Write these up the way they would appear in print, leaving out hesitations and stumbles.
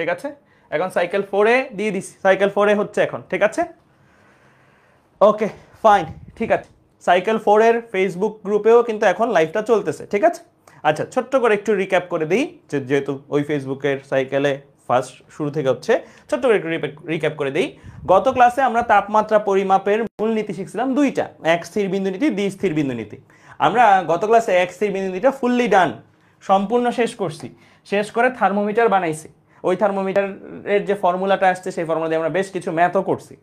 ঠিক আছে এখন সাইকেল 4 এ দিয়ে দিছি সাইকেল 4 এ হচ্ছে এখন ঠিক আছে ওকে ফাইন ঠিক আছে সাইকেল 4 এর ফেসবুক গ্রুপেও কিন্তু এখন লাইভটা চলতেছে ঠিক আছে আচ্ছা ছোট্ট করে একটু রিক্যাপ করে দিই যেহেতু ওই ফেসবুকের সাইকেলে ফার্স্ট শুরু থেকে হচ্ছে ছোট্ট করে একটু রিক্যাপ করে দিই গত ক্লাসে আমরা তাপমাত্রা পরিমাপের মূলনীতি শিখছিলাম দুইটা এক স্থির বিন্দু নীতি দ্বি স্থির বিন্দু নীতি আমরা গত ক্লাসে এক স্থির বিন্দু নীতিটা ফুললি ডান সম্পূর্ণ শেষ করছি শেষ করে থার্মোমিটার বানাইছি ওই থার্মোমিটারের যে ফর্মুলাটা আসছে সেই ফর্মুলা দিয়ে আমরা বেশ কিছু ম্যাথও করছি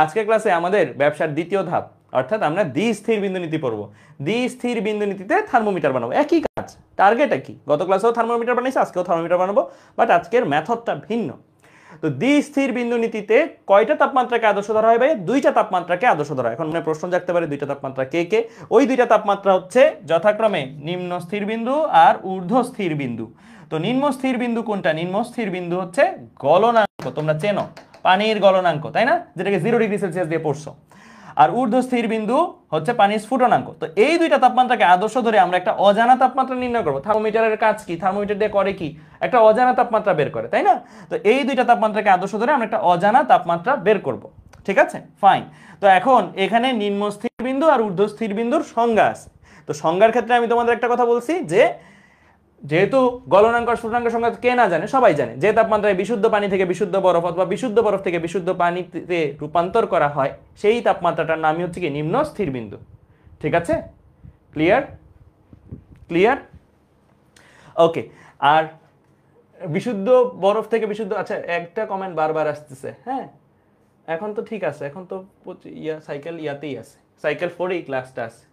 আজকের ক্লাসে আমাদের ব্যবসার দ্বিতীয় ধাপ অর্থাৎ আমরা দ্বি-স্থির বিন্দু নীতি পড়ব দ্বি-স্থির বিন্দু নীতিতে থার্মোমিটার বানাবো একই কাজ টার্গেট একই গত ক্লাসেও থার্মোমিটার বানাইছি আজকেও থার্মোমিটার বানাবো বাট আজকের মেথডটা ভিন্ন তো দ্বি-স্থির বিন্দু নীতিতে কয়টা তাপমাত্রাকে আদর্শ ধরা হয় ভাই দুইটা তাপমাত্রাকে আদর্শ ধরা হয় এখন মনে প্রশ্ন জাগতে পারে দুইটা তাপমাত্রা কে কে ওই দুইটা তাপমাত্রা হচ্ছে যথাক্রমে নিম্ন স্থির বিন্দু আর ঊর্ধ্ব স্থির বিন্দু তো নিম্ন স্থির বিন্দু কোনটা নিম্ন স্থির বিন্দু হচ্ছে গলনাঙ্ক তোমরা চেনো পানির গলনাঙ্ক তাই না যেটাকে 0 ডিগ্রি সেলসিয়াস দিয়ে পড়ছো আর ঊর্ধ্ব স্থির বিন্দু হচ্ছে পানির স্ফুটনাঙ্ক তো এই দুইটা তাপমাত্রাকে আদর্শ ধরে আমরা একটা অজানা তাপমাত্রা নির্ণয় করব থার্মোমিটারের কাজ কি থার্মোমিটার দিয়ে করে কি একটা অজানা তাপমাত্রা বের করে তাই না তো এই দুইটা তাপমাত্রাকে আদর্শ ধরে আমরা একটা অজানা তাপমাত্রা বের করব ঠিক আছে ফাইন তো এখন এখানে নিম্ন স্থির বিন্দু আর ঊর্ধ্ব স্থির বিন্দুর সংজ্ঞা আছে তো সংজ্ঞার ক্ষেত্রে আমি তোমাদের একটা কথা বলছি যে যেহেতু গলনাঙ্ক আর স্ফুটনাঙ্ক সংজ্ঞা কে না জানে সবাই জানে যে তাপমাত্রায় বিশুদ্ধ পানি থেকে বিশুদ্ধ বরফ অথবা বিশুদ্ধ বরফ থেকে বিশুদ্ধ পানিতে রূপান্তর করা হয় সেই তাপমাত্রাটার নামই হচ্ছে কি নিম্ন স্থির বিন্দু ঠিক আছে ক্লিয়ার ক্লিয়ার ওকে আর বিশুদ্ধ বরফ থেকে বিশুদ্ধ আচ্ছা একটা কমেন্ট বারবার আসতেছে হ্যাঁ এখন তো ঠিক আছে এখন তো সাইকেল ইয়াতেই আছে সাইকেল 4 এই ক্লাসটা আছে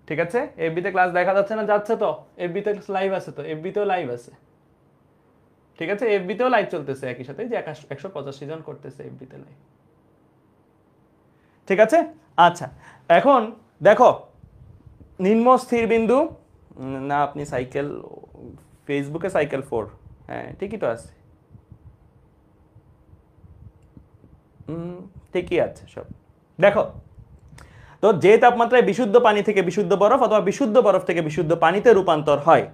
ঠিক আছে এফবিতে ক্লাস দেখা যাচ্ছে না যাচ্ছে তো এফবিতে লাইভ আছে তো এফবিতেও লাইভ আছে ঠিক আছে এফবিতেও লাইভ চলতেছে একই সাথে যে 185 জন করতেছে এফবিতে লাইভ ঠিক আছে আচ্ছা এখন দেখো নিম্ন স্থির বিন্দু না আপনি সাইকেল ফেসবুকে সাইকেল 4 হ্যাঁ ঠিকই তো আছে ঠিকই আছে সব দেখো তো যে তাপমাত্রায় বিশুদ্ধ পানি থেকে বিশুদ্ধ বরফ অথবা বিশুদ্ধ বরফ থেকে বিশুদ্ধ পানিতে রূপান্তর হয়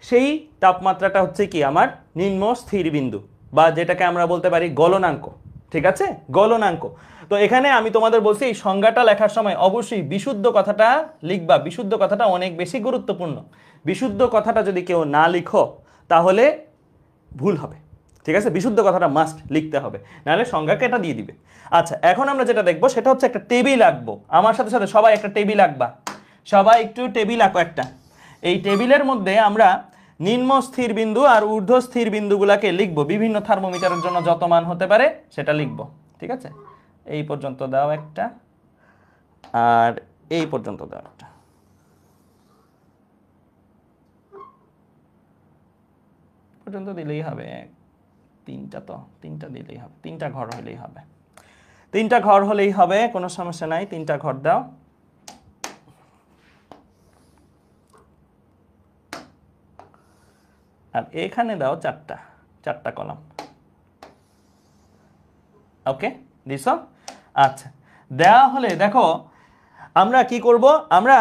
সেই তাপমাত্রাটা হচ্ছে কি আমার নিম্ন স্থির বিন্দু বা যেটাকে আমরা বলতে পারি গলনাঙ্ক ঠিক আছে গলনাঙ্ক তো এখানে আমি তোমাদের বলছি এই সংজ্ঞাটা লেখার সময় অবশ্যই বিশুদ্ধ কথাটা লিখবা বিশুদ্ধ কথাটা অনেক বেশি গুরুত্বপূর্ণ বিশুদ্ধ কথাটা যদি কেউ না লিখো তাহলে ভুল হবে ঠিক আছে বিশুদ্ধ কথাটা মাস্ট লিখতে হবে নাহলে সংজ্ঞাকে এটা দিয়ে দিবে আচ্ছা এখন আমরা যেটা দেখবো সেটা হচ্ছে একটা টেবিল আঁকবো আমার সাথে সাথে সবাই একটা টেবিল আঁকবা সবাই একটু টেবিল আঁকো একটা এই টেবিলের মধ্যে আমরা নিম্ন স্থির বিন্দু আর ঊর্ধ্ব স্থির বিন্দুগুলোকে লিখবো বিভিন্ন থার্মোমিটারের জন্য যত মান হতে পারে সেটা লিখবো ঠিক আছে এই পর্যন্ত দাও একটা আর এই পর্যন্ত দাও একটা পর্যন্ত দিলেই হবে তিনটা দিলেই হবে তিনটা ঘর হলেই হবে তিনটা ঘর হলেই হবে কোনো সমস্যা নাই তিনটা ঘর দাও আর এখানে দাও চারটা কলাম ওকে দিছো আচ্ছা দেওয়া হলে দেখো আমরা কি করব আমরা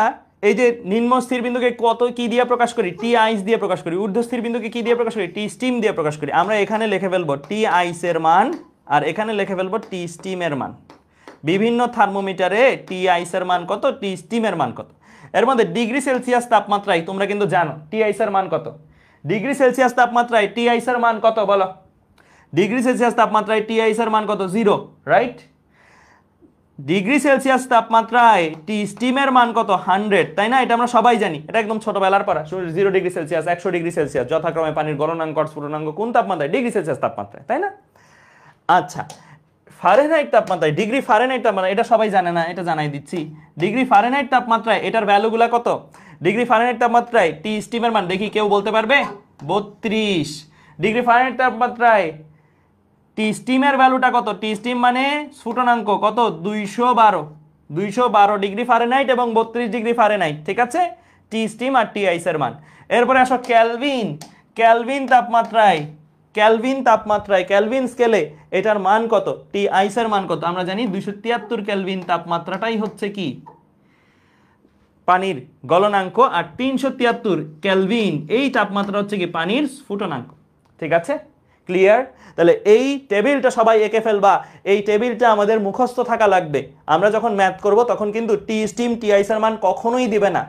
এই যে নিম্ন স্থির বিন্দুকে কত কি দিয়ে প্রকাশ করি টি আইস দিয়ে প্রকাশ করি ঊর্ধ্ব স্থির বিন্দুকে কি দিয়ে প্রকাশ করি টি স্টিম দিয়ে প্রকাশ করি আমরা এখানে লিখে ফেলবো টি আইসের মান আর এখানে লিখে ফেলবো টি স্টিমের মান বিভিন্ন থার্মোমিটারে টি আইসের মান কত টি স্টিমের মান কত এর মধ্যে ডিগ্রি সেলসিয়াস তাপমাত্রায় তোমরা কিন্তু জানো টি আইসের মান কত ডিগ্রি সেলসিয়াস তাপমাত্রায় টি আইসের মান কত বলো ডিগ্রি সেলসিয়াস তাপমাত্রায় টি আইসের মান কত 0 রাইট ডিগ্রি সেলসিয়াস তাপমাত্রায় টি স্টিমের মান কত 100 তাই না এটা আমরা সবাই জানি এটা একদম ছোটবেলার পড়া 0 ডিগ্রি সেলসিয়াস 100 ডিগ্রি সেলসিয়াস যথাক্রমে পানির গলনাঙ্ক আর স্ফুটনাঙ্ক কোন তাপমাত্রায় ডিগ্রি সেলসিয়াস তাপমাত্রায় তাই না আচ্ছা ফারেনহাইট তাপমাত্রায় ডিগ্রি ফারেনহাইট তাপমাত্রা এটা সবাই জানে না এটা জানাই দিচ্ছি ডিগ্রি ফারেনহাইট তাপমাত্রায় এটার ভ্যালুগুলো কত ডিগ্রি ফারেনহাইট তাপমাত্রায় টি স্টিমের মান দেখি কেউ বলতে পারবে 32 ডিগ্রি ফারেনহাইট তাপমাত্রায় টি স্টিমের ভ্যালুটা কত টি স্টিম মানে স্ফুটনাঙ্ক কত 212 ডিগ্রি ফারেনহাইট এবং 32 ডিগ্রি ফারেনহাইট ঠিক আছে টি স্টিম আর টি আইসের মান এরপরে আসো ক্যালভিন তাপমাত্রায় ক্যালভিন স্কেলে এটার মান কত টি আইসের মান কত আমরা জানি 273 ক্যালভিন তাপমাত্রাটাই হচ্ছে কি পানির গলনাঙ্ক আর 373 ক্যালভিন এই তাপমাত্রা হচ্ছে কি পানির স্ফুটনাঙ্ক ঠিক আছে ক্লিয়ার? তাহলে এই টেবিলটা সবাই এঁকে ফেলবা, এই টেবিলটা আমাদের মুখস্থ থাকা লাগবে। আমরা যখন ম্যাথ করব তখন কিন্তু টি স্টিম টি আইসের মান কখনোই দিবে না,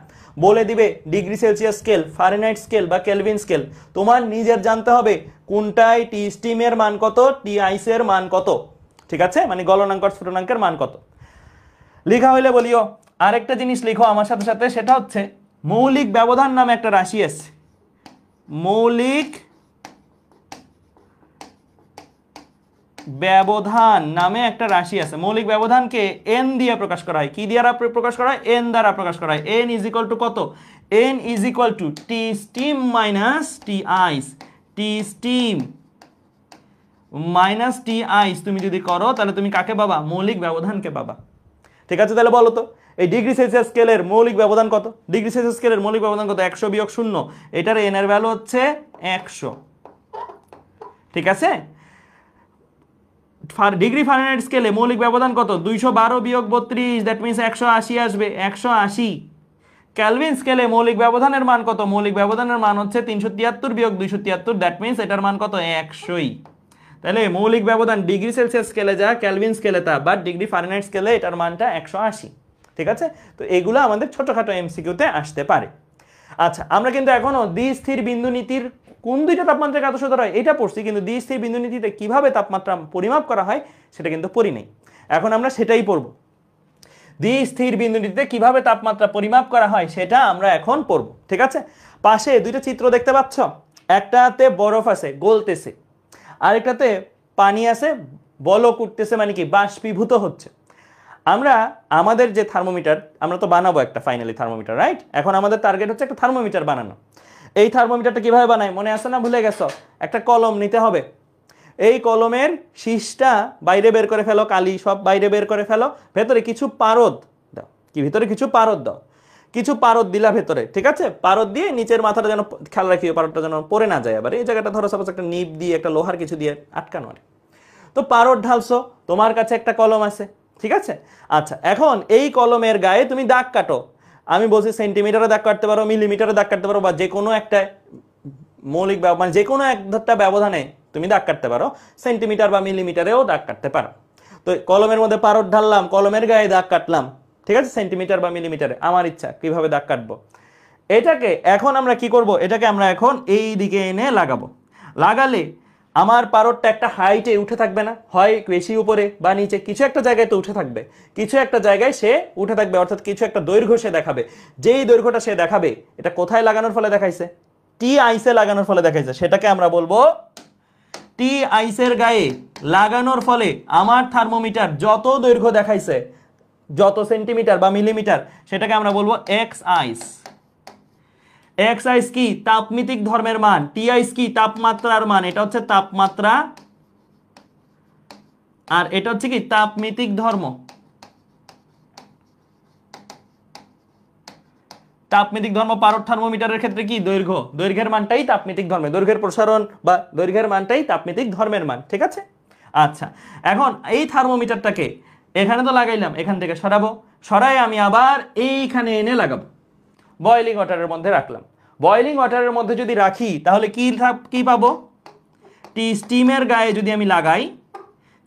বলে দিবে degree Celsius scale, Fahrenheit scale বা কেলভিন স্কেল। তোমার নিজের জানতে হবে কোনটায় টি স্টিমের মান কত, টি আইসের মান কত, ঠিক আছে? মানে গলনাঙ্ক আর স্ফুটনাঙ্কের মান কত। লেখা হইলে বলিও। আরেকটা জিনিস লিখো আমার সাথে সাথে, সেটা হচ্ছে মৌলিক ব্যবধান নামে একটা রাশি আছে। মৌলিক ব্যবধান নামে একটা রাশি আছে। মৌলিক ব্যবধানকে এন দিয়ে প্রকাশ করা হয়। কি দিয়ে প্রকাশ করা হয়? এন দ্বারা প্রকাশ করা হয়। এন ইজ ইকুয়াল টু কত? N is equal to T steam minus T ice. T steam minus T ice তুমি যদি করো তাহলে তুমি কাকে পাবা? মৌলিক ব্যবধানকে পাবা। ঠিক আছে? তাহলে বলো তো এই ডিগ্রি সেলসিয়াস স্কেলের মৌলিক ব্যবধান কত? ডিগ্রি সেলসিয়াস স্কেলের মৌলিক ব্যবধান কত? 100 বিয়োগ 0। এটার এন এর ভ্যালু হচ্ছে 100। ঠিক আছে? ডিগ্রি ফারেনহাইট স্কেলে মৌলিক ব্যবধান কত? 212 বিয়োগ 32, দ্যাট মিন্স 180 আসবে, 180। কেলভিন স্কেলে মৌলিক ব্যবধানের মান কত? মৌলিক ব্যবধানের মান হচ্ছে 373 বিয়োগ 273, দ্যাট মিন্স এটার মান কত? 100ই। তাহলে মৌলিক ব্যবধান ডিগ্রি সেলসিয়াস স্কেলে যা, কেলভিন স্কেলে তা, বাট ডিগ্রি ফারেনহাইট স্কেলে এটার মানটা 180। ঠিক আছে? তো এগুলো আমাদের ছোটখাটো এমসিকিউতে আসতে পারে। আচ্ছা, আমরা কিন্তু এখনো দ্বিস্থির বিন্দু নীতির কোন দুইটা তাপমাত্রা কত শতকরা হয় এটা পড়ছি, কিন্তু দ্বিস্থির বিন্দু নীতিতে কিভাবে তাপমাত্রা পরিমাপ করা হয় সেটা কিন্তু পড়ি নাই। এখন আমরা সেটাই পড়ব। দ্বিস্থির বিন্দু নীতিতে কিভাবে তাপমাত্রা পরিমাপ করা হয় সেটা আমরা এখন পড়ব। ঠিক আছে? পাশে দুইটা চিত্র দেখতে পাচ্ছ, একটাতে বরফ আছে গলতেছে, আরেকটাতে পানি আছে বলক উঠতেছে, মানে কি বাষ্পীভূত হচ্ছে। আমরা আমাদের যে থার্মোমিটার, আমরা তো বানাবো একটা ফাইনালি থার্মোমিটার, রাইট? এখন আমাদের টার্গেট হচ্ছে একটা থার্মোমিটার বানানো। এই থার্মোমিটারটা কিভাবে বানাই মনে আছে না? ভুলে গেছো? একটা কলম নিতে হবে, এই কলমের শীষটা বাইরে বের করে ফেলো, কালি সব বাইরে বের করে ফেলো, ভেতরে কিছু পারদ দাও। কি ভিতরে কিছু পারদ দাও? কিছু পারদ দিলা ভেতরে, ঠিক আছে? পারদ দিয়ে নিচের মাথাটা যেন খেয়াল রাখিও পারদটা যেন পড়ে না যায়। আবার এই জায়গাটা ধরো সাপোজ একটা নিপ দিয়ে একটা লোহার কিছু দিয়ে আটকানো আর। তো পারদ ঢালছো, তোমার কাছে একটা কলম আছে, ঠিক আছে? আচ্ছা, এখন এই কলমের গায়ে তুমি দাগ কাটো। আমি বলছি সেন্টিমিটারে দাগ কাটতে পারো, মিলিমিটারে দাগ কাটতে পারো, বা যে কোনো একটা মৌলিক মানে যে কোনো একটা ব্যবধানে তুমি দাগ কাটতে পারো, সেন্টিমিটার বা মিলিমিটারেও দাগ কাটতে পারো। তো কলমের মধ্যে পারদ ঢাললাম, কলমের গায়ে দাগ কাটলাম, ঠিক আছে? সেন্টিমিটার বা মিলিমিটারে, আমার ইচ্ছা কিভাবে দাগ কাটবো। এটাকে এখন আমরা কি করব? এটাকে আমরা এখন এই দিকে এনে লাগাবো। লাগালে আমার পারদটা একটা হাইটে উঠে থাকবে না, হয় বেশি উপরে বা নিচে, কিছু একটা জায়গায় তো উঠে থাকবে, কিছু একটা জায়গায় সে উঠে থাকবে, অর্থাৎ কিছু একটা দৈর্ঘ্য সে দেখাবে। যেই দৈর্ঘ্যটা সে দেখাবে, এটা কোথায় লাগানোর ফলে দেখাইছে? টি আইসে লাগানোর ফলে দেখাইছে, সেটাকে আমরা বলবো টি আইসের গায়ে লাগানোর ফলে আমার থার্মোমিটার যত দৈর্ঘ্য দেখাইছে, যত সেন্টিমিটার বা মিলিমিটার, সেটাকে আমরা বলবো এক্স আইস। এক্স আইস কি? তাপমিতিক ধর্মের মান। টি আইস কি? তাপমাত্রার মান। এটা হচ্ছে তাপমাত্রা, আর এটা হচ্ছে কি? তাপমিতিক ধর্ম। তাপমিতিক ধর্ম পারদ থার্মোমিটারের ক্ষেত্রে কি? দৈর্ঘ্য। দৈর্ঘ্যের মানটাই তাপমিতিক ধর্মে, দৈর্ঘ্যের প্রসারণ বা দৈর্ঘ্যের মানটাই তাপমিতিক ধর্মের মান। ঠিক আছে? আচ্ছা, এখন এই থার্মোমিটারটাকে এখানে তো লাগাইলাম, এখান থেকে সরাবো, সরাই আমি আবার এইখানে এনে লাগাবো। বয়েলিং ওয়াটারের মধ্যে রাখলাম। বয়েলিং ওয়াটারের মধ্যে যদি রাখি তাহলে কি পাবো? টি স্টিমের গায়ে যদি আমি লাগাই,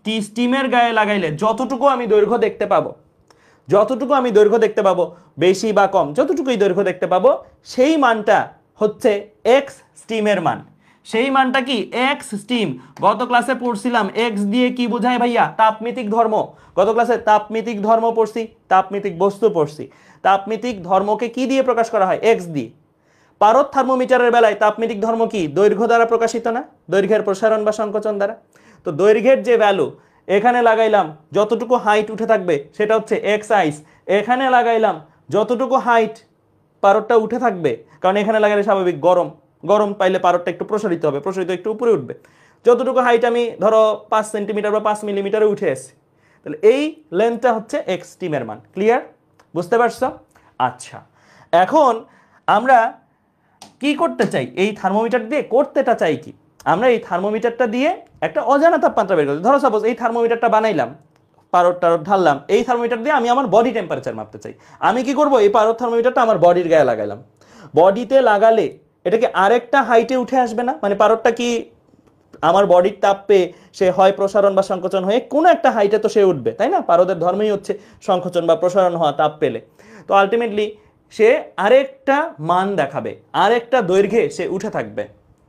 টি স্টিমের গায়ে লাগাইলে যতটুকু আমি দৈর্ঘ্য দেখতে পাবো, যতটুকু আমি দৈর্ঘ্য দেখতে পাবো, বেশি বা কম যতটুকুই দৈর্ঘ্য দেখতে পাবো, সেই মানটা হচ্ছে এক্স স্টিমের মান। সেই মানটা কি? X steam. গত ক্লাসে পড়ছিলাম এক্স দিয়ে কি বোঝায় ভাইয়া? তাপমিতিক ধর্ম। গত ক্লাসে তাপমিতিক ধর্ম পড়ছি, তাপমিতিক বস্তু পড়ছি। তাপমিতিক ধর্মকে কি দিয়ে প্রকাশ করা হয়? এক্স দিয়ে। পারদ থার্মোমিটারের বেলায় তাপমিতিক ধর্ম কি? দৈর্ঘ্য দ্বারা প্রকাশিত না? দৈর্ঘ্যের প্রসারণ বা সংকোচন দ্বারা। তো দৈর্ঘ্যের যে ভ্যালু এখানে লাগাইলাম, যতটুকু হাইট উঠে থাকবে সেটা হচ্ছে এক্স আইস। এখানে লাগাইলাম যতটুকু হাইট পারদটা উঠে থাকবে, কারণ এখানে লাগালে স্বাভাবিক গরম, গরম পাইলে পারদটা একটু প্রসারিত হবে, প্রসারিত একটু উপরে উঠবে। যতটুকু হাইট আমি ধরো 5 সেন্টিমিটার বা 5 মিলিমিটারে উঠে আসছি, তাহলে এই লেন্থটা হচ্ছে এক্স স্টিমের মান। ক্লিয়ার? বুঝতে পারছো? আচ্ছা, এখন আমরা কি করতে চাই? এই থার্মোমিটার দিয়ে করতেটা চাই কি? আমরা এই থার্মোমিটারটা দিয়ে একটা অজানা তাপমাত্রা বের করতে। ধরো সাপোজ এই থার্মোমিটারটা বানাইলাম, পারদ টারদ ঢাললাম, এই থার্মোমিটার দিয়ে আমি আমার বডি টেম্পারেচার মাপতে চাই। আমি কি করব? এই পারদ থার্মোমিটারটা আমার বডির গায়ে লাগাইলাম। বডিতে লাগালে এটাকে আরেকটা হাইটে উঠে আসবে না? মানে পারদটা কি আমার বডির তাপ পেয়ে সে হয় প্রসারণ বা সংকোচন হয়ে কোনো একটা হাইটে তো সে উঠবে, তাই না? পারদের ধর্মই হচ্ছে সংকোচন বা প্রসারণ হওয়া তাপ পেলে। তো আলটিমেটলি সে আরেকটা মান দেখাবে, আরেকটা দৈর্ঘ্যে সে উঠে থাকবে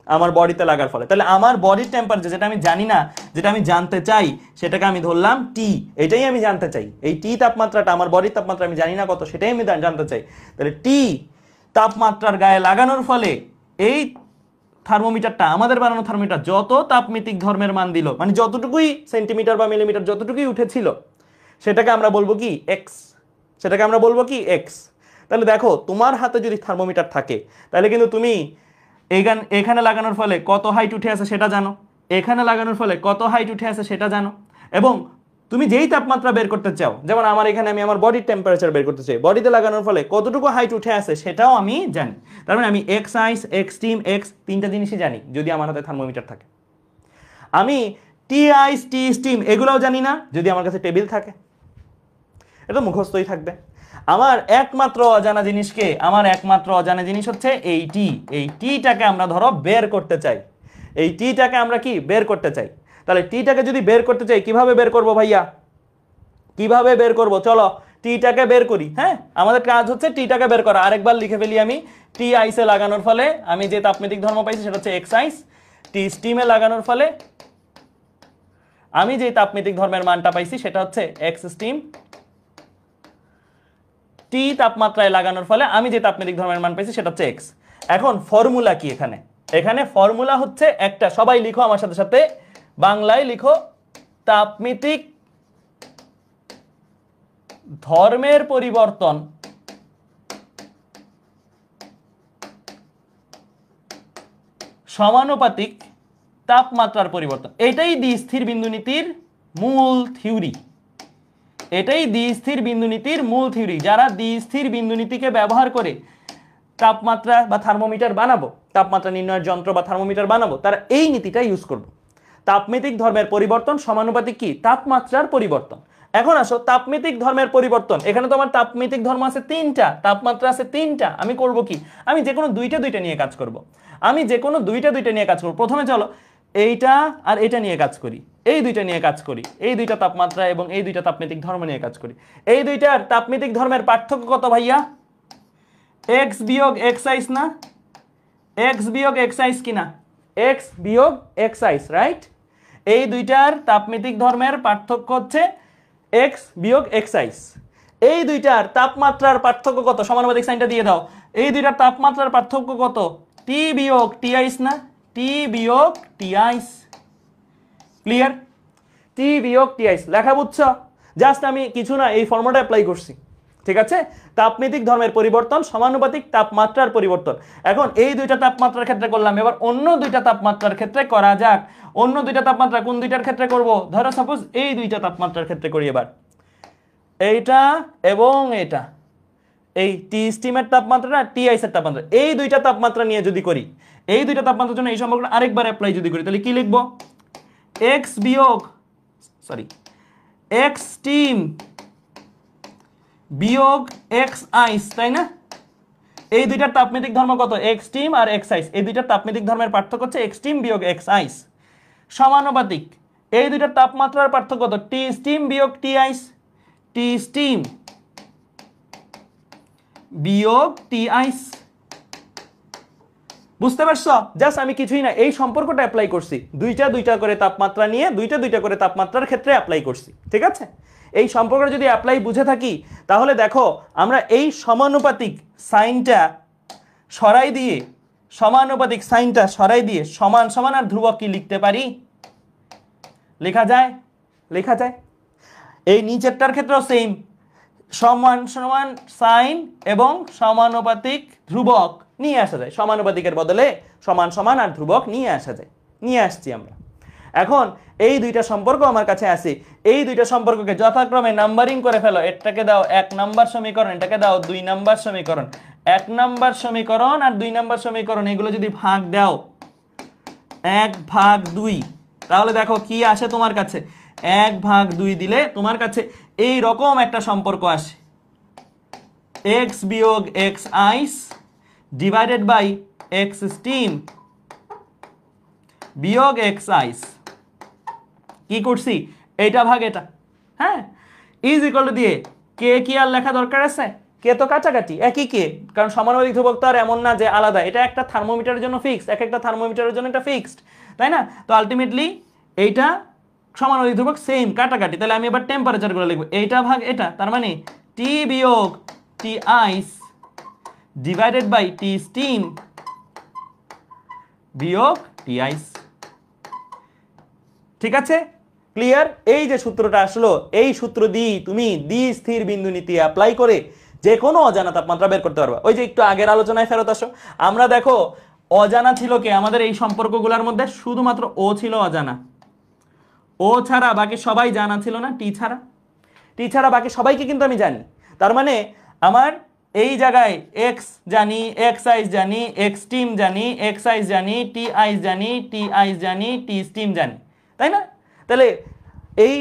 আমার বডিতে লাগার ফলে। তাহলে আমার বডির টেম্পারেচার যেটা আমি জানি না, যেটা আমি জানতে চাই, সেটাকে আমি ধরলাম টি। এটাই আমি জানতে চাই, এই টি তাপমাত্রাটা, আমার বডির তাপমাত্রা আমি জানি না কত, সেটাই আমি জানতে চাই। তাহলে টি তাপমাত্রার গায়ে লাগানোর ফলে এই থার্মোমিটারটা, আমাদের বানানো থার্মোমিটার, যত তাপমিতিক ধর্মের মান দিল, মানে যতটুকুই সেন্টিমিটার বা মিলিমিটার যতটুকুই উঠেছিল, সেটাকে আমরা বলবো কি এক্স, সেটাকে আমরা বলবো কি এক্স। তাহলে দেখো তোমার হাতে যদি থার্মোমিটার থাকে, তাহলে কিন্তু তুমি এখানে লাগানোর ফলে কত হাইট উঠে আছে সেটা জানো, এখানে লাগানোর ফলে কত হাইট উঠে আছে সেটা জানো, এবং তুমি যেই তাপমাত্রা বের করতে চাও, যেমন আমার এখানে আমি আমার বডির টেম্পারেচার বের করতে চাই, বডিতে লাগানোর ফলে কতটুকু হাইট উঠে আছে সেটাও আমি জানি। তার মানে আমি x ice, x steam, x তিনটা জিনিসই জানি যদি আমার হাতে থার্মোমিটার থাকে। আমি টি আইস, টি স্টিম এগুলোও জানি না যদি আমার কাছে টেবিল থাকে। এটা মুখস্থই থাকবে। আমার একমাত্র অজানা জিনিসকে, আমার একমাত্র অজানা জিনিস হচ্ছে এই টি। এই টিটাকে আমরা ধরো বের করতে চাই, এই টিটাকে আমরা কি বের করতে চাই। তাহলে টিটাকে যদি বের করতে চাই, কিভাবে বের করব ভাইয়া, কিভাবে বের করব? চলো টিটাকে বের করি। হ্যাঁ, আমাদের কাজ হচ্ছে টিটাকে বের করা। আরেকবার লিখে ফেলি আমি, টি আইসে লাগানোর ফলে আমি যে তাপমিতিক ধর্ম পাইছি সেটা হচ্ছে এক্স আইস, টি স্টিমে লাগানোর ফলে আমি যে তাপমিতিক ধর্মের মানটা পাইছি সেটা হচ্ছে এক্স স্টিম, টি তাপমাত্রায় লাগানোর ফলে আমি যে তাপমিতিক ধর্মের মান পাইছি সেটা হচ্ছে এক্স। এখন ফর্মুলা কি এখানে? এখানে ফর্মুলা হচ্ছে একটা, সবাই লিখো আমার সাথে সাথে, বাংলায় লিখো, তাপমিতিক ধর্মের পরিবর্তন সমানুপাতিক তাপমাত্রার পরিবর্তন। এটাই দ্বিস্থির বিন্দু নীতির মূল থিওরি, এটাই দ্বিস্থির বিন্দু নীতির মূল থিওরি। যারা দ্বিস্থির বিন্দু নীতিকে ব্যবহার করে তাপমাত্রা বা থার্মোমিটার বানাবো, তাপমাত্রা নির্ণয়ের যন্ত্র বা থার্মোমিটার বানাবো, তারা এই নীতিটা ইউজ করবো। তাপমিতিক ধর্মের পরিবর্তন সমানুপাতিক কি? তাপমাত্রার পরিবর্তন। এখন আসো তাপমিতিক ধর্মের পরিবর্তন। এখানে তো আমার তাপমিতিক ধর্ম আছে তিনটা, তাপমাত্রা আছে তিনটা। আমি করব কি? আমি যে কোনো দুইটা নিয়ে কাজ করব। আমি যে কোনো দুইটা নিয়ে কাজ করব। প্রথমে চলো এইটা আর এটা নিয়ে কাজ করি, এই দুইটা নিয়ে কাজ করি, এই দুইটা তাপমাত্রা এবং এই দুইটা তাপমিতিক ধর্ম নিয়ে কাজ করি। এই দুইটার তাপমিতিক ধর্মের পার্থক্য কত ভাইয়া? এক্স বিয়োগ এক্স আইস না? এক্স বিয়োগ এক্স আইস কিনা? এক্স বিয়োগ এক্স আইস, রাইট? এই দুইটার তাপমিতিক ধর্মের পার্থক্য হচ্ছে এক্স বিয়োগ এক্স আইস। এই দুইটার তাপমাত্রার পার্থক্য কত? সমানুপাতিক সাইনটা দিয়ে দাও। এই দুইটার তাপমাত্রার পার্থক্য কত? টি বিয়োগ টি আইস না? টি বিয়োগ টি আইস। ক্লিয়ার? টি বিয়োগ টি আইস লেখা বুঝছো? জাস্ট আমি কিছু না, এই ফর্মুলাটা অ্যাপ্লাই করছি। ঠিক আছে? তাপমিতিক ধর্মের পরিবর্তন সমানুপাতিক তাপমাত্রার পরিবর্তন। এখন এই দুইটা তাপমাত্রার ক্ষেত্রে করলাম, এবার অন্য দুইটা তাপমাত্রার ক্ষেত্রে করা যাক। অন্য দুইটা তাপমাত্রা কোন দুইটার ক্ষেত্রে করব? ধরো সাপোজ এই দুইটা তাপমাত্রার ক্ষেত্রে করি। এবার এইটা এবং এটা, এই টি স্টিমের তাপমাত্রা, টি আইসের তাপমাত্রা, এই দুইটা তাপমাত্রা নিয়ে যদি করি, এই দুইটা তাপমাত্রার জন্য এই সম্পর্কটা আরেকবার অ্যাপ্লাই যদি করি, তাহলে কি লিখবো? এক্স বিয়োগ এক্স স্টিম বিয়োগ এক্স আইস, তাই না? এই দুইটার তাপমিতিক ধর্ম কত? এক্স স্টিম আর এক্স আইস। এই দুইটার তাপমিতিক ধর্মের পার্থক্য হচ্ছে এক্স স্টিম বিয়োগ এক্স আইস। সমানুপাতিক এই দুইটার তাপমাত্রার পার্থক্য কত? টি স্টিম বিয়োগ টি আইস, টি স্টিম বিয়োগ টি আইস। বুঝতে পারছো? জাস্ট আমি কিছুই না, এই সম্পর্কটা অ্যাপ্লাই করছি। দুইটা করে তাপমাত্রা নিয়ে দুইটা করে তাপমাত্রার ক্ষেত্রে অ্যাপ্লাই করছি। ঠিক আছে? এই সম্পর্কটা যদি অ্যাপ্লাই বুঝে থাকি, তাহলে দেখো আমরা এই সমানুপাতিক সাইনটা সরাই দিয়ে, সমানুপাতিক সাইনটা সরাই দিয়ে সমান সমান আর ধ্রুবক কি লিখতে পারি? লেখা যায়, লেখা যায়। এই নিচেরটার ক্ষেত্রেও সেম, সমান সমান সাইন এবং সমানুপাতিক ধ্রুবক নিয়ে আসা যায়। সমানুপাতিকের বদলে সমান সমান আর ধ্রুবক নিয়ে আসা যায়, নিয়ে আসছি আমরা। এখন এই দুইটা সম্পর্ক আমার কাছে আছে, এই দুইটা সম্পর্ককে যথাক্রমে নাম্বারিং করে ফেলো। এটাকে দাও 1 নাম্বার সমীকরণ, এটাকে দাও 2 নাম্বার সমীকরণ। 1 নাম্বার সমীকরণ আর 2 নাম্বার সমীকরণ এগুলো যদি ভাগ দাও 1/2, তাহলে দেখো কি আসে তোমার কাছে। 1/2 দিলে তোমার কাছে এই রকম একটা সম্পর্ক আসে, এক্স বিয়োগ x ice divided by x steam বিয়োগ এক্স আইস, কি করছি এইটা ভাগ এটা, হ্যাঁ, ইজ ইকুয়াল টু দিয়ে কে কি আর লেখা দরকার আছে, কে তো কাছাকাছি একই কে, কারণ সমানুপাতিক ধ্রুবক তো আর এমন না যে আলাদা, এটা একটা থার্মোমিটারের জন্য ফিক্সড, এক একটা থার্মোমিটারের জন্য এটা ফিক্সড, তাই না? তো আলটিমেটলি এইটা সমানুপাতিক ধ্রুবক সেম কাটাকাটি, তাহলে আমি এবার টেম্পারেচার গুলো লিখবো, এইটা ভাগ এটা, তার মানে টি বিয়োগ t ice divided by T steam বিয়োগ টি আইস। ঠিক আছে, ক্লিয়ার? এই যে সূত্রটা আসলো, এই সূত্র দিয়ে তুমি স্থির বিন্দু নীতি অ্যাপ্লাই করে যে কোনো অজানা তাপমাত্রা বের করতে পারবা। ওই যে একটু আগের আলোচনায় ফেরত আসো, আমরা দেখো অজানা ছিল কে আমাদের এই সম্পর্কগুলোর মধ্যে, শুধুমাত্র ও ছিল অজানা, ও ছাড়া বাকি সবাই জানা ছিল না, টি ছাড়া, টি ছাড়া বাকি সবাইকে কিন্তু আমি জানি। তার মানে আমার এই জায়গায় এক্স জানি, এক্স আইস জানি, এক্স স্টিম জানি, এক্স আইস জানি, টি আইস জানি, টি আইস জানি, টি স্টিম জানি, তাই না? তাহলে এই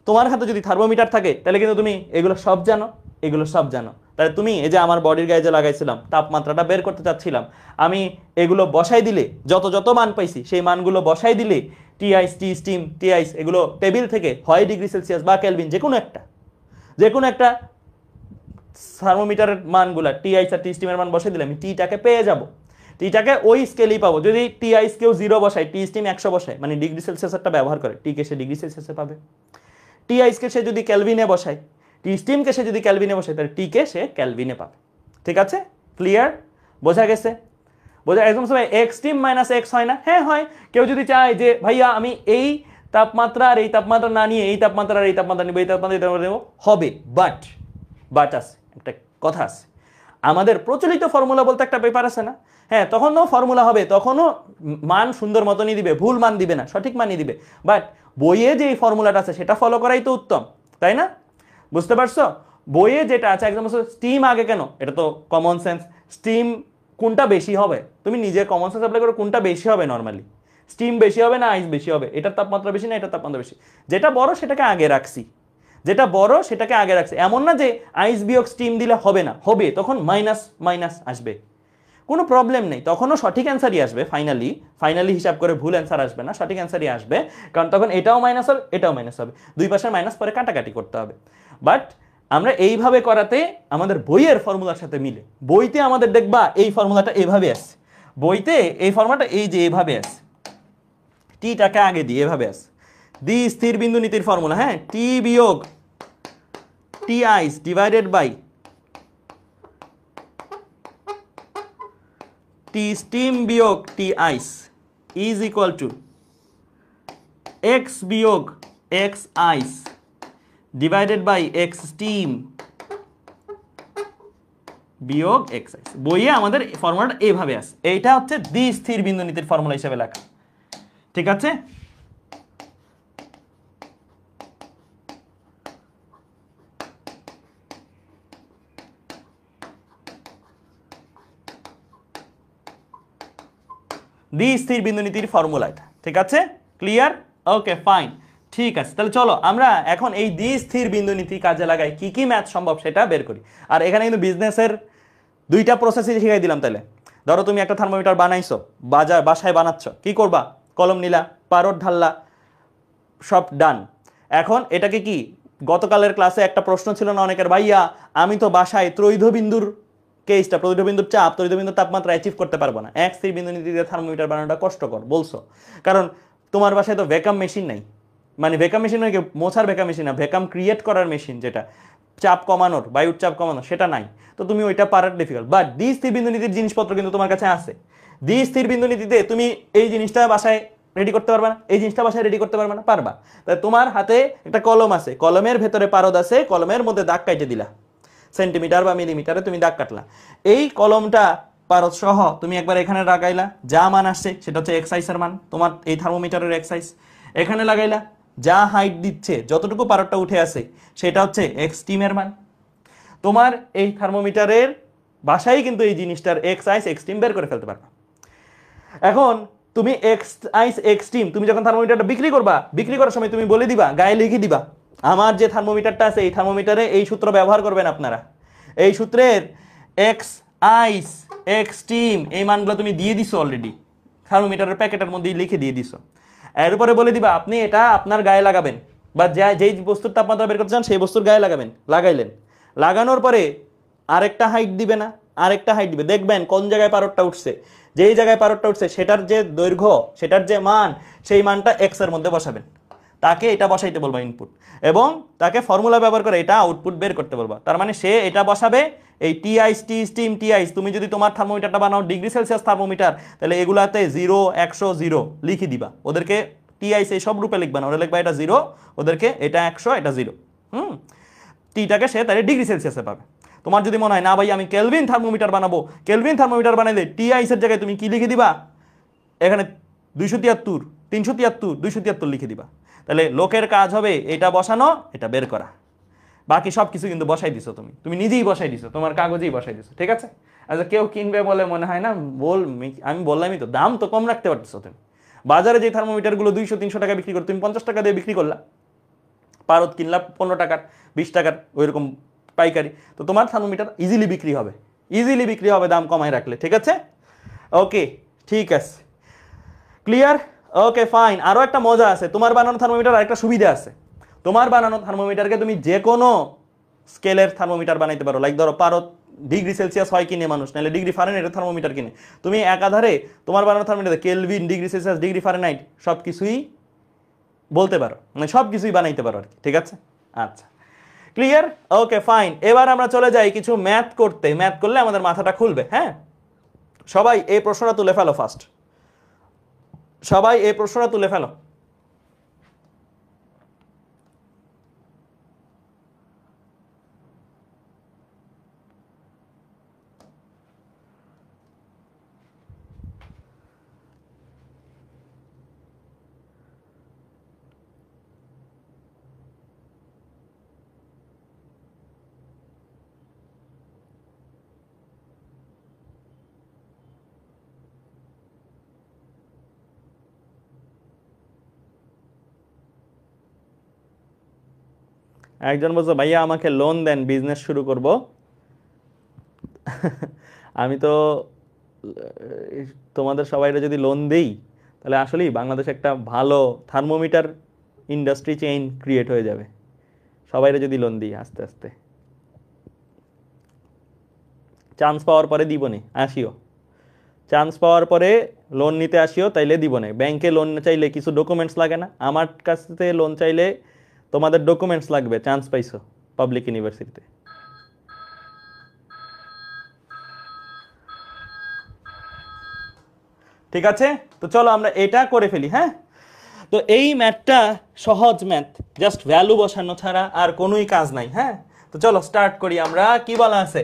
তোমার হাতে যদি থার্মোমিটার থাকে তাহলে কিন্তু তুমি এগুলো সব জানো, এগুলো সব জানো। তাহলে তুমি এই যে আমার বডির গায়ে যে লাগাইছিলাম তাপমাত্রাটা বের করতে চাচ্ছিলাম, আমি এগুলো বসাই দিলে যত যত মান পাইছি সেই মানগুলো বসাই দিলে টি আইস, টি স্টিম, টি আইস এগুলো টেবিল থেকে হয় ডিগ্রি সেলসিয়াস বা কেলভিন যে কোনো একটা থার্মোমিটারের মানগুলা টি আইস আর টি স্টিমের মান বসাই দিলে আমি টিটাকে পেয়ে যাব, টিটাকে ওই স্কেলেই পাবো। যদি টি আইস কেউ 0 বসায়, টি স্টিম 100 বসায়, মানে ডিগ্রি সেলসিয়াসটা ব্যবহার করে, টিকে সে ডিগ্রি সেলসিয়াসে পাবে। টি আইসকে সে যদি কেলভিনে বসায়, টি স্টিমকে সে যদি কেলভিনে বসায়, তাহলে টিকে সে কেলভিনে পাবে। ঠিক আছে, ক্লিয়ার? বোঝা গেছে? বোঝা একদম সবাই? এক্স স্টিম মাইনাস এক্স হয় না? হ্যাঁ হয়। কেউ যদি চায় যে ভাইয়া আমি এই তাপমাত্রা আর এই তাপমাত্রা না নিয়ে এই তাপমাত্রা আর এই তাপমাত্রা নিব, এই তাপমাত্রা নেব, হবে, বাট আছে, একটা কথা আছে, আমাদের প্রচলিত ফর্মুলা বলতে একটা পেপার আছে না, হ্যাঁ, তখনও ফর্মুলা হবে, তখনও মান সুন্দর মতনই দিবে, ভুল মান দিবে না, সঠিক মানই দিবে, বাট বইয়ে যে এই ফর্মুলাটা আছে সেটা ফলো করাই তো উত্তম, তাই না? বুঝতে পারছো? বইয়ে যেটা আছে একদম স্টিম আগে কেন, এটা তো কমন সেন্স, স্টিম কোনটা বেশি হবে, তুমি নিজে কমন সেন্স অ্যাপ্লাই করো, কোনটা বেশি হবে নর্মালি, স্টিম বেশি হবে না আইস বেশি হবে, এটার তাপমাত্রা বেশি না এটার তাপমাত্রা বেশি, যেটা বড় সেটাকে আগে রাখছি, যেটা বড় সেটাকে আগে রাখছি, এমন না যে আইস বিয়োগ স্টিম দিলে হবে না, হবে, তখন মাইনাস মাইনাস আসবে, কোনো প্রবলেম নেই, তখনও সঠিক অ্যান্সারই আসবে, ফাইনালি হিসাব করে ভুল অ্যান্সার আসবে না, সঠিক অ্যান্সারই আসবে, কারণ তখন এটাও মাইনাস হবে এটাও মাইনাস হবে, দুই পাশের মাইনাস পরে কাটাকাটি করতে হবে। বাট আমরা এইভাবে করাতে আমাদের বইয়ের ফর্মুলার সাথে মিলে, বইতে আমাদের দেখবা এই ফর্মুলাটা এইভাবে আসছে, বইতে এই ফর্মুলাটা এই যে এইভাবে আসছে, টিটাকে আগে দিয়ে এভাবে আসছে, স্থির বিন্দু নীতির ফর্মুলা, হ্যাঁ, টি বিয়োগ t ice divided by T steam বিয়োগ t ice is equal to x বিয়োগ x ice divided by x steam বিয়োগ এক্স আইস। বইয়ে আমাদের ফর্মুলাটা এইভাবে আসে, এইটা হচ্ছে দ্বিস্থির বিন্দু নীতির ফর্মুলা হিসেবে লেখা। ঠিক আছে, স্থির বিন্দু নীতির ফর্মুলা এটা। ঠিক আছে, ক্লিয়ার? ওকে ফাইন, ঠিক আছে, তাহলে চলো আমরা এখন এই স্থির বিন্দু নীতি কাজে লাগাই, কি কি ম্যাথ সম্ভব সেটা বের করি। আর এখানে কিন্তু বিজনেসের দুইটা প্রসেসই শিখাই দিলাম। তাহলে ধরো তুমি একটা থার্মোমিটার বানাইছো, বাসায় বানাচ্ছ, কি করবা? কলম নিলা, পারদ ঢাললা, সব ডান। এখন এটাকে কি, গতকালের ক্লাসে একটা প্রশ্ন ছিল না অনেকের, ভাইয়া আমি তো বাসায় ত্রৈধবিন্দুর কেসটা, ত্রৈধবিন্দুর চাপ, ত্রৈধবিন্দুর তাপমাত্রা অ্যাচিভ করতে পারবো না, এক স্থির বিন্দু নীতিতে থার্মোমিটার বানানোটা কষ্টকর বলছো, কারণ তোমার বাসায় তো ভ্যাকাম মেশিন নাই, মানে ভ্যাকাম মেশিন মানে মোছার ভ্যাকাম মেশিন না, ভ্যাকাম ক্রিয়েট করার মেশিন, যেটা চাপ কমানোর, বায়ুর চাপ কমানোর, সেটা নাই, তো তুমি ওইটা পারার ডিফিকাল্ট। বাট স্থির বিন্দু নীতির জিনিসপত্র কিন্তু তোমার কাছে আছে। স্থির বিন্দু নীতিতে তুমি এই জিনিসটা বাসায় রেডি করতে পারবা না, এই জিনিসটা বাসায় রেডি করতে পারবা না, পারবা। তাই তোমার হাতে একটা কলম আছে, কলমের ভেতরে পারদ আছে, কলমের মধ্যে দাগ কাটে দিলা, সেন্টিমিটার বা মিলিমিটারে তুমি দাগ কাটলা, এই কলমটা পারদ সহ তুমি একবার এখানে লাগাইলা, যা মান আসছে সেটা হচ্ছে এক্স আইসের মান, তোমার এই থার্মোমিটারের এক্স আইস, এখানে লাগাইলা, যা হাইট দিচ্ছে, যতটুকু পারদটা উঠে আছে সেটা হচ্ছে এক্স স্টিমের মান। তোমার এই থার্মোমিটারের বাসায় কিন্তু এই জিনিসটার এক্স আইস এক্স স্টিম বের করে ফেলতে পারবা। এখন তুমি এক্স আইস এক্স স্টিম তুমি যখন থার্মোমিটারটা বিক্রি করবা, বিক্রি করার সময় তুমি বলে দিবা, গায়ে লিখে দিবা, আমার যে থার্মোমিটারটা আছে এই থার্মোমিটারে এই সূত্র ব্যবহার করবেন আপনারা, এই সূত্রের এক্স আইস এক্স স্টিম এই মানগুলো তুমি দিয়ে দিছো অলরেডি থার্মোমিটারের প্যাকেটের মধ্যেই লিখে দিয়ে দিছো। এরপরে বলে দিবা আপনি এটা আপনার গায়ে লাগাবেন, বা যেই বস্তুর তাপমাত্রা বের করতে চান সেই বস্তুর গায়ে লাগাবেন, লাগাইলেন। লাগানোর পরে আরেকটা হাইট দিবে না, আরেকটা হাইট দিবে, দেখবেন কোন জায়গায় পারদটা উঠছে। যেই জায়গায় পারদটা উঠছে সেটার যে দৈর্ঘ্য, সেটার যে মান, সেই মানটা এক্স এর মধ্যে বসাবেন। তাকে এটা বসাইতে বলবা ইনপুট, এবং তাকে ফর্মুলা ব্যবহার করে এটা আউটপুট বের করতে বলবা। তার মানে সে এটা বসাবে, এই টি আইস, টি স্টিম, টি আইস। তুমি যদি তোমার থার্মোমিটারটা বানাও ডিগ্রি সেলসিয়াস থার্মোমিটার, তাহলে এগুলাতে 0, 100, 0 লিখে দিবা। ওদেরকে টি আইস এই সব রূপে লিখবা না, ওরা লিখবা এটা 0, ওদেরকে এটা 100, এটা 0। টিটাকে সে তাহলে ডিগ্রি সেলসিয়াসে পাবে। তোমার যদি মনে হয় না ভাই আমি কেলভিন থার্মোমিটার বানাবো, কেলভিন থার্মোমিটার বানাইলে টি আইসের জায়গায় তুমি কি লিখে দিবা, এখানে 273, 373, 273 লিখে দিবা। তাহলে লোকের কাজ হবে এটা বসানো, এটা বের করা। বাকি সব কিছু কিন্তু বসাই দিছো, তুমি নিজেই বসাই দিছো, তোমার কাগজেই বসাই দিছো, ঠিক আছে। আচ্ছা কেউ কিনবে বলে মনে হয় না, আমি বললামই তো, দাম তো কম রাখতে পারতেছো তুমি। বাজারে যে থার্মোমিটারগুলো 200-300 টাকা বিক্রি করো, তুমি 50 টাকা দিয়ে বিক্রি করলা, পারদ কিনলা 15 টাকার, 20 টাকার, ওইরকম পাইকারি। তো তোমার থার্মোমিটার ইজিলি বিক্রি হবে, ইজিলি বিক্রি হবে দাম কমায় রাখলে, ঠিক আছে। ওকে, ঠিক আছে, ক্লিয়ার। Okay fine. আরো একটা মজা আছে, তোমার বানানো থার্মোমিটার আরেকটা সুবিধা আছে। তোমার বানানো থার্মোমিটারকে তুমি যে কোনো স্কেলের থার্মোমিটার বানাইতে পারো। লাইক ধরো পারো ডিগ্রি সেলসিয়াস হয় কিনে মানুষ, নাহলে ডিগ্রি ফারেনহাইটের থার্মোমিটার কিনে, তুমি একাধারে তোমার বানানো thermometer Kelvin, degree Celsius, degree Fahrenheit সব কিছুই বলতে পারো, মানে সব কিছুই বানাইতে পারো আর কি, ঠিক আছে। আচ্ছা ক্লিয়ার। Okay fine. এবার আমরা চলে যাই কিছু ম্যাথ করতে। ম্যাথ করলে আমাদের মাথাটা খুলবে। হ্যাঁ, সবাই এই প্রশ্নটা তুলে ফেলো ফার্স্ট, সবাই এই প্রশ্নটা তুলে ফেলো। একজন বলছে ভাইয়া আমাকে লোন দেন, বিজনেস শুরু করব। আমি তো তোমাদের সবাইকে যদি লোন দেই, তাহলে আসলেই বাংলাদেশে একটা ভালো থার্মোমিটার ইন্ডাস্ট্রি চেইন ক্রিয়েট হয়ে যাবে। সবাইরে যদি লোন দিই আস্তে আস্তে, চান্স পাওয়ার পরে দিবনে আসিও, চান্স পাওয়ার পরে লোন নিতে আসিও, তাইলে দিবনে। ব্যাংকে লোন চাইলে কিছু ডকুমেন্টস লাগে না, আমার কাছ থেকে লোন চাইলে তোমাদের ডকুমেন্টস লাগবে, চান্স পাইছো পাবলিক ইউনিভার্সিটিতে। ঠিক আছে, তো চলো আমরা এটা করে ফেলি। হ্যাঁ, তো এই ম্যাথটা সহজ ম্যাথ, জাস্ট ভ্যালু বসানো ছাড়া আর কোনোই কাজ নাই। হ্যাঁ, তো চলো স্টার্ট করি আমরা। কি বলা আছে,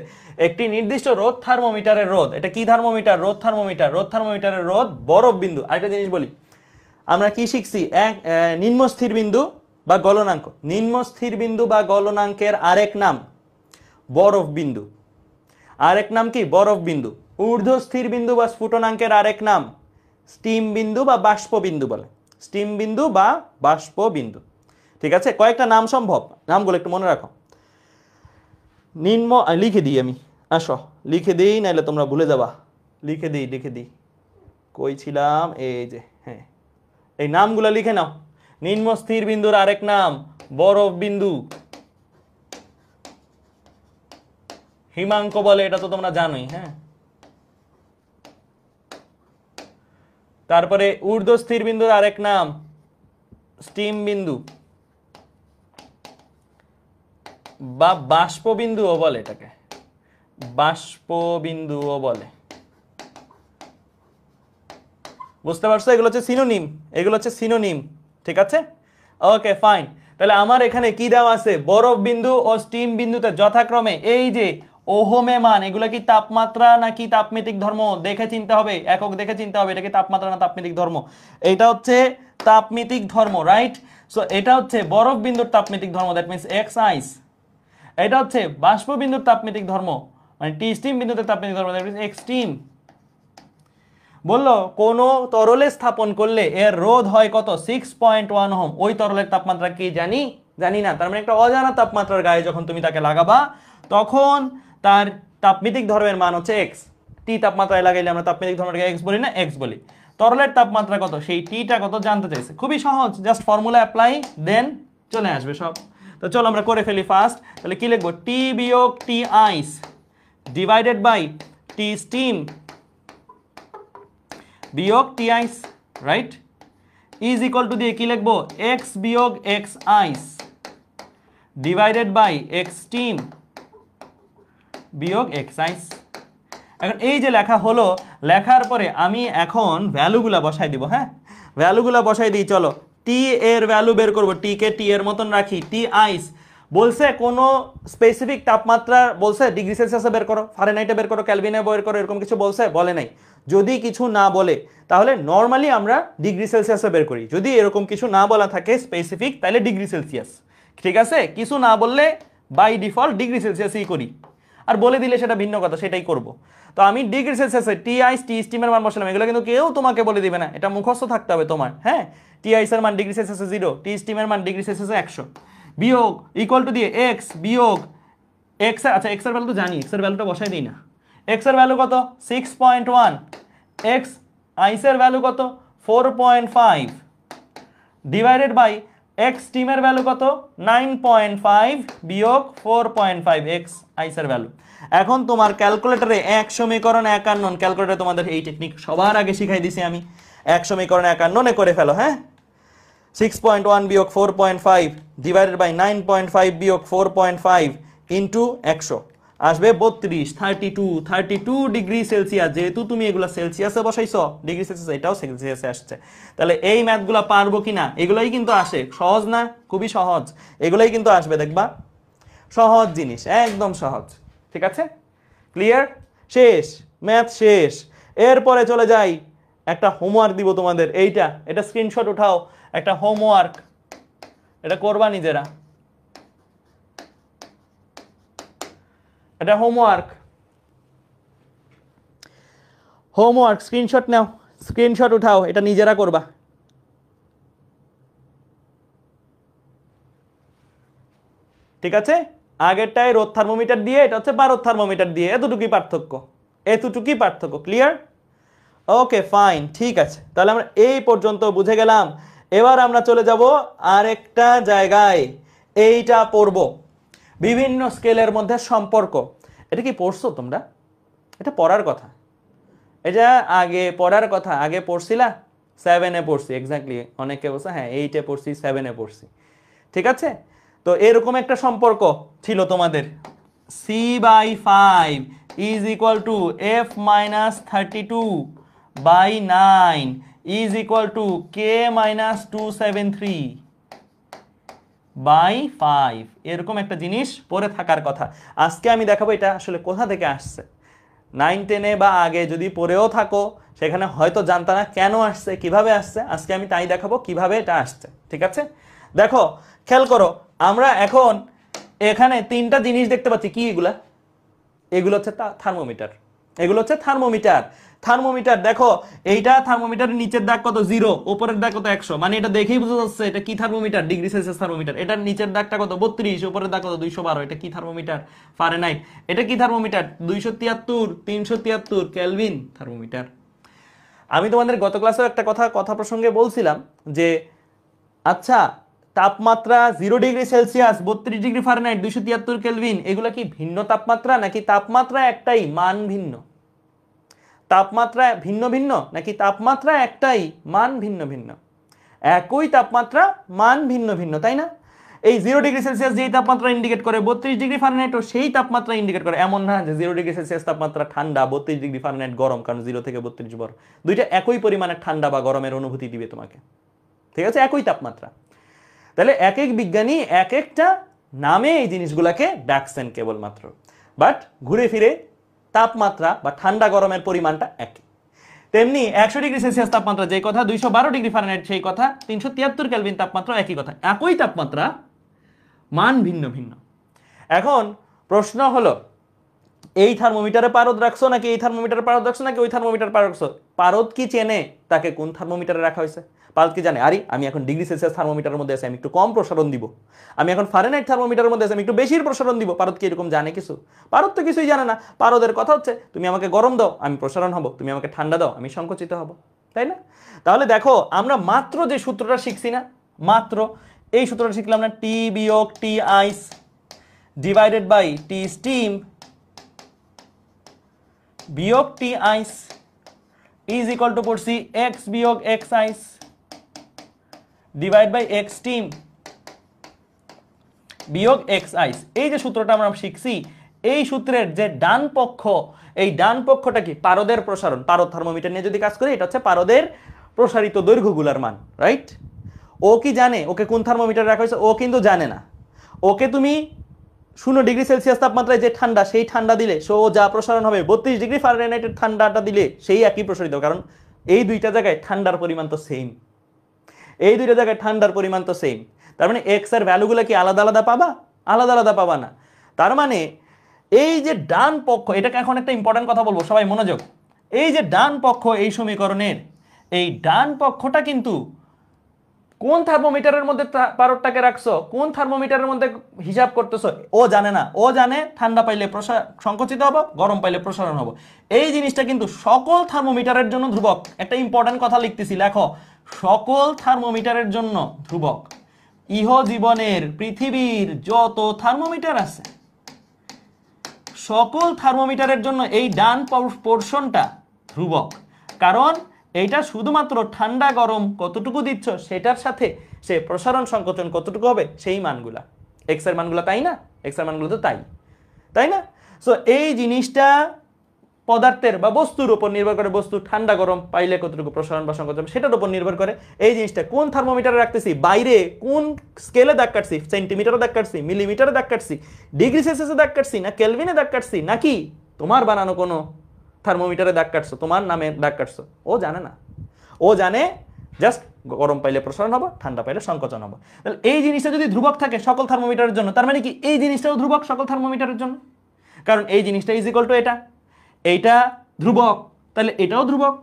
একটি নির্দিষ্ট রোদ থার্মোমিটারের রোদ, এটা কি থার্মোমিটার, রোদ থার্মোমিটার, রোদ থার্মোমিটারের রোদ বরফ বিন্দু। আরেকটা জিনিস বলি, আমরা কি শিখছি, এক নিম্ন স্থির বিন্দু বা গলনাঙ্ক, নিম্ন স্থির বিন্দু বা গলনাঙ্কের আরেক নাম বরফ বিন্দু, আরেক নাম কি বরফ বিন্দু। ঊর্ধ্ব স্থির বিন্দু বা স্ফুটনাঙ্কের আরেক নাম স্টিম বিন্দু বা বাষ্প বিন্দু বলে, স্টিম বিন্দু বা বাষ্প বিন্দু। ঠিক আছে, কয়েকটা নাম সম্ভব, নামগুলো একটু মনে রাখো। নিম্ন লিখে দিই আমি, আসো লিখে দিই, নাইলে তোমরা ভুলে যাবা। লিখে দিই কই ছিলাম, এই যে, হ্যাঁ এই নামগুলো লিখে নাও। নিম্ন স্থির বিন্দুর আরেক নাম বরফ বিন্দু, হিমাঙ্ক বলে, এটা তো তোমরা জানোই। হ্যাঁ, তারপরে ঊর্ধ্ব স্থির বিন্দুর আরেক নাম স্টিম বিন্দু বা বাষ্প বিন্দুও বলে, এটাকে বাষ্প বিন্দুও বলে। বুঝতে পারছো, এগুলো হচ্ছে সিনোনিম, এগুলো হচ্ছে সিনোনিম। ঠিক আছে, ওকে ফাইন। তাহলে আমার এখানে কি দেওয়া আছে, বরফ বিন্দু ও স্টিম বিন্দুতে যথাক্রমে এই যে ওহমে মান, এগুলো কি তাপমাত্রা নাকি তাপমিতিক ধর্ম দেখে চিনতে হবে, একক দেখে চিনতে হবে, এটা কি তাপমাত্রা না তাপমিতিক ধর্ম। এটা হচ্ছে তাপমিতিক ধর্ম, রাইট। সো এটা হচ্ছে বরফ বিন্দুর তাপমিতিক ধর্ম, দ্যাট মিন্স এক্স আইস। এটা হচ্ছে বাষ্প বিন্দুর তাপমিতিক ধর্ম, মানে টি স্টিম বিন্দুতে তাপমিতিক ধর্ম, দ্যাট মিন্স এক্স স্টিম। বললো কোন তরলে স্থাপন করলে এর রোধ হয় কত, 6.1 ওহম। ওই তরলের তাপমাত্রা কি জানি না। তার মানে একটা অজানা তাপমাত্রার গায়ে যখন তুমি তাকে লাগাবা, তখন তার তাপমিতিক ধর্মের মান হচ্ছে এক্স। টি তাপমাত্রায় লাগাইলে আমরা তাপমিতিক ধর্মটাকে এক্স বলি না, এক্স বলি। তরলের তাপমাত্রা কত, সেই টিটা কত জানতে চাইছে। খুবই সহজ, জাস্ট ফর্মুলা অ্যাপ্লাই, দেন চলে আসবে সব। তো চলো আমরা করে ফেলি ফার্স্ট। তাহলে কি লিখবো, টি বিয়োগ t ice divided by T steam বিয়োগ t ice, right, is equal to দিয়ে কি লিখবো, এক্স বিয়োগ x ice divided by x steam বিয়োগ এক্স আইস। এখন এই যে লেখা হলো, লেখার পরে আমি এখন ভ্যালুগুলা বসাই দিব। হ্যাঁ, ভ্যালুগুলা বসাই দিই। চলো, টি এর ভ্যালু বের করবো, টি কে টি এর মতন রাখি। টি আইস বলছে কোনো স্পেসিফিক তাপমাত্রা বলছে, ডিগ্রি সেলসিয়াসে বের করো, ফারেনহাইটে বের করো, ক্যালভিনে বের করো, এরকম কিছু বলছে? বলে নাই। যদি কিছু না বলে তাহলে নর্মালি আমরা ডিগ্রি সেলসিয়াসে বের করি। যদি এরকম কিছু না বলা থাকে স্পেসিফিক, তাহলে ডিগ্রি সেলসিয়াস। ঠিক আছে, কিছু না বললে বাই ডিফল্ট ডিগ্রি সেলসিয়াসই করি, আর বলে দিলে সেটা ভিন্ন কথা, সেটাই করব। তো আমি ডিগ্রি সেলসিয়াসে টি আইস টি স্টিমের মান বসালাম। এগুলো কিন্তু কেউ তোমাকে বলে দিবে না, এটা মুখস্থ থাকতে হবে তোমার। হ্যাঁ, টি আইসের মান ডিগ্রি সেলসিয়াসে 0, টি স্টিমের মান ডিগ্রি সেলসিয়াসে 100, বিয়োগ ইকুয়াল টু দিয়ে এক্স বিয়োগ এক্স। আচ্ছা, এক্স এর ভ্যালু তো জানি, এক্স এর ভ্যালুটা বসাই দিই না। এক্স এর ভ্যালু কত, 6.1, এক্স আইসের ভ্যালু কত, 4.5 ডিভাইডেড বাই এক্স স্টিমের ভ্যালু কত, 9.5 বিয়োগ 4.5 এক্স আইসের ভ্যালু। এখন তোমার ক্যালকুলেটরে 1 সমীকরণ 51, ক্যালকুলেটরে তোমাদের এই টেকনিক সবার আগে শিখাই দিছি আমি। 1 সমীকরণ 51 করে ফেলো। হ্যাঁ, 6.1 বিয়োগ 4.5 ডিভাইডেড বাই 9.5 বিয়োগ 4.5 ইন্টু 100 আসবে 32 ডিগ্রি সেলসিয়াস। যেহেতু তুমি এগুলো সেলসিয়াসে বসাইছো, ডিগ্রি সেলসিয়াস, এটাও সেলসিয়াসে আসছে। তাহলে এই ম্যাথগুলো পারবো কিনা, এগুলোই কিন্তু আসে। সহজ না, খুবই সহজ, এগুলোই কিন্তু আসবে, দেখবা সহজ জিনিস, একদম সহজ। ঠিক আছে, ক্লিয়ার, শেষ, ম্যাথ শেষ। এরপরে চলে যাই, একটা হোমওয়ার্ক দিব তোমাদের। এটা স্ক্রিনশট উঠাও, একটা হোমওয়ার্ক, এটা করবা নিজেরা। এটা হোমওয়ার্ক স্ক্রিনশট নাও, স্ক্রিনশট উঠাও, এটা নিজেরা করবা। ঠিক আছে, আগেরটায় রোদ থার্মোমিটার দিয়ে, এটা হচ্ছে বারোদ থার্মোমিটার দিয়ে। এতটুকুই পার্থক্য, ক্লিয়ার? ওকে, ফাইন, ঠিক আছে। তাহলে আমরা এই পর্যন্ত বুঝে গেলাম। এবার আমরা চলে যাব আরেকটা জায়গায়, এইটা পড়ব, বিভিন্ন স্কেলের মধ্যে সম্পর্ক। এটা কি পড়ছো তোমরা? এটা পড়ার কথা, এটা আগে পড়ার কথা। আগে পড়ছিলা? 7-এ পড়ছি, এক্স্যাক্টলি। অনেকে বলছে হ্যাঁ 8-এ পড়ছি, 7-এ পড়ছি। ঠিক আছে, তো এরকম একটা সম্পর্ক ছিল তোমাদের, c/5 is equal two f minus 32/9 is equal two k minus 273/5। এরকম একটা জিনিস পড়ে থাকার কথা। আজকে আমি দেখাবো এটা আসলে কোথা থেকে আসছে। 9-10-এ বা আগে যদি পড়েও থাকো, সেখানে হয়তো জানতা না কেন আসছে, কিভাবে আসছে। আজকে আমি তাই দেখাবো কিভাবে এটা আসছে। ঠিক আছে, দেখো, খেয়াল করো, আমরা এখন এখানে 3টা জিনিস দেখতে পাচ্ছি। কি এগুলো হচ্ছে থার্মোমিটার। দেখো, এইটা থার্মোমিটারের নিচের দাগ কত, 0, উপরের দাগ কত, 100। মানে এটা দেখেই বোঝা যাচ্ছে এটা কি থার্মোমিটার, ডিগ্রি সেলসিয়াস থার্মোমিটার। এটার নিচের দাগটা কত, 32, উপরের দাগ কত, 212। এটা কি থার্মোমিটার, ফারেনহাইট। এটা কি থার্মোমিটার, 273, 373 কেলভিন থার্মোমিটার। আমি তোমাদের গত ক্লাসেও একটা কথা প্রসঙ্গে বলছিলাম যে আচ্ছা, তাপমাত্রা 0 degree Celsius, 32 degree Fahrenheit, 273 Kelvin, এগুলো কি ভিন্ন তাপমাত্রা, নাকি তাপমাত্রা একটাই মান ভিন্ন? তাপমাত্রা ভিন্ন ভিন্ন, নাকি তাপমাত্রা একটাই মান ভিন্ন ভিন্ন? একই তাপমাত্রা, মান ভিন্ন ভিন্ন, তাই না? এই 0 ডিগ্রি সেলসিয়াস যেই তাপমাত্রা ইন্ডিকেট করে, 32 ডিগ্রি ফারেনহাইটও সেই তাপমাত্রা ইন্ডিকেট করে। এমন না যে 0 ডিগ্রি সেলসিয়াস তাপমাত্রা ঠান্ডা, 32 ডিগ্রি ফারেনহাইট গরম, কারণ 0 থেকে 32 বড়। দুইটা একই পরিমাণে ঠান্ডা বা গরমের অনুভূতি দিবে তোমাকে। ঠিক আছে, একই তাপমাত্রা। তাহলে এক এক বিজ্ঞানী এক একটা নামে এই জিনিসগুলোকে ডাকছেন কেবলমাত্র, বাট ঘুরে ফিরে তাপমাত্রা বা ঠান্ডা গরমের পরিমাণটা একই। তেমনি 100 ডিগ্রি সেলসিয়াস তাপমাত্রা যেই কথা, 212 ডিগ্রি ফারেনহাইট সেই কথা, 373 কেলভিন তাপমাত্রা একই কথা। একই তাপমাত্রা, মান ভিন্ন ভিন্ন। এখন প্রশ্ন হলো, এই থার্মোমিটারে পারদ রাখছো নাকি এই থার্মোমিটারে পারদ রাখছো, নাকি ওই থার্মোমিটার পারদ রাখছো? পারদ কি চেনে তাকে কোন থার্মোমিটারে রাখা হয়েছে? পারদ কি জানে আরে আমি এখন ডিগ্রি সেলসিয়াস থার্মোমিটারের মধ্যে আছি, আমি একটু কম প্রসারণ দিব। আমি এখন ফারেনহাইট থার্মোমিটারের মধ্যে আছি, আমি একটু বেশি প্রসারণ দিব। পারদ কি এরকম জানে কিছু? পারদ তো কিছুই জানে না। পারদের কথা হচ্ছে তুমি আমাকে গরম দাও, আমি প্রসারণ হব, তুমি আমাকে ঠান্ডা দাও, আমি সংকুচিত হব। তাই না? তাহলে দেখো আমরা মাত্র যে সূত্রটা শিখছি না, মাত্র এই সূত্রটা শিখলাম না, টি বিয়োগ t ice divided by T steam বিয়োগ t ice is equal to পড়ছি এক্স বিয়োগ x ice divide by x steam বিয়োগ এক্স আইস। এই যে সূত্রটা আমরা শিখছি, এই সূত্রের যে ডান পক্ষ, এই ডান পক্ষটা কি পারদের প্রসারণ। পারদ থার্মোমিটার নিয়ে যদি কাজ করি, এটা হচ্ছে পারদের প্রসারিত দৈর্ঘ্যগুলার মান, রাইট? ও কি জানে ওকে কোন থার্মোমিটার রাখা হয়েছে? ও কিন্তু জানে না। ওকে তুমি 0°C তাপমাত্রায় যে ঠান্ডা, সেই ঠান্ডা দিলে সো যা প্রসারণ হবে, 32°F ঠান্ডাটা দিলে সেই একই প্রসারিত, কারণ এই দুইটা জায়গায় ঠান্ডার পরিমাণ তো সেম, এই দুইটা জায়গায় ঠান্ডার পরিমাণ তো সেম। তার মানে এক্স এর ভ্যালুগুলো কি আলাদা আলাদা পাবা? আলাদা আলাদা পাবা না। তার মানে এই যে ডান পক্ষ, এটাকে এখন একটা ইম্পর্টেন্ট কথা বলবো, সবাই মনোযোগ। এই যে ডান পক্ষ এই সমীকরণের, এই ডান পক্ষটা কিন্তু কোন থার্মোমিটারের মধ্যে পারদটাকে রাখছো, কোন থার্মোমিটারের মধ্যে হিসাব করতেছো, ও জানে না। ও জানে ঠান্ডা পাইলে সংকুচিত হবো, গরম পাইলে প্রসারণ হবো। এই জিনিসটা কিন্তু সকল থার্মোমিটারের জন্য ধ্রুবক। একটা ইম্পর্টেন্ট কথা লিখতেছি, লেখো, সকল থার্মোমিটারের জন্য ধ্রুবক। ইহ জীবনের পৃথিবীর যত থার্মোমিটার আছে, সকল থার্মোমিটারের জন্য এই ডান পোর্শনটা ধ্রুবক। কারণ এইটা শুধুমাত্র ঠান্ডা গরম কতটুকু দিচ্ছ সেটার সাথে সে প্রসারণ সংকোচন কতটুকু হবে সেই মানগুলা, এক্স এর মানগুলা, তাই না? এক্স এর মানগুলো তো তাই না? সো এই জিনিসটা পদার্থের বা বস্তুর উপর নির্ভর করে, বস্তু ঠান্ডা গরম পাইলে কতটুকু প্রসারণ বা সংকোচন সেটার উপর নির্ভর করে। এই জিনিসটা কোন থার্মোমিটারে রাখতেছি, বাইরে কোন স্কেলে দাগ কাটছি, সেন্টিমিটারে দাগ কাটছি, মিলিমিটারে দাগ কাটছি, ডিগ্রি সেলসিয়াসে দাগ কাটছি, না কেলভিনে দাগ কাটছি, নাকি তোমার বানানো কোনো থার্মোমিটারে দাগ কাটছো, তোমার নামে দাগ কাটছো, ও জানে না। ও জানে জাস্ট গরম পাইলে প্রসারণ হবে, ঠান্ডা পাইলে সংকোচন হবে। তাহলে এই জিনিসটা যদি ধ্রুবক থাকে সকল থার্মোমিটারের জন্য, তার মানে কি এই জিনিসটাও ধ্রুবক সকল থার্মোমিটারের জন্য? কারণ এই জিনিসটা ইজ ইকুয়াল টু এটা, এইটা ধ্রুবক, তাহলে এটাও ধ্রুবক।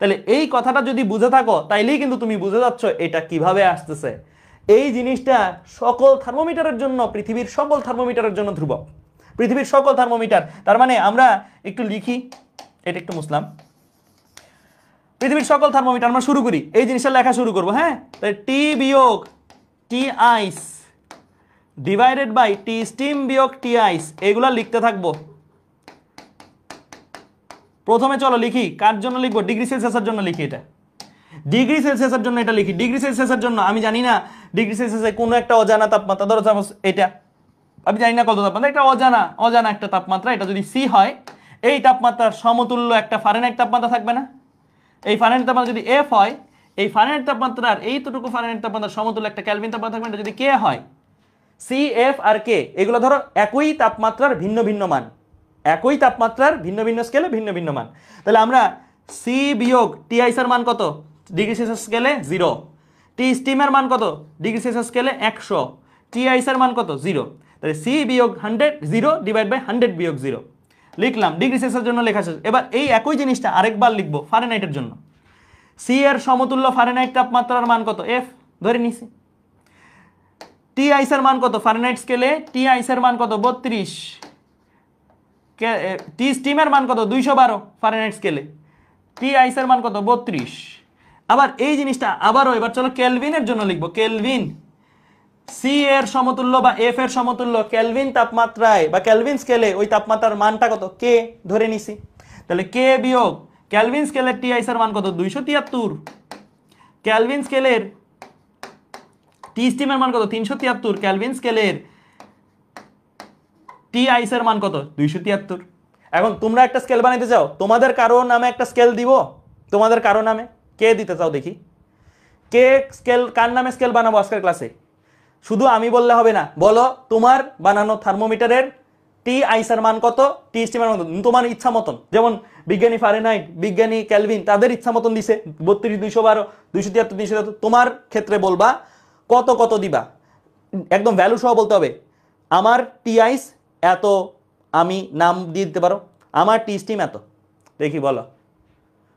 তাহলে এই কথাটা যদি বুঝে থাকো, তাইলেই কিন্তু তুমি বুঝে যাচ্ছ এটা কিভাবে আসতেছে। এই জিনিসটা সকল থার্মোমিটারের জন্য, পৃথিবীর সকল থার্মোমিটারের জন্য ধ্রুবক, পৃথিবীর সকল থার্মোমিটার। তার মানে আমরা একটু লিখি, এটা একটু মুছলাম, পৃথিবীর সকল থার্মোমিটার আমরা শুরু করি, এই জিনিসটা লেখা শুরু করবো। হ্যাঁ, তাহলে টি বিয়োগ t ice divided by T steam বিয়োগ টি আইস, এগুলা লিখতে থাকবো। প্রথমে চলো লিখি, কার জন্য লিখবো? ডিগ্রি সেলসিয়াসের জন্য লিখি। এটা ডিগ্রি সেলসিয়াসের জন্য এটা লিখি। ডিগ্রি সেলসিয়াসের জন্য আমি জানি না ডিগ্রি সেলসিয়াসে কোনো একটা অজানা তাপমাত্রা, ধরো এটা আমি জানি না কত তাপমাত্রা, একটা অজানা একটা তাপমাত্রা, এটা যদি সি হয়, এই তাপমাত্রার সমতুল্য একটা ফারেনহাইট তাপমাত্রা থাকবে না? এই ফারেনহাইট তাপমাত্রা যদি এফ হয়, এই ফারেনহাইট তাপমাত্রার এইটুকু ফারেনহাইট তাপমাত্রার সমতুল্য একটা কেলভিন তাপমাত্রা থাকবে, এটা যদি কে হয়, সি এফ আর কে, এগুলো ধরো একই তাপমাত্রার ভিন্ন ভিন্ন মান, একই তাপমাত্রার ভিন্ন ভিন্ন স্কেলে ভিন্ন ভিন্ন মান। তাহলে আমরা সি বিয়োগ টি আইসের মান কত ডিগ্রি সেলসিয়াস স্কেলে 0, টি স্টিমের মান কত ডিগ্রি সেলসিয়াস স্কেলে 100, টি আইসের মান কত 0। তাহলে সি বিয়োগ 100, 0 ডিভাইড বাই 100 বিয়োগ 0 লিখলাম। ডিগ্রি সেলসিয়াসের জন্য লেখা শেষ। এবার এই একই জিনিসটা আরেকবার লিখবো ফারেনহাইটের জন্য। সি এর সমতুল্য ফারেনহাইট তাপমাত্রার মান কত, এফ ধরে নিছি। টি আইসের মান কত ফারেনহাইট স্কেলে, টি আইসের মান কত 32, টি স্টিমের মান কত 212 ফারেনহাইট স্কেলে, টি আইসের মান কত 32। আবার এই জিনিসটা আবারও এবার চলো কেলভিনের জন্য লিখবো। কেলভিন, সি এর সমতুল্য বা এফ এর সমতুল্য কেলভিন তাপমাত্রায় বা কেলভিন স্কেলে ওই তাপমাত্রার মানটা কত, কে ধরে নিছি। তাহলে কে বিয়োগ কেলভিন স্কেলের টি আইসের মান কত 273, কেলভিন স্কেলের টি স্টিমের মান কত 373, কেলভিন স্কেলের টি আইসের মান কত 273। এখন তোমরা একটা স্কেল বানাইতে চাও, তোমাদের কারো নামে একটা স্কেল দিব, তোমাদের কারো নামে কে দিতে চাও দেখি, কে স্কেল, কার নামে স্কেল বানাবো আজকের ক্লাসে? শুধু আমি বললে হবে না, বলো তোমার বানানো থার্মোমিটারের টি আইসের মান কত, টি স্টিমের মান কত, তোমার ইচ্ছা মতন। যেমন বিজ্ঞানী ফারেনহাইট, বিজ্ঞানী কেলভিন, তাদের ইচ্ছা মতন দিছে 32, 212, 273, 373, তোমার ক্ষেত্রে বলবা কত কত দিবা, একদম ভ্যালু সহ বলতে হবে। আমার টি আইস এত, আমি নাম দিয়ে দিতে পারো, আমার টি স্টিম এত। দেখি বলো,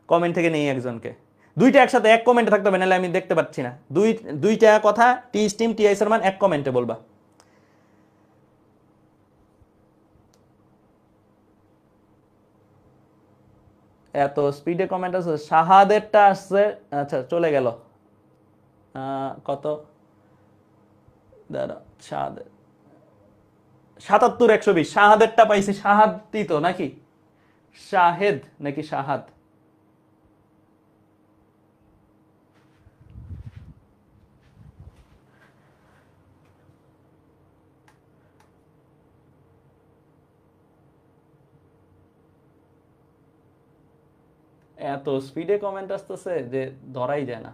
কমেন্ট থেকে নেই একজনকে, দুইটা একসাথে এক কমেন্টে থাকতে হবে, নাহলে আমি দেখতে পাচ্ছি না। দুইটা কথা, টি স্টিম টি আইসের মান এক কমেন্টে বলবা। এত স্পিডে কমেন্ট আছে, শাহাদেরটা আসছে, আচ্ছা চলে গেল, কত দাঁড়া, শাহাদের ৭৭/১২০, শাহাদেরটা পাইছি, শাহাদি তো নাকি শাহেদ নাকি শাহাদ? এত স্পিডে কমেন্ট আসতেছে যে ধরাই যায় না।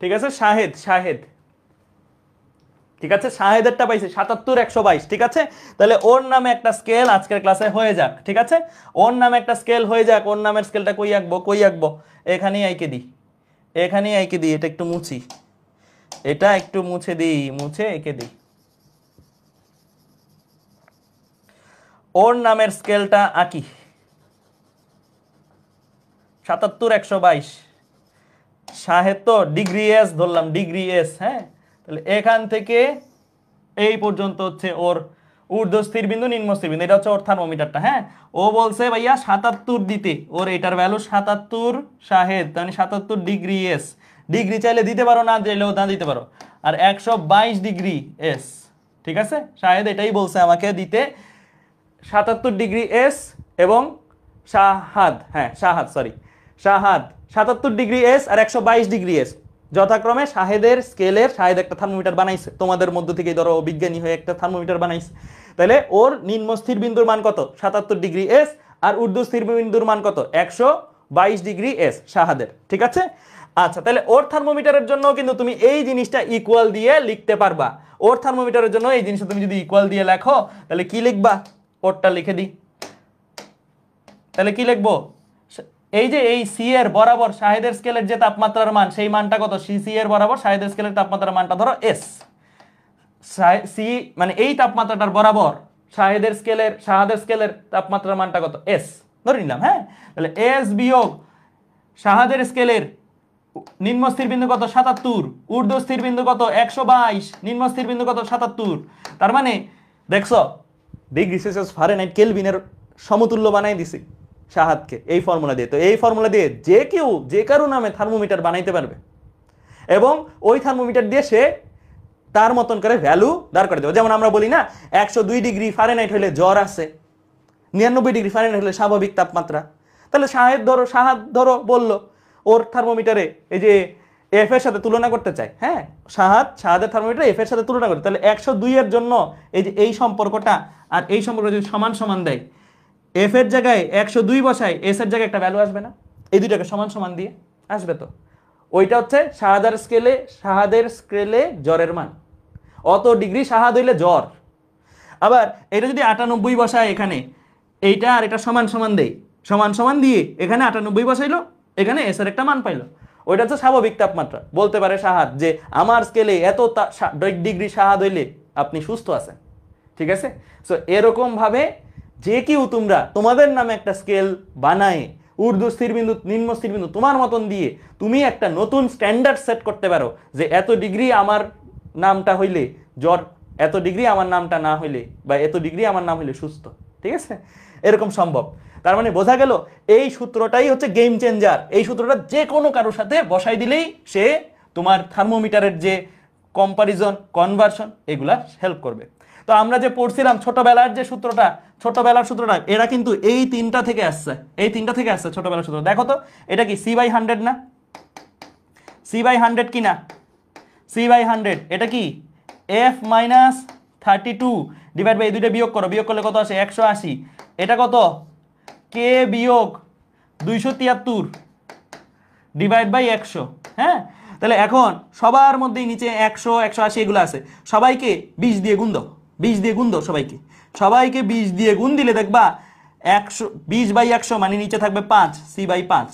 ঠিক আছে, শাহেদ, শাহেদ, ঠিক আছে, শাহেদেরটা পাইছি ৭৭/১২২। ঠিক আছে, তাহলে ওর নামে একটা স্কেল আজকের ক্লাসে হয়ে যাক। ঠিক আছে, ওর নামে একটা স্কেল হয়ে যাক। ওর নামের স্কেলটা কই আঁকবো, কই আঁকবো, এখানেই আঁকে দিই, এখানেই আঁকে দিই, এটা একটু মুছি, এটা একটু মুছে দিই, মুছে এঁকে দিই। ওর নামের স্কেলটা আঁকি, ৭৭/১২২। শাহেদ তো ডিগ্রি এস ধরলাম, ডিগ্রি এস, হ্যাঁ, তাহলে এখান থেকে এই পর্যন্ত হচ্ছে ওর ঊর্ধ্ব স্থির বিন্দু, নিম্ন স্থির বিন্দু, এটা হচ্ছে ওর থার্মোমিটারটা। হ্যাঁ, ও বলছে ভাইয়া ৭৭ দিতে, ওর এটার ভ্যালু ৭৭, শাহেদ মানে ৭৭ ডিগ্রি এস, ডিগ্রি চাইলে দিতে পারো, না চাইলেও না দিতে পারো, আর ১২২ ডিগ্রি এস। ঠিক আছে, শাহেদ এটাই বলছে আমাকে দিতে, ৭৭ ডিগ্রি এস এবং শাহাদ, হ্যাঁ শাহাদ, সরি শাহাদ ৭৭ ডিগ্রি এস আর ১২২ ডিগ্রি এস, যথাক্রমে শাহেদের স্কেলের, শাহেদ একটা থার্মোমিটার বানাইছে তোমাদের মধ্য থেকে, ধরো বিজ্ঞানী হয়ে একটা থার্মোমিটার বানাইছে, তাহলে ওর নিম্ন স্থির বিন্দুর মান কত ৭৭ ডিগ্রি এস, আর ঊর্ধ্ব স্থির বিন্দুর মান কত ১২২ ডিগ্রি এস শাহাদের। ঠিক আছে, আচ্ছা, তাহলে ওর থার্মোমিটারের জন্য কিন্তু তুমি এই জিনিসটা ইকুয়াল দিয়ে লিখতে পারবা। ওর থার্মোমিটারের জন্য এই জিনিসটা তুমি যদি ইকুয়াল দিয়ে লেখো, তাহলে কি লিখবা, ওরটা লিখে দিই, তাহলে কি লিখবো, এই যে এই সি এর বরাবর শাহেদের স্কেলের যে তাপমাত্রার মান, সেই মানটা কত, সি এর বরাবর শাহেদের স্কেলের তাপমাত্রার মানটা ধরো এস, সি মানে এই তাপমাত্রাটার বরাবর শাহেদের স্কেলের তাপমাত্রার মানটা কত এস ধরে নিলাম। হ্যাঁ, তাহলে এস বিয়োগ শাহাদের স্কেলের নিম্ন স্থির বিন্দু কত ৭৭, ঊর্ধ্ব স্থির বিন্দু কত ১২২, নিম্ন স্থির বিন্দু কত ৭৭, তার মানে দেখছো ডিগ্রি সেলসিয়াস ফারেনহাইট কেলভিনের সমতুল্য বানাই দিছি শাহাদকে এই ফর্মুলা দিয়ে। তো এই ফর্মুলা দিয়ে যে কেউ যে কারো নামে থার্মোমিটার বানাইতে পারবে, এবং ওই থার্মোমিটার দিয়ে সে তার মতন করে ভ্যালু দাঁড় করে দেবে। যেমন আমরা বলি না ১০২ ডিগ্রি ফারেনহাইট হলে জ্বর আছে, ৯৯ ডিগ্রি ফারেনহাইট হলে স্বাভাবিক তাপমাত্রা। তাহলে শাহাদ ধরো বললো ওর থার্মোমিটারে এই যে এফ এর সাথে তুলনা করতে চাই, হ্যাঁ শাহাদের থার্মোমিটার এফ এর সাথে তুলনা করতে, তাহলে ১০২ এর জন্য এই যে এই সম্পর্কটা আর এই সম্পর্ক যদি সমান সমান দেয়, এফ এর জায়গায় ১০২ বসায়, এস এর জায়গায় একটা ভ্যালু আসবে না, এই দুইটাকে সমান সমান দিয়ে আসবে। তো ওইটা হচ্ছে শাহাদের স্কেলে জ্বরের মান, অত ডিগ্রি শাহাদ হইলে জ্বর। আবার এটা যদি ৯৮ বসায় এখানে, এইটা আর এটা সমান সমান দেই, সমান সমান দিয়ে এখানে ৯৮ বসাইলো, এখানে এস এর একটা মান পাইলো, ওইটা হচ্ছে স্বাভাবিক তাপমাত্রা। বলতে পারে শাহাদ যে আমার স্কেলে এত ডিগ্রি শাহাদ হইলে আপনি সুস্থ আছেন। ঠিক আছে, সো এরকম ভাবে যে কেউ তোমরা তোমাদের নামে একটা স্কেল বানায় ঊর্ধ্ব স্থির বিন্দু, নিম্ন স্থির বিন্দু তোমার মতন দিয়ে তুমি একটা নতুন স্ট্যান্ডার্ড সেট করতে পারো, যে এত ডিগ্রি আমার নামটা হইলে জ্বর, এত ডিগ্রি আমার নামটা না হইলে, বা এত ডিগ্রি আমার নাম হইলে সুস্থ। ঠিক আছে, এরকম সম্ভব। তার মানে বোঝা গেল এই সূত্রটাই হচ্ছে গেম চেঞ্জার। এই সূত্রটা যে কোনো কারোর সাথে বসাই দিলেই সে তোমার থার্মোমিটারের যে কম্পারিজন, কনভার্সন, এগুলা হেল্প করবে। তো আমরা যে পড়ছিলাম ছোটবেলার যে সূত্রটা, এরা কিন্তু এই তিনটা থেকে আসছে, ছোটবেলার সূত্র। দেখো তো এটা কি C/100 না, C/100 কি না, C/100 এটা কি F-32 ডিভাইড বাই এই দুইটা বিয়োগ করো, বিয়োগ করলে কত আসে 180, এটা কত K বিয়োগ 273 ডিভাইড বাই 100। হ্যাঁ, তাহলে এখন সবার মধ্যেই নিচে 100 180 এগুলো আছে, সবাইকে 20 দিয়ে গুণ দাও, 20 দিয়ে গুণ দাও সবাইকে, 20 দিয়ে গুণ দিলে দেখবা 20/100 মানে নিচে থাকবে 5, C/5।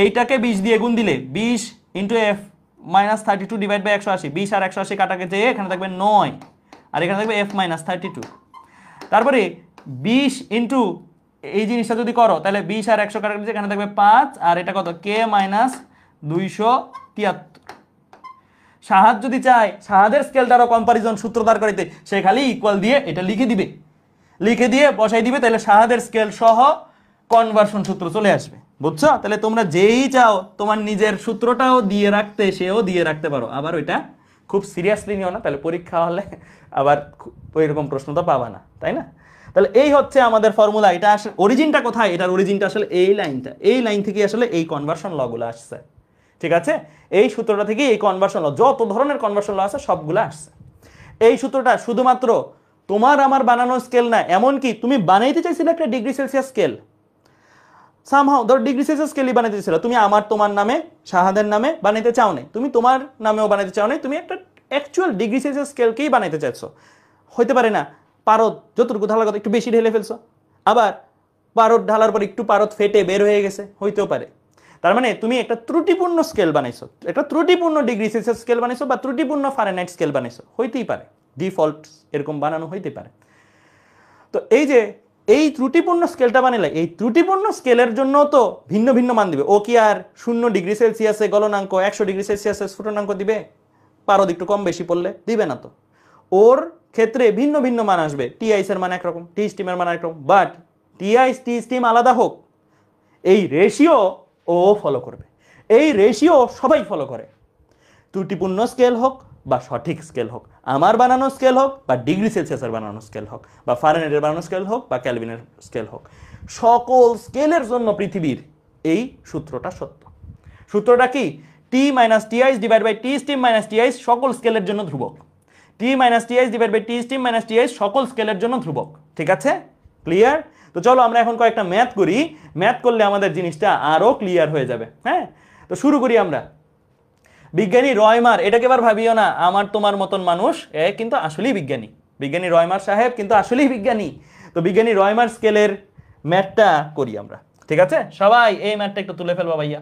এইটাকে 20 দিয়ে গুণ দিলে 20 ইন্টু F-32 ডিভাইড বাই 180, 20 আর 180 কাটাকে যেয়ে এখানে থাকবে 9, আর এখানে থাকবে F-32। তারপরে 20 ইন্টু এই জিনিসটা যদি করো, তাহলে 20 আর 100 কাটাকে যেয়ে এখানে থাকবে 5, আর এটা কত K - 273। শাহাদ যদি চায় শাহাদের স্কেল দ্বারা কম্পারিজন সূত্র দাঁড় করাইতে, সে খালি ইকুয়াল দিয়ে এটা লিখে দিবে, লিখে দিয়ে বসাই দিবে, তাহলে শাহাদের স্কেল সহ কনভার্সন সূত্র চলে আসবে। বুঝছো? তাহলে তোমরা যেই চাও তোমার নিজের সূত্রটাও দিয়ে রাখতে, সেও দিয়ে রাখতে পারো। আবার ওইটা খুব সিরিয়াসলি নিও না, তাহলে পরীক্ষা হলে আবার ওই রকম প্রশ্ন তো পাবা না, তাই না? তাহলে এই হচ্ছে আমাদের ফর্মুলা। এটা আসলে অরিজিনটা কোথায়? এটার অরিজিনটা আসলে এই লাইনটা, এই লাইন থেকে আসলে এই কনভার্সন লগুলো আসছে। ঠিক আছে? এই সূত্রটা থেকে এই কনভার্সন ল, যত ধরনের কনভার্সন ল আছে সবগুলো আসছে। এই সূত্রটা শুধুমাত্র তোমার আমার বানানো স্কেল না, এমনকি তুমি বানাইতে চাইছিলে একটা ডিগ্রি সেলসিয়াস স্কেল, সামহাও ধর ডিগ্রি সেলসিয়াস স্কেলই বানাইতে চাইছিলে, তুমি আমার তোমার নামে শাহাদের নামে বানাইতে চাও নাই, তুমি তোমার নামেও বানাইতে চাও নাই, তুমি একটা অ্যাকচুয়াল ডিগ্রি সেলসিয়াস স্কেলকেই বানাইতে চাইছো। হইতে পারে না পারদ যতটুকু ঢালার কথা একটু বেশি ঢেলে ফেলছো, আবার পারদ ঢালার পর একটু পারদ ফেটে বের হয়ে গেছে, হইতেও পারে। তার মানে তুমি একটা ত্রুটিপূর্ণ স্কেল বানাইছো, একটা ত্রুটিপূর্ণ ডিগ্রি সেলসিয়াস স্কেল বানাইছো, বা ত্রুটিপূর্ণ ফারেনহাইট স্কেল বানাইছো, হইতেই পারে, ডিফল্ট এরকম বানানো হইতে পারে। তো এই যে এই ত্রুটিপূর্ণ স্কেলটা বানালে, এই ত্রুটিপূর্ণ স্কেলের জন্য তো ভিন্ন ভিন্ন মান দিবে। ও কি আর 0 ডিগ্রি সেলসিয়াসে গলনাঙ্ক, 100 ডিগ্রি সেলসিয়াসে স্ফুটনাঙ্ক দিবে? পারদ একটু কম বেশি পড়লে দিবে না তো। ওর ক্ষেত্রে ভিন্ন ভিন্ন মান আসবে। টি আইসের মান একরকম, টি স্টিমের মান একরকম, but T ice T steam আলাদা হোক, এই রেশিও ও ফলো করবে। এই রেশিও সবাই ফলো করে, ত্রুটিপূর্ণ স্কেল হোক বা সঠিক স্কেল হোক, আমার বানানো স্কেল হোক বা ডিগ্রি সেলসিয়াসের বানানো স্কেল হোক, বা ফারেনহাইটের বানানো স্কেল হোক বা ক্যালভিনের স্কেল হোক, সকল স্কেলের জন্য পৃথিবীর এই সূত্রটা সত্য। সূত্রটা কি? T minus T ice divide by T steam minus T ice সকল স্কেলের জন্য ধ্রুবক। T minus T ice divide by T steam minus T ice সকল স্কেলের জন্য ধ্রুবক। ঠিক আছে? ক্লিয়ার? তো চলো আমরা এখন কয়েকটা ম্যাথ করি, ম্যাথ করলে আমাদের জিনিসটা আরো ক্লিয়ার হয়ে যাবে। হ্যাঁ, তো শুরু করি আমরা। বিজ্ঞানী রয়মার, এটাকে এবার ভাবিও না আমার তোমার মতন মানুষ, এ কিন্তু আসলেই বিজ্ঞানী। বিজ্ঞানী রয়মার সাহেব কিন্তু আসলেই বিজ্ঞানী। তো বিজ্ঞানী রয়মার স্কেলের ম্যাথটা করি আমরা। ঠিক আছে? সবাই এই ম্যাথটা একটু তুলে ফেলবো ভাইয়া,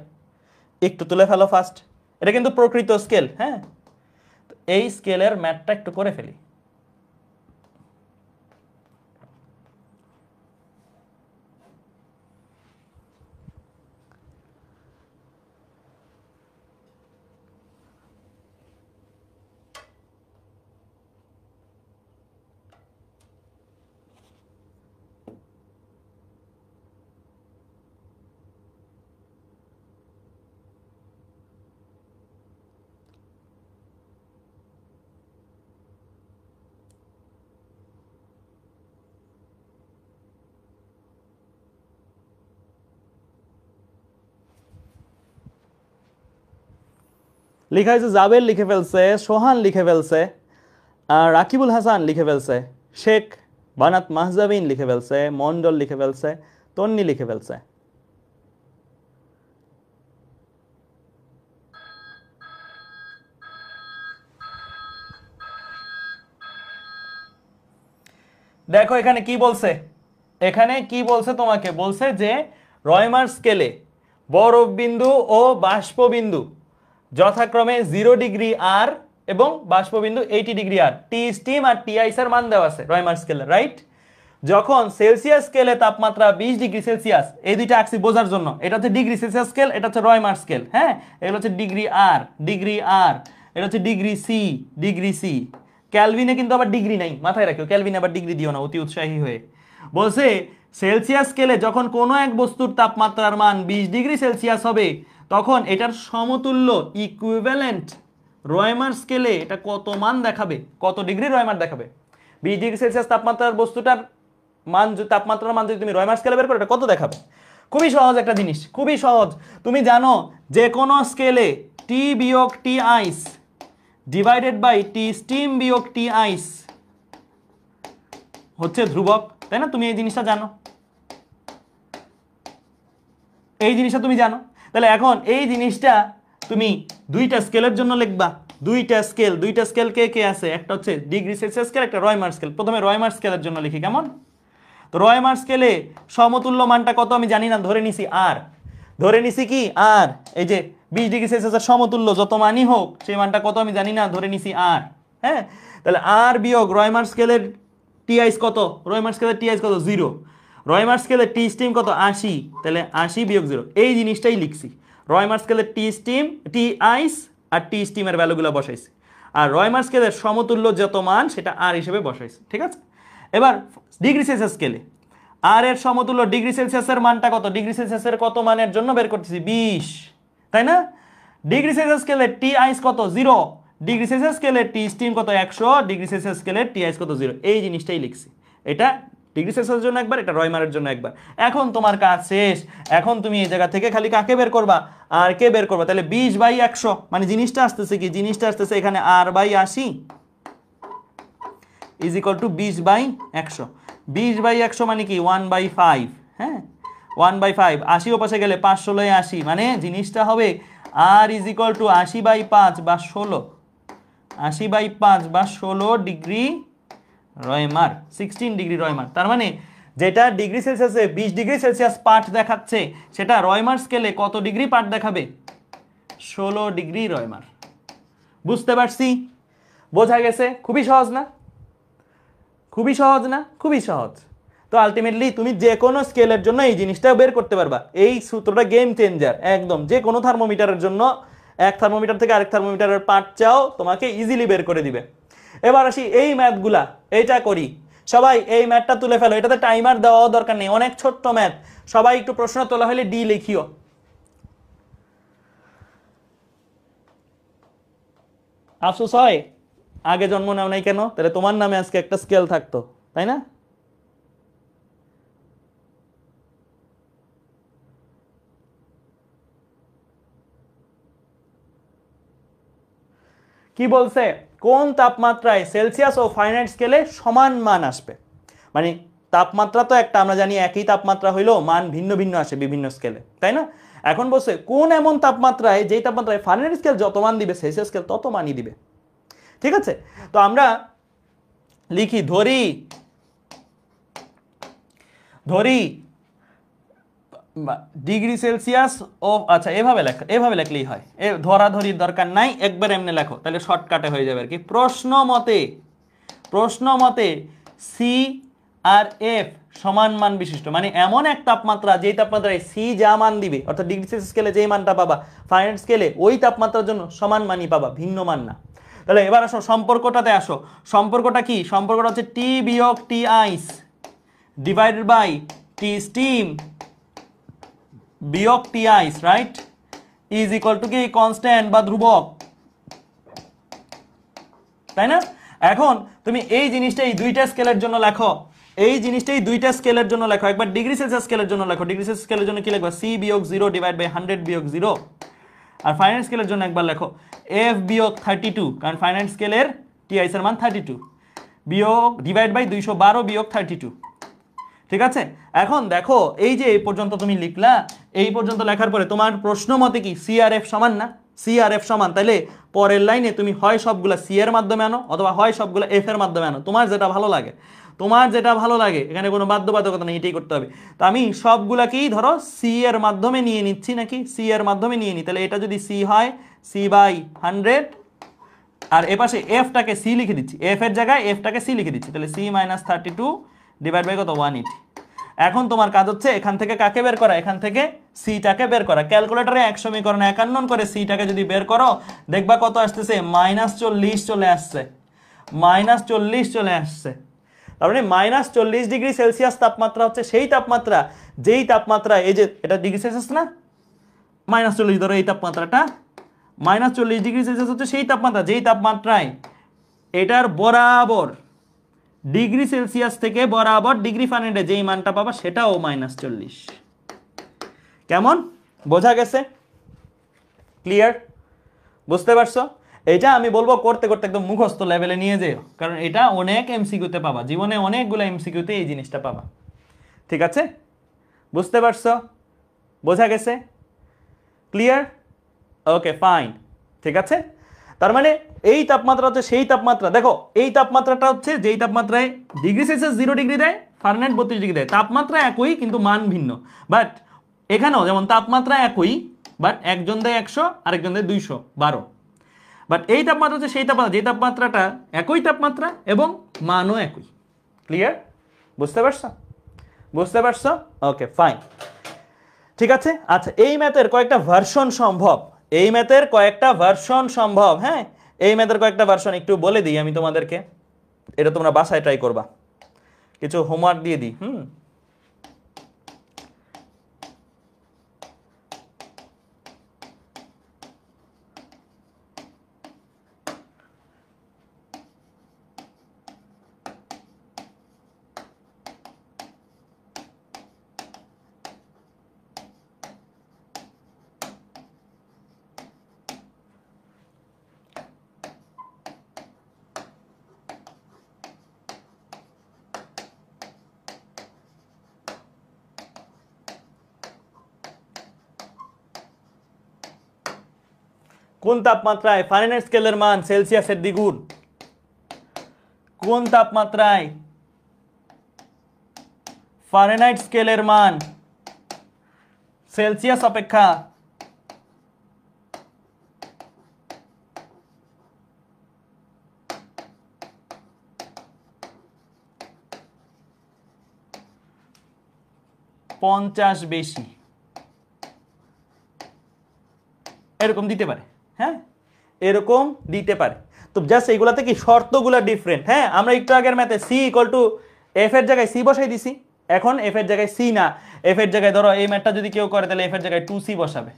একটু তুলে ফেলো ফার্স্ট। এটা কিন্তু প্রকৃত স্কেল। হ্যাঁ, এই স্কেলের ম্যাথটা একটু করে ফেলি। লেখা হয়েছে জাবের লিখে ফেলছে, সোহান লিখে ফেলছে, আর রাকিবুল হাসান লিখে ফেলছে, শেখ বানাত মাহজাবিন লিখে ফেলছে, মন্ডল লিখে ফেলছে, তন্নি লিখে ফেলছে। দেখো এখানে কি বলছে, এখানে কি বলছে তোমাকে বলছে যে রয়মার স্কেলে বরফ বিন্দু ও বাষ্পবিন্দু যথাক্রমে 0 ডিগ্রি আর এবং বাষ্পবিন্দু 80 ডিগ্রি আর, টি স্টিম আর টি আইসের মান দেওয়া আছে রয়মার স্কেলে, রাইট? যখন সেলসিয়াস স্কেলে তাপমাত্রা 20 ডিগ্রি সেলসিয়াস, এই দুইটা আঁকছি বোঝার জন্য, এটা হচ্ছে ডিগ্রি সেলসিয়াস স্কেল, এটা হচ্ছে রয়মার স্কেল। হ্যাঁ, এগুলো হচ্ছে ডিগ্রি আর, ডিগ্রি আর, এটা হচ্ছে ডিগ্রি সি, ডিগ্রি সি। ক্যালভিনে কিন্তু আবার ডিগ্রি নাই, মাথায় রাখিও, ক্যালভিনে আবার ডিগ্রি দিও না অতি উৎসাহী হয়ে। বলছে সেলসিয়াস স্কেলে যখন কোনো এক বস্তুর তাপমাত্রার মান 20 ডিগ্রি সেলসিয়াস হবে, তখন এটার সমতুল্য ইকুইভ্যালেন্ট রয়মার স্কেলে এটা কত মান দেখাবে, কত ডিগ্রি রয়মার দেখাবে? 20 ডিগ্রি সেলসিয়াস তাপমাত্রার বস্তুটার মান, তাপমাত্রার মান যদি তুমি রয়মার স্কেলে বের করো, এটা কত দেখাবে? খুবই সহজ একটা জিনিস, খুবই সহজ। তুমি জানো যে কোনো স্কেলে টি বিয়োগ t ice divided by T steam বিয়োগ টি আইস হচ্ছে ধ্রুবক, তাই না? তুমি এই জিনিসটা জানো, এই জিনিসটা তুমি জানো। তাহলে এখন এই জিনিসটা তুমি দুইটা স্কেলের জন্য লিখবা, দুইটা স্কেল কে কে আছে? একটা হচ্ছে ডিগ্রি সেলসিয়াস স্কেল, একটা রয়মার স্কেল। প্রথমে রয়মার স্কেলের জন্য লিখি, কেমন? তো রয়মার স্কেলে সমতুল্য মানটা কত আমি জানি না, ধরে নিছি আর, ধরে নিছি কি আর, এই যে 20 ডিগ্রি সেলসিয়াসের সমতুল্য যত মানই হোক সেই মানটা কত আমি জানি না, ধরে নিছি আর। হ্যাঁ, তাহলে আর বিয়োগ রয়মার স্কেলের টি আইস কত, রয়মার স্কেলের টি আইস কত? 0। রয়মার স্কেলের টি স্টিম কত? 80। তাহলে 80 বিয়োগ 0, এই জিনিসটাই লিখছি। রয়মার স্কেলের টি স্টিম টি আইস আর টি স্টিমের ভ্যালুগুলো বসাইছি, আর রয়মার স্কেলের সমতুল্য যত মান সেটা আর হিসেবে বসাইছি। ঠিক আছে, এবার ডিগ্রি সেলসিয়াস স্কেলে আর এর সমতুল্য ডিগ্রি সেলসিয়াসের মানটা কত, ডিগ্রি সেলসিয়াসের কত মানের জন্য বের করতেছি 20, তাই না? ডিগ্রি সেলসিয়াস স্কেলে টি আইস কত 0, ডিগ্রি সেলসিয়াস স্কেলে টি স্টিম কত 100, ডিগ্রি সেলসিয়াস স্কেলে টি আইস কত 0। এই জিনিসটাই লিখছি, এটা ডিগ্রি সেলসিয়াসের জন্য একবার, এটা রয়মারের জন্য একবার। এখন তোমার কাজ শেষ, এখন তুমি এই জায়গা থেকে খালি কাকে বের করবা, আর কে বের করবা। তাহলে 20/100 মানে জিনিসটা আসতেছে কি, জিনিসটা আসতেছে এখানে r/80 ইজ ইকুয়াল টু 20/100। 20/100 মানে কি 1/5, হ্যাঁ 1/5। 80 ও পাশে গেলে 5 ষোলো 80, মানে জিনিসটা হবে r ইজ ইকুয়াল টু 80/5 বা 16, 80/5 বা 16 ডিগ্রি রয়মার, 16 ডিগ্রি রয়মার। তার মানে যেটা ডিগ্রি সেলসিয়াসে 20 ডিগ্রি সেলসিয়াস পার্ট দেখাচ্ছে, সেটা রয়মার স্কেলে কত ডিগ্রি পার্ট দেখাবে, 16 ডিগ্রি রয়মার। বুঝতে পারছি? বোঝা গেছে? খুবই সহজ না? খুবই সহজ না? খুবই সহজ। তো আলটিমেটলি তুমি যে কোনো স্কেলের জন্য এই জিনিসটা বের করতে পারবা। এই সূত্রটা গেম চেঞ্জার একদম। যে কোনো থার্মোমিটারের জন্য এক থার্মোমিটার থেকে আরেক থার্মোমিটারের পার্ট চাও, তোমাকে ইজিলি বের করে দিবে। এবার আসি এই ম্যাথগুলা, এইটা করি। সবাই এই ম্যাথটা তুলে ফেলো, এটাতে টাইমার দেওয়াও দরকার নেই, অনেক ছোট্ট ম্যাথ। সবাই একটু প্রশ্ন তোলা হলে ডি লিখিও। আফসোস হয় আগে জন্ম নেও নাই কেন, তাহলে তোমার নামে আজকে একটা স্কেল থাকতো, তাই না? কি বলছে, কোন তাপমাত্রায় সেলসিয়াস ও ফারেনহাইট স্কেলে সমান মান আসবে। মানে তাপমাত্রা তো একটা, আমরা জানি একই তাপমাত্রা হইলেও মান ভিন্ন ভিন্ন আসে বিভিন্ন স্কেলে, তাই না? এখন বলছে কোন এমন তাপমাত্রায়, যেই তাপমাত্রায় ফারেনহাইট স্কেল যত মান দিবে সেলসিয়াস স্কেল তত মানই দিবে। ঠিক আছে, তো আমরা লিখি, ধরি ডিগ্রি সেলসিয়াস ও, আচ্ছা এভাবে লিখলেই হয়, ধরাধরির দরকার নাই, একবার এমনি লেখো, তাহলে শর্টকাটে হয়ে যাবে আর কি। প্রশ্ন মতে সি আর এফ সমান মান বিশিষ্ট, মানে এমন এক তাপমাত্রা যেই তাপমাত্রায় সি যা মান দিবে, অর্থাৎ ডিগ্রি সেলসিয়াস স্কেলে যেই মানটা পাবা ফারেনহাইট স্কেলে ওই তাপমাত্রার জন্য সমান মানই পাবা, ভিন্ন মান না। তাহলে এবার আসো সম্পর্কটাতে আসো। সম্পর্কটা কি? সম্পর্কটা হচ্ছে টি বিয়োগ t ice divided by T steam বিয়োগ t ice, right, is equal to কি কনস্ট্যান্ট বা ধ্রুবক, তাই না? এখন তুমি এই জিনিসটা এই দুইটা স্কেলের জন্য লেখো, এই জিনিসটা এই দুইটা স্কেলের জন্য লেখো। একবার ডিগ্রি সেলসিয়াস স্কেলের জন্য লেখো, ডিগ্রি সেলসিয়াস স্কেলের জন্য কি লিখবা, সি বিয়োগ 0 ডিভাইড বাই 100 বিয়োগ 0। আর ফারেনহাইট স্কেলের জন্য একবার লেখো এফ বিয়োগ 32, কারণ ফারেনহাইট স্কেলের টি আইস এর মান 32 বিয়োগ ডিভাইড বাই 212 বিয়োগ 32। ঠিক আছে, এখন দেখো এই যে এই পর্যন্ত তুমি লিখলা, এই পর্যন্ত লেখার পরে তোমার প্রশ্ন মতে কি সি আর এফ সমান না? সি আর এফ সমান, তাহলে পরের লাইনে তুমি হয় সবগুলা সি এর মাধ্যমে আনো অথবা হয় সবগুলা এফ এর মাধ্যমে আনো, তোমার যেটা ভালো লাগে। এখানে কোনো বাধ্যবাধকতা নেই, এটাই করতে হবে। তো আমি সবগুলাকেই ধরো সি এর মাধ্যমে নিয়ে নিচ্ছি, নাকি সি এর মাধ্যমে নিয়ে নিই। তাহলে এটা যদি সি হয় সি বাই 100, আর এপাশে এফটাকে সি লিখে দিচ্ছি, এফ এর জায়গায় এফটাকে সি লিখে দিচ্ছি, তাহলে সি মাইনাস 32 ডিভাইড বাই কত 180। এখন তোমার কাজ হচ্ছে এখান থেকে কাকে বের করা, এখান থেকে সিটাকে বের করা। ক্যালকুলেটরে 1 সমীকরণে 51 করে সিটাকে যদি বের করো, দেখবা কত আসতেছে, -40 চলে আসছে, -40 চলে আসছে। তার মানে -40 ডিগ্রি সেলসিয়াস তাপমাত্রা হচ্ছে সেই তাপমাত্রা, যেই তাপমাত্রা, এই যে এটা ডিগ্রি সেলসিয়াস না, -40 ধরো এই তাপমাত্রাটা, -40 ডিগ্রি সেলসিয়াস হচ্ছে সেই তাপমাত্রা যেই তাপমাত্রায় এটার বরাবর ডিগ্রি সেলসিয়াস থেকে বরাবর ডিগ্রি ফারেনহাইটে যেই মানটা পাবা সেটাও -40। কেমন বোঝা গেছে? ক্লিয়ার? বুঝতে পারছো? এটা আমি বলবো করতে করতে একদম মুখস্থ লেভেলে নিয়ে যেও, কারণ এটা অনেক এমসিকিউতে পাবা, জীবনে অনেকগুলো এমসিকিউতে এই জিনিসটা পাবা। ঠিক আছে, বুঝতে পারছো? বোঝা গেছে? ক্লিয়ার? ওকে ফাইন, ঠিক আছে। তার মানে এই তাপমাত্রা হচ্ছে সেই তাপমাত্রা, দেখো এই তাপমাত্রাটা হচ্ছে যেই তাপমাত্রায় ডিগ্রি সেলসিয়াস 0 ডিগ্রি দেয়, ফারেনহাইট 32 ডিগ্রি দেয়। তাপমাত্রা একই কিন্তু মান ভিন্ন, বাট এখানেও যেমন তাপমাত্রা একই, বাট একজন দেয় 100 আরেকজন দেয় 212। বাট এই তাপমাত্রা হচ্ছে সেই তাপমাত্রা যে তাপমাত্রাটা একই তাপমাত্রা এবং মানও একই। ক্লিয়ার? বুঝতে পারছো? ওকে ফাইন, ঠিক আছে। আচ্ছা, এই ম্যাথের কয়েকটা ভার্সন সম্ভব, এই ম্যাথের কয়েকটা ভার্সন সম্ভব। হ্যাঁ, এই ম্যাথের কয়েকটা ভার্সন একটু বলে দিই আমি তোমাদেরকে, এটা তোমরা বাসায় ট্রাই করবা। কিছু হোমওয়ার্ক দিয়ে দিই। কোন তাপমাত্রায় ফারেনহাইট স্কেলের মান সেলসিয়াসের দ্বিগুণ? কোন তাপমাত্রায় ফারেনহাইট স্কেলের মান সেলসিয়াস অপেক্ষা পঞ্চাশ বেশি? এরকম দিতে পারে। হ্যাঁ, এরকম দিতে পারে। তো জাস্ট এইগুলাতে কি শর্তগুলো ডিফারেন্ট। হ্যাঁ, আমরা একটু আগের ম্যাথে সি ইকুয়াল টু এফ এর জায়গায় সি বসাই দিছি, এখন এফ এর জায়গায় সি না, এফ এর জায়গায় ধরো এই ম্যাথটা যদি কেউ করে তাহলে এফ এর জায়গায় 2c বসাবে,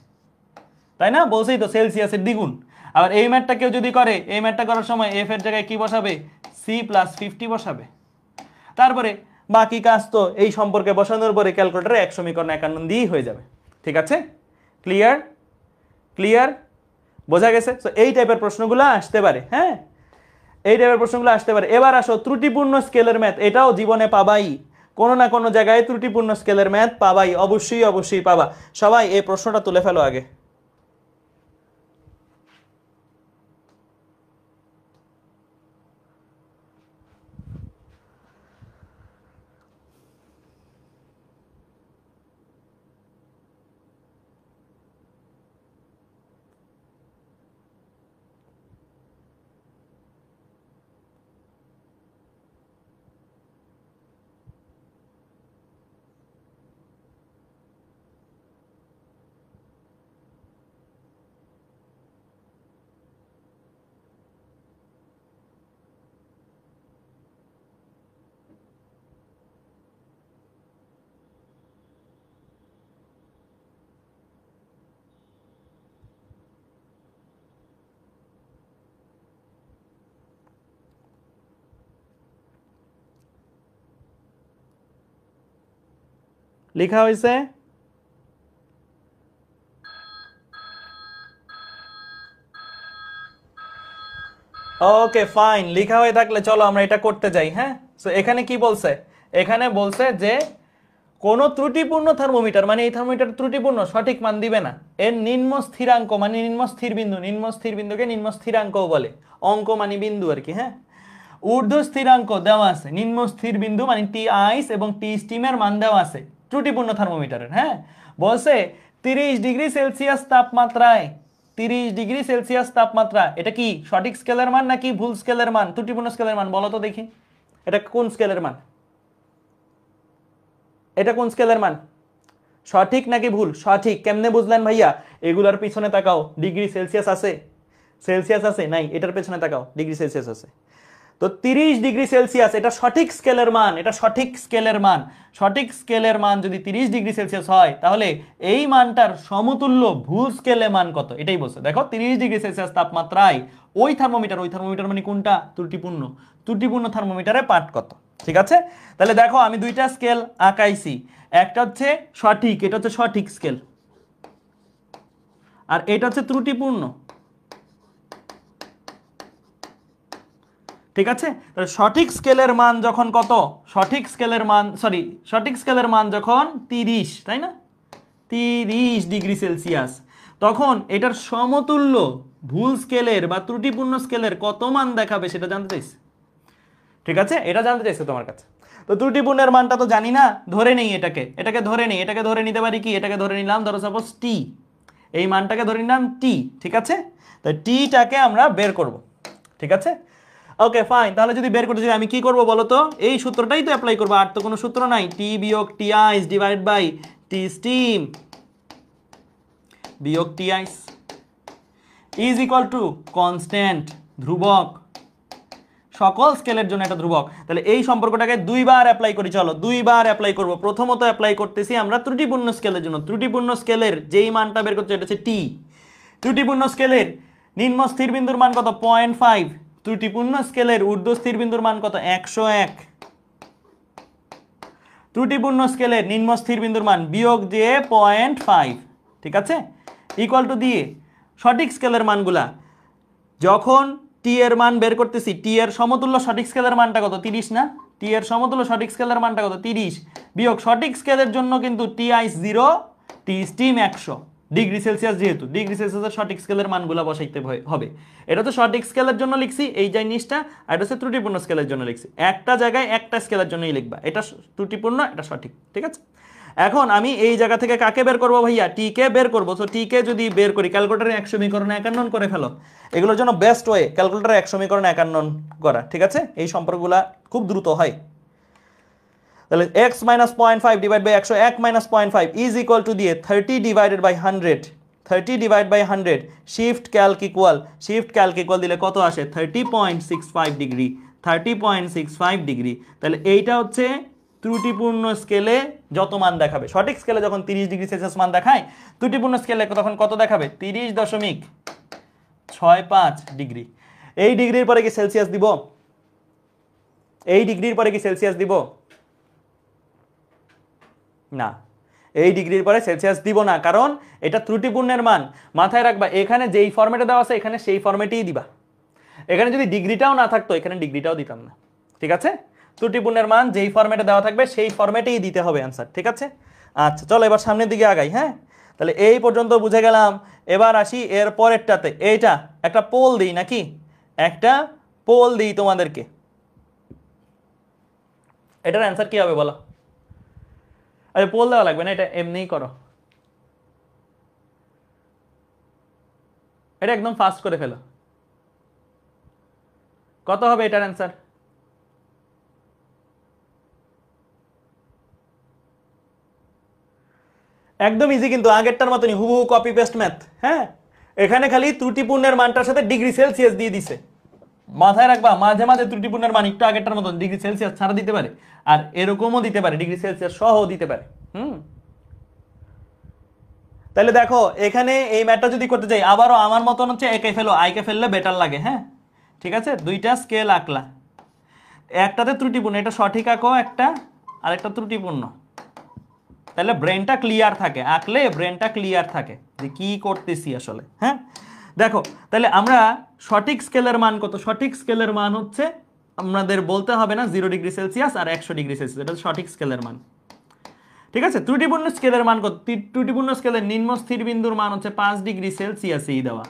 তাই না? বলছেই তো সেলসিয়াসের দ্বিগুণ। আবার এই ম্যাথটা কেউ যদি করে, এই ম্যাথটা করার সময় এফ এর জায়গায় কি বসাবে? সি প্লাস 50 বসাবে। তারপরে বাকি কাজ তো এই সম্পর্কে বসানোর পরে ক্যালকুলেটরে 1 সমীকরণ 51 দিয়েই হয়ে যাবে। ঠিক আছে, ক্লিয়ার? ক্লিয়ার, বোঝা গেছে? তো এই টাইপের প্রশ্নগুলো আসতে পারে। হ্যাঁ, এই টাইপের প্রশ্নগুলো আসতে পারে। এবার আসো ত্রুটিপূর্ণ স্কেলের ম্যাথ, এটাও জীবনে পাবাই, কোনো না কোনো জায়গায় ত্রুটিপূর্ণ স্কেলের ম্যাথ পাবাই, অবশ্যই অবশ্যই পাবা। সবাই এই প্রশ্নটা তুলে ফেলো আগে। লেখা হয়েছে? ওকে ফাইন, লেখা হয়ে থাকলে চলো আমরা এটা করতে যাই। হ্যাঁ, সো এখানে কি বলছে? এখানে বলছে যে কোন ত্রুটিপূর্ণ থার্মোমিটার, মানে এই থার্মোমিটার ত্রুটিপূর্ণ, সঠিক মান দিবে না। এর নিম্ন স্থিরাঙ্ক মানে নিম্ন স্থির বিন্দু, নিম্ন স্থির বিন্দুকে নিম্ন স্থিরাঙ্কও বলে, অঙ্ক মানে বিন্দু আর কি। হ্যাঁ, ঊর্ধ্ব স্থিরাঙ্ক দেওয়া আছে, নিম্ন স্থির বিন্দু মানে টি আইস এবং টি স্টিমের মান দেওয়া আছে ত্রুটিপূর্ণ থার্মোমিটারের। হ্যাঁ, বলছে 30 ডিগ্রি সেলসিয়াস তাপমাত্রায়, 30 ডিগ্রি সেলসিয়াস তাপমাত্রা, এটা কি সঠিক স্কেলের মান নাকি ভুল স্কেলের মান, ত্রুটিপূর্ণ স্কেলের মান? বলো তো দেখি, এটা কোন স্কেলের মান? এটা কোন স্কেলের মান? সঠিক নাকি ভুল? সঠিক। কেমনে বুঝলেন ভাইয়া? এগুলার পিছনে তাকাও, ডিগ্রি সেলসিয়াস আছে? সেলসিয়াস আছে? নাই। এটার পেছনে তাকাও, ডিগ্রি সেলসিয়াস আছে। তো 30 ডিগ্রি সেলসিয়াস এটা সঠিক স্কেলের মান, এটা সঠিক স্কেলের মান। সঠিক স্কেলের মান যদি 30 ডিগ্রি সেলসিয়াস হয়, তাহলে এই মানটার সমতুল্য ভুল স্কেলে মান কত? এটাই বলছে। দেখো 30 ডিগ্রি সেলসিয়াস তাপমাত্রায় ওই থার্মোমিটার মানে কোনটা? ত্রুটিপূর্ণ। ত্রুটিপূর্ণ থার্মোমিটারে পাঠ কত? ঠিক আছে, তাহলে দেখো আমি দুইটা স্কেল আঁকাইছি, একটা হচ্ছে সঠিক, এটা হচ্ছে সঠিক স্কেল, আর এটা হচ্ছে ত্রুটিপূর্ণ। ঠিক আছে, তাহলে সঠিক স্কেলের মান যখন কত? সঠিক স্কেলের মান, সঠিক স্কেলের মান যখন 30, তাই না? 30 ডিগ্রি সেলসিয়াস, তখন এটার সমতুল্য ভুল স্কেলের বা ত্রুটিপূর্ণ স্কেলের কত মান দেখাবে সেটা জানতে চাইছে। ঠিক আছে, এটা জানতে চাইছে তোমার কাছে। তো ত্রুটিপূর্ণের মানটা তো জানি না, ধরে নেই এটাকে ধরে নেই, এটাকে ধরে নিতে পারি কি? এটাকে ধরে নিলাম ধরো সাপোজ টি, এই মানটাকে ধরে নিলাম টি। ঠিক আছে, তাই টিটাকে আমরা বের করব। ঠিক আছে, ওকে ফাইন। তাহলে যদি বের করতে চাই আমি কি করব বলো তো? এই সূত্রটাই তো অ্যাপ্লাই করব, আর তো কোনো সূত্র নাই। টি বিয়োগ t ice divide by T steam বিয়োগ t ice. Is equal to constant, ধ্রুবক, সকল স্কেলের জন্য একটা ধ্রুবক। তাহলে এই সম্পর্কটাকে দুইবার অ্যাপ্লাই করি, চলো দুইবার অ্যাপ্লাই করব। প্রথমত অ্যাপ্লাই করতেছি আমরা ত্রুটিপূর্ণ স্কেলের জন্য। ত্রুটিপূর্ণ স্কেলের যেই মানটা বের করছে এটা হচ্ছে টি। ত্রুটিপূর্ণ স্কেলের নিম্ন স্থির বিন্দুর মান কত? 0.5। ত্রুটিপূর্ণ স্কেলের ঊর্ধ্ব স্থির বিন্দুর মান কত? 101। ত্রুটিপূর্ণ স্কেলের নিম্ন স্থির বিন্দুর মান বিয়োগ দিয়ে 0.5, ঠিক আছে, ইকুয়াল টু দিয়ে সঠিক স্কেলের মানগুলা যখন টি এর মান বের করতেছি, টি এর সমতুল্য সঠিক স্কেলের মানটা কত? 30 না? টি এর সমতুল্য সঠিক স্কেলের মানটা কত? 30 বিয়োগ সঠিক স্কেলের জন্য কিন্তু টি আইস 0, টি স্টিম 100 ডিগ্রি সেলসিয়াস, যেহেতু ডিগ্রি সেলসিয়াসের সঠিক স্কেলের মানগুলা বসাইতে হবে। এটা তো সঠিক স্কেলের জন্য লিখছি এই জিনিসটা, আর এটা হচ্ছে ত্রুটিপূর্ণ স্কেলের জন্য লিখছি। একটা জায়গায় একটা স্কেলের জন্যই লিখবা, এটা ত্রুটিপূর্ণ, এটা সঠিক, ঠিক আছে। এখন আমি এই জায়গা থেকে কাকে বের করবো ভাইয়া? টি কে বের করবো। তো টি কে যদি বের করি, ক্যালকুলেটরে 1 সমীকরণে 51 করে ফেলো। এগুলোর জন্য বেস্ট ওয়ে ক্যালকুলেটরে 1 সমীকরণে 51 করা, ঠিক আছে। এই সম্পর্কগুলা খুব দ্রুত হয়। তাহলে x minus 0.5 divided by 101 minus 0.5 is equal to দিয়ে 30 divided by 100, 30 divided by 100 shift calc equal দিলে কত আসে? 30.65 ডিগ্রি, 30.65 ডিগ্রি। তাহলে এইটা হচ্ছে ত্রুটিপূর্ণ স্কেলে যত মান দেখাবে। সঠিক স্কেলে যখন 30 ডিগ্রি সেলসিয়াস মান দেখায়, ত্রুটিপূর্ণ স্কেলে তখন কত দেখাবে? 30.65 ডিগ্রি। এই ডিগ্রির পরে কি সেলসিয়াস দিব? এই ডিগ্রির পরে কি সেলসিয়াস দিব? না, এই ডিগ্রির পরে সেলসিয়াস দিব না, কারণ এটা ত্রুটিপূর্ণের মান। মাথায় রাখবা, এখানে যেই ফরম্যাটে দেওয়া আছে এখানে সেই ফরম্যাটেই দিবা। এখানে যদি ডিগ্রিটাও না থাকতো এখানে ডিগ্রিটাও দিতাম না, ঠিক আছে। ত্রুটিপূর্ণের মান যেই ফরম্যাটে দেওয়া থাকবে সেই ফরম্যাটেই দিতে হবে অ্যান্সার, ঠিক আছে। আচ্ছা চলো এবার সামনের দিকে আগাই। হ্যাঁ, তাহলে এই পর্যন্ত বুঝে গেলাম। এবার আসি এর পরেরটাতে। এইটা একটা পোল দিই নাকি? একটা পোল দিই তোমাদেরকে। এটার অ্যান্সার কি হবে বলো? আরে পোল দেওয়া লাগবে না, এটা এমনিই করো। এটা একদম ফাস্ট করে ফেলো। কত হবে এটার অ্যান্সার? একদম ইজি, কিন্তু আগেরটার মতনই হুবহু কপি পেস্ট ম্যাথ। হ্যাঁ, এখানে খালি ত্রুটিপূর্ণের মানটার সাথে ডিগ্রি সেলসিয়াস দিয়ে দিছে। মাথায় রাখবা, মাঝে মাঝে ত্রুটিপূর্ণের মান একটু আগেরটার মতন ডিগ্রি সেলসিয়াস ছাড়া দিতে পারে, আর এরকমও দিতে পারে, ডিগ্রি সেলসিয়াস সহ দিতে পারে। তাহলে দেখো এখানে এই ম্যাথটা যদি করতে চাই, আবারও আমার মতন হচ্ছে একে ফেলো, আইকে ফেললে বেটার লাগে। হ্যাঁ, ঠিক আছে, দুইটা স্কেল আঁকলা, একটাতে ত্রুটিপূর্ণ, এটা সঠিক আঁকো একটা, আর একটা ত্রুটিপূর্ণ। তাহলে ব্রেনটা ক্লিয়ার থাকে, আঁকলে ব্রেনটা ক্লিয়ার থাকে যে কি করতেছি আসলে। হ্যাঁ, দেখো তাহলে আমরা সঠিক স্কেলের মান কত? সঠিক স্কেলের মান হচ্ছে আমাদের বলতে হবে না, 0 ডিগ্রি সেলসিয়াস আর 100 ডিগ্রি সেলসিয়াস, এটা সঠিক স্কেলের মান, ঠিক আছে। ত্রুটিপূর্ণ স্কেলের মান কত? ত্রুটিপূর্ণ স্কেলের নিম্ন স্থির বিন্দুর মান হচ্ছে 5 ডিগ্রি সেলসিয়াসেই দেওয়া,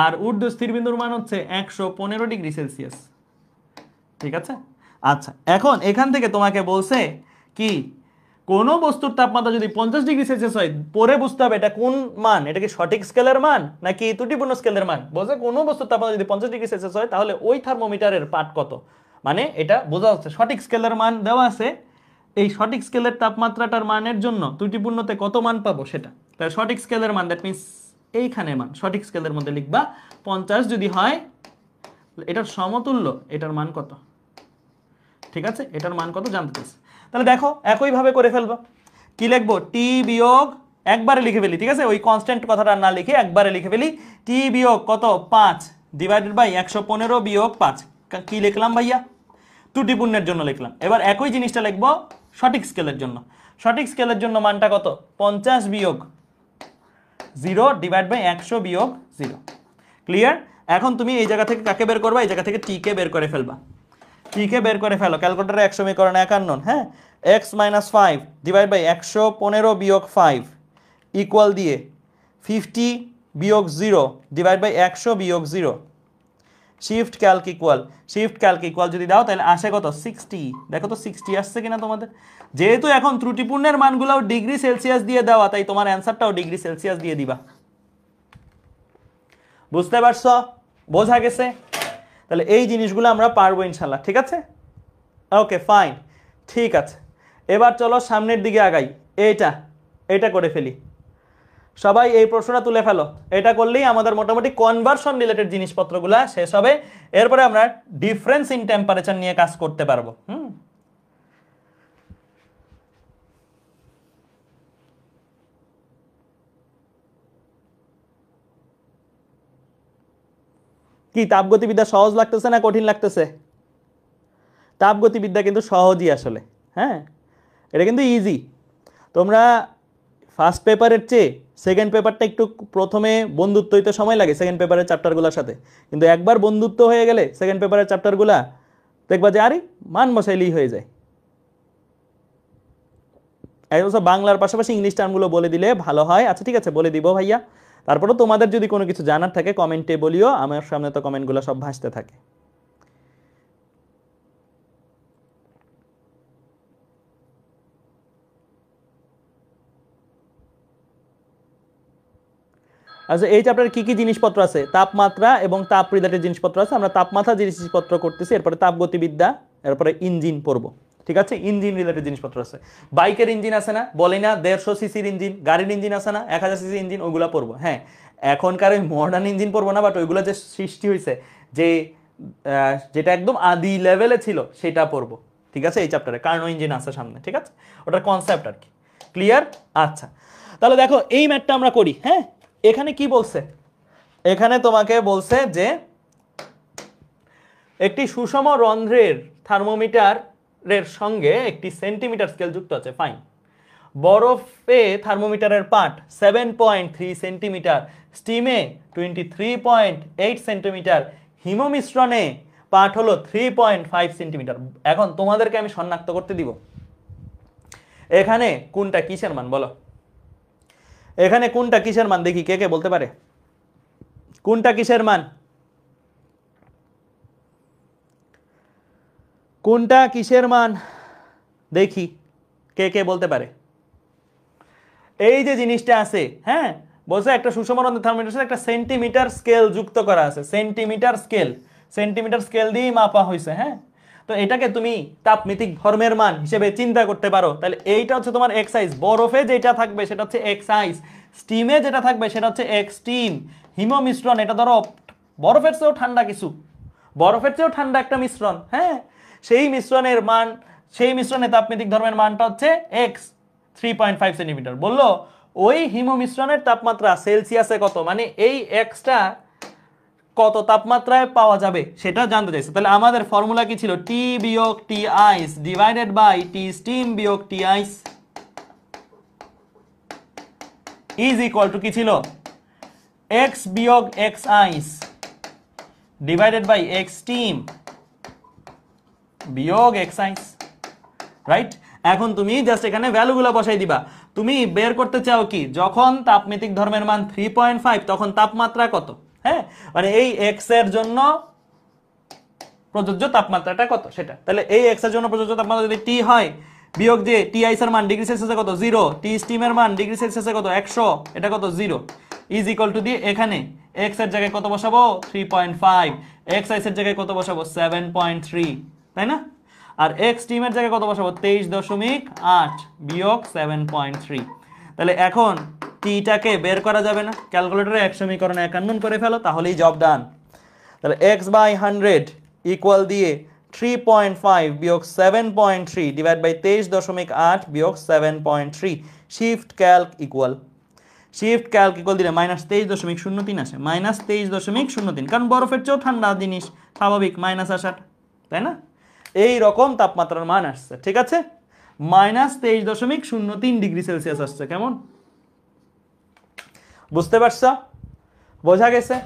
আর ঊর্ধ্ব স্থির বিন্দুর মান হচ্ছে 115 ডিগ্রি সেলসিয়াস, ঠিক আছে। আচ্ছা, এখন এখান থেকে তোমাকে বলছে কি, কোন বস্তুর তাপমাত্রা যদি 50 ডিগ্রি সেলসিয়াস হয়, পরে বুঝতে হবে এটা কোন মান, এটা কি সঠিক স্কেলের মান নাকি ত্রুটিপূর্ণ স্কেলের মান। বলছে কোন বস্তুর তাপমাত্রা যদি 50 ডিগ্রি সেলসিয়াস হয় তাহলে ওই থার্মোমিটারের পাঠ কত, মানে এটা বোঝা যাচ্ছে সঠিক স্কেলের মান দেওয়া আছে, এই সঠিক স্কেলের তাপমাত্রাটার মানের জন্য ত্রুটিপূর্ণতে কত মান পাবো সেটা। তাহলে সঠিক স্কেলের মান, দ্যাট মিনস এইখানে মান সঠিক স্কেলের মধ্যে লিখবা 50 যদি হয়, এটার সমতুল্য এটার মান কত, ঠিক আছে, এটার মান কত জানতে চাইছে। তাহলে দেখো একইভাবে করে ফেলবো। কি লিখবো? টি বিয়োগ, একবারে লিখে ফেলি, ঠিক আছে, ওই কনস্ট্যান্ট কথাটা না লিখে একবারে লিখে ফেলি। টি বিয়োগ কত? 5 ডিভাইডেড বাই 115 বিয়োগ 5। কি লিখলাম ভাইয়া? ত্রুটিপূর্ণের জন্য লিখলাম। এবার একই জিনিসটা লিখবো সঠিক স্কেলের জন্য। সঠিক স্কেলের জন্য মানটা কত? 50 বিয়োগ 0 ডিভাইড বাই 100 বিয়োগ 0। ক্লিয়ার? এখন তুমি এই জায়গা থেকে কাকে বের করবা? এই জায়গা থেকে টি কে বের করে ফেলবা। টি কে বের করে ফেলো, ক্যালকুলেটরে 1 সমীকরণ 51। হ্যাঁ, x মাইনাস 5 ডিভাইড বাই 115 বিয়োগ 5 ইকুয়াল দিয়ে 50 বিয়োগ 0 ডিভাইড বাই 100 বিয়োগ 0। শিফট ক্যালক ইকুয়াল যদি দাও তাহলে আসে কত? 60। দেখো তো 60 আসছে কিনা তোমাদের। যেহেতু এখন ত্রুটিপূর্ণের মানগুলোও ডিগ্রি সেলসিয়াস দিয়ে দেওয়া, তাই তোমার অ্যান্সারটাও ডিগ্রি সেলসিয়াস দিয়ে দিবা। বুঝতে পারছো? বোঝা গেছে? তাহলে এই জিনিসগুলো আমরা পারবো ইনশাল্লাহ, ঠিক আছে। ওকে ফাইন, ঠিক আছে। এবার চলো সামনের দিকে আগাই। এটা করে ফেলি। সবাই এই প্রশ্নটা তুলে ফেলো, এটা করলেই আমাদের মোটামুটি কনভার্সন রিলেটেড জিনিসপত্রগুলো শেষ হবে, এরপরে আমরা ডিফারেন্স ইন টেম্পারেচার নিয়ে কাজ করতে পারবো। কি তাপগতিবিদ্যা সহজ লাগতেছে না কঠিন লাগতেছে? তাপগতিবিদ্যা কিন্তু সহজই আসলে, হ্যাঁ এটা কিন্তু ইজি। তোমরা ফার্স্ট পেপারের চেয়ে সেকেন্ড পেপারটা একটু প্রথমে বন্ধুত্ব হইতে সময় লাগে সেকেন্ড পেপারের চ্যাপ্টারগুলোর সাথে, কিন্তু একবার বন্ধুত্ব হয়ে গেলে সেকেন্ড পেপারের চ্যাপ্টারগুলা দেখবা যে আরে মান বসাইলেই হয়ে যায়। একবছর বাংলার পাশাপাশি ইংলিশ টার্মগুলো বলে দিলে ভালো হয়। আচ্ছা ঠিক আছে, বলে দিব ভাইয়া। তারপরেও তোমাদের যদি কোনো কিছু জানার থাকে কমেন্টে বলিও, আমার সামনে তো কমেন্টগুলো সব ভাসতে থাকে। আচ্ছা এই চ্যাপ্টারে কি কি জিনিসপত্র আছে? তাপমাত্রা এবং তাপ রিলেটেড জিনিসপত্র আছে। আমরা তাপমাত্রা জিনিসপত্র করতেছি, এরপরে তাপগতিবিদ্যা, এরপরে ইঞ্জিন পড়বো। ঠিক আছে, ইঞ্জিন রিলেটেড জিনিসপত্র আছে। বাইকের ইঞ্জিন আছে না, বলি না 150 সিসির ইঞ্জিন, গাড়ির ইঞ্জিন আছে না 1000 সিসির ইঞ্জিন, ওইগুলো পড়বো। হ্যাঁ এখনকার ওই মডার্ন ইঞ্জিন পড়বো না, বাট ওইগুলো যে সৃষ্টি হয়েছে, যে যেটা একদম আদি লেভেলে ছিল সেটা পড়বো। ঠিক আছে, এই চ্যাপ্টারে কার্নো ইঞ্জিন আছে সামনে। ঠিক আছে, ওটার কনসেপ্ট আর কি। ক্লিয়ার? আচ্ছা তাহলে দেখো এই ম্যাথটা আমরা করি। হ্যাঁ এখানে কি বলছে? এখানে তোমাকে বলছে যে একটি সুষম রন্ধ্রের থার্মোমিটারের সঙ্গে একটি সেন্টিমিটার স্কেল যুক্ত আছে। ফাইন। বরফে থার্মোমিটারের পাঠ 7.3 সেন্টিমিটার, স্টিমে 23.8 সেন্টিমিটার, হিমমিশ্রণে পাঠ হলো 3.5 সেন্টিমিটার। এখন তোমাদেরকে আমি শনাক্ত করতে দিব এখানে কোনটা কিসের মান, বলো এখানে কোনটা কিসের মান, দেখি কে কে বলতে পারে কোনটা কিসের মান, কোনটা কিসের মান দেখি কে কে বলতে পারে। এই যে জিনিসটা আছে, হ্যাঁ বলছে একটা সুষম রন্ধ্রের থার্মোমিটার একটা সেন্টিমিটার স্কেল যুক্ত করা আছে। সেন্টিমিটার স্কেল দিয়ে মাপা হয়েছে। হ্যাঁ তো এটাকে তুমি তাপমিতিক ধর্মের মান হিসেবে চিন্তা করতে পারো। তাহলে এইটা হচ্ছে তোমার এক্স আইস, বরফে যেটা থাকবে সেটা হচ্ছে এক্স আইস, স্টিমে যেটা থাকবে সেটা হচ্ছে এক্স স্টিম, হিম মিশ্রণ এটা ধরো বরফের চেয়েও ঠান্ডা কিছু, বরফের চেয়েও ঠান্ডা একটা মিশ্রণ। হ্যাঁ সেই মিশ্রণের মান, সেই মিশ্রণে তাপমিতিক ধর্মের মানটা হচ্ছে এক্স 3.5 সেন্টিমিটার। বললো ওই হিম মিশ্রণের তাপমাত্রা সেলসিয়াসে কত, মানে এই এক্সটা কত তাপমাত্রায় পাওয়া যাবে সেটা জানতে চাইছে। তাহলে আমাদের ফর্মুলা কি ছিল? টি বিয়োগ t ice divided by T steam বিয়োগ t ice is equal to কি ছিল? এক্স বিয়োগ x ice divided by x steam বিয়োগ এক্স আইস। রাইট? এখন তুমি জাস্ট এখানে ভ্যালুগুলো বসাই দিবা। তুমি বের করতে চাও কি, যখন তাপমিতিক ধর্মের মান 3.5 তখন তাপমাত্রা কত। হ্যাঁ মানে এই এক্স এর জন্য প্রযোজ্য তাপমাত্রাটা কত সেটা। তাহলে এই এক্স এর জন্য প্রযোজ্য তাপমাত্রা যদি টি হয়, বিয়োগ যে টি আইস এর মান ডিগ্রি সেলসিয়াসে কত 0, টি স্টিমের মান ডিগ্রি সেলসিয়াসে কত 100, এটা কত 0, ইজ ইকুয়াল টু দিয়ে এখানে এক্স এর জায়গায় কত বসাবো 3.5, এক্স আইস এর জায়গায় কত বসাবো 7.3, তাই না? আর এক্স টিমের জায়গায় কত বসাবো 23.8 বিয়োগ 7.3। তাহলে এখন টিটাকে বের করা যাবে না, ক্যালকুলেটরে 1 সমীকরণে 51 করে ফেলো, তাহলেই জব ডান। তাহলে x বাই 100 ইকুয়াল দিয়ে 3.5 বিয়োগ 7.3 ডিভাইড বাই 23.8 বিয়োগ 7.3। শিফট ক্যালক ইকুয়াল দিলে -23.03 আসে, -23.03, কারণ বরফের চেয়েও ঠান্ডা জিনিস স্বাভাবিক মাইনাস আসাটা, তাই না? এই রকম তাপমাত্রার মান আসছে। ঠিক আছে, -23.03 ডিগ্রি সেলসিয়াস আসছে। কেমন বুঝতে পারছো? বোঝা গেছে?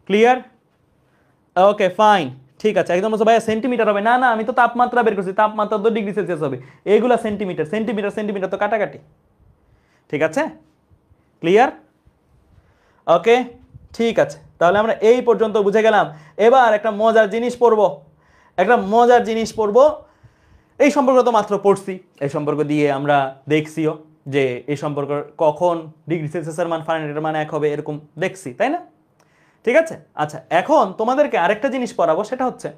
ক্লিয়ার? ওকে ফাইন, ঠিক আছে। একদম বলছো ভাইয়া সেন্টিমিটার হবে না, না আমি তো তাপমাত্রা বের করছি, তাপমাত্রা তো ডিগ্রি সেলসিয়াস হবে, এইগুলা সেন্টিমিটার তো কাটাকাটি। ঠিক আছে, ক্লিয়ার? ওকে ঠিক আছে, তাহলে আমরা এই পর্যন্ত বুঝে গেলাম। এবার একটা মজার জিনিস পড়বো। এই সম্পর্ক তো মাত্র পড়ছি, এই সম্পর্ক দিয়ে আমরা দেখছিও যে এই সম্পর্ক কখন ডিগ্রি সেলসিয়াসের মান ফারেনহাইটের মান 1 হবে, এরকম দেখছি, তাই না? ঠিক আছে, আচ্ছা এখন তোমাদেরকে আরেকটা জিনিস পড়াবো, সেটা হচ্ছে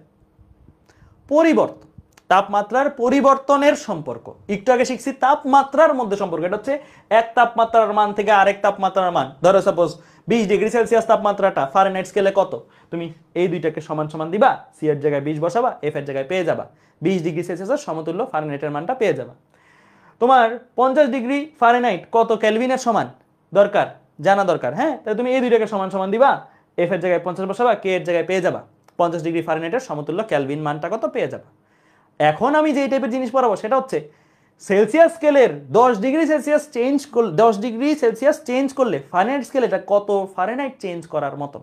পরিবর্তন। তাপমাত্রার পরিবর্তনের সম্পর্ক। একটু আগে শিখছি তাপমাত্রার মধ্যে সম্পর্ক, এটা হচ্ছে এক তাপমাত্রার মান থেকে আরেক তাপমাত্রার মান। ধরো সাপোজ 20 ডিগ্রি সেলসিয়াস তাপমাত্রাটা ফারেনহাইট স্কেলে কত, তুমি এই দুইটাকে সমান সমান দিবা, সি এর জায়গায় 20 বসাবা, এফ এর জায়গায় পেয়ে যাবা 20 ডিগ্রি সেলসিয়াসের সমতুল্য ফারেনহাইটের মানটা পেয়ে যাবা। তোমার 50 ডিগ্রি ফারেনহাইট কত কেলভিনের সমান দরকার, জানা দরকার। হ্যাঁ, তাহলে তুমি এই দুইটাকে সমান সমান দিবা, এফ এর জায়গায় 50 বসাবা, কে এর জায়গায় পেয়ে যাবা 50 ডিগ্রি ফারেনহাইটের সমতুল্য কেলভিন মানটা কত পেয়ে যাবা। এখন আমি যে টাইপের জিনিস পড়াবো সেটা হচ্ছে সেলসিয়াস স্কেলের 10 ডিগ্রি সেলসিয়াস চেঞ্জ করলে, 10 ডিগ্রি সেলসিয়াস চেঞ্জ করলে ফারেনহাইট স্কেলে এটা কত ফারেনহাইট চেঞ্জ করার মতন।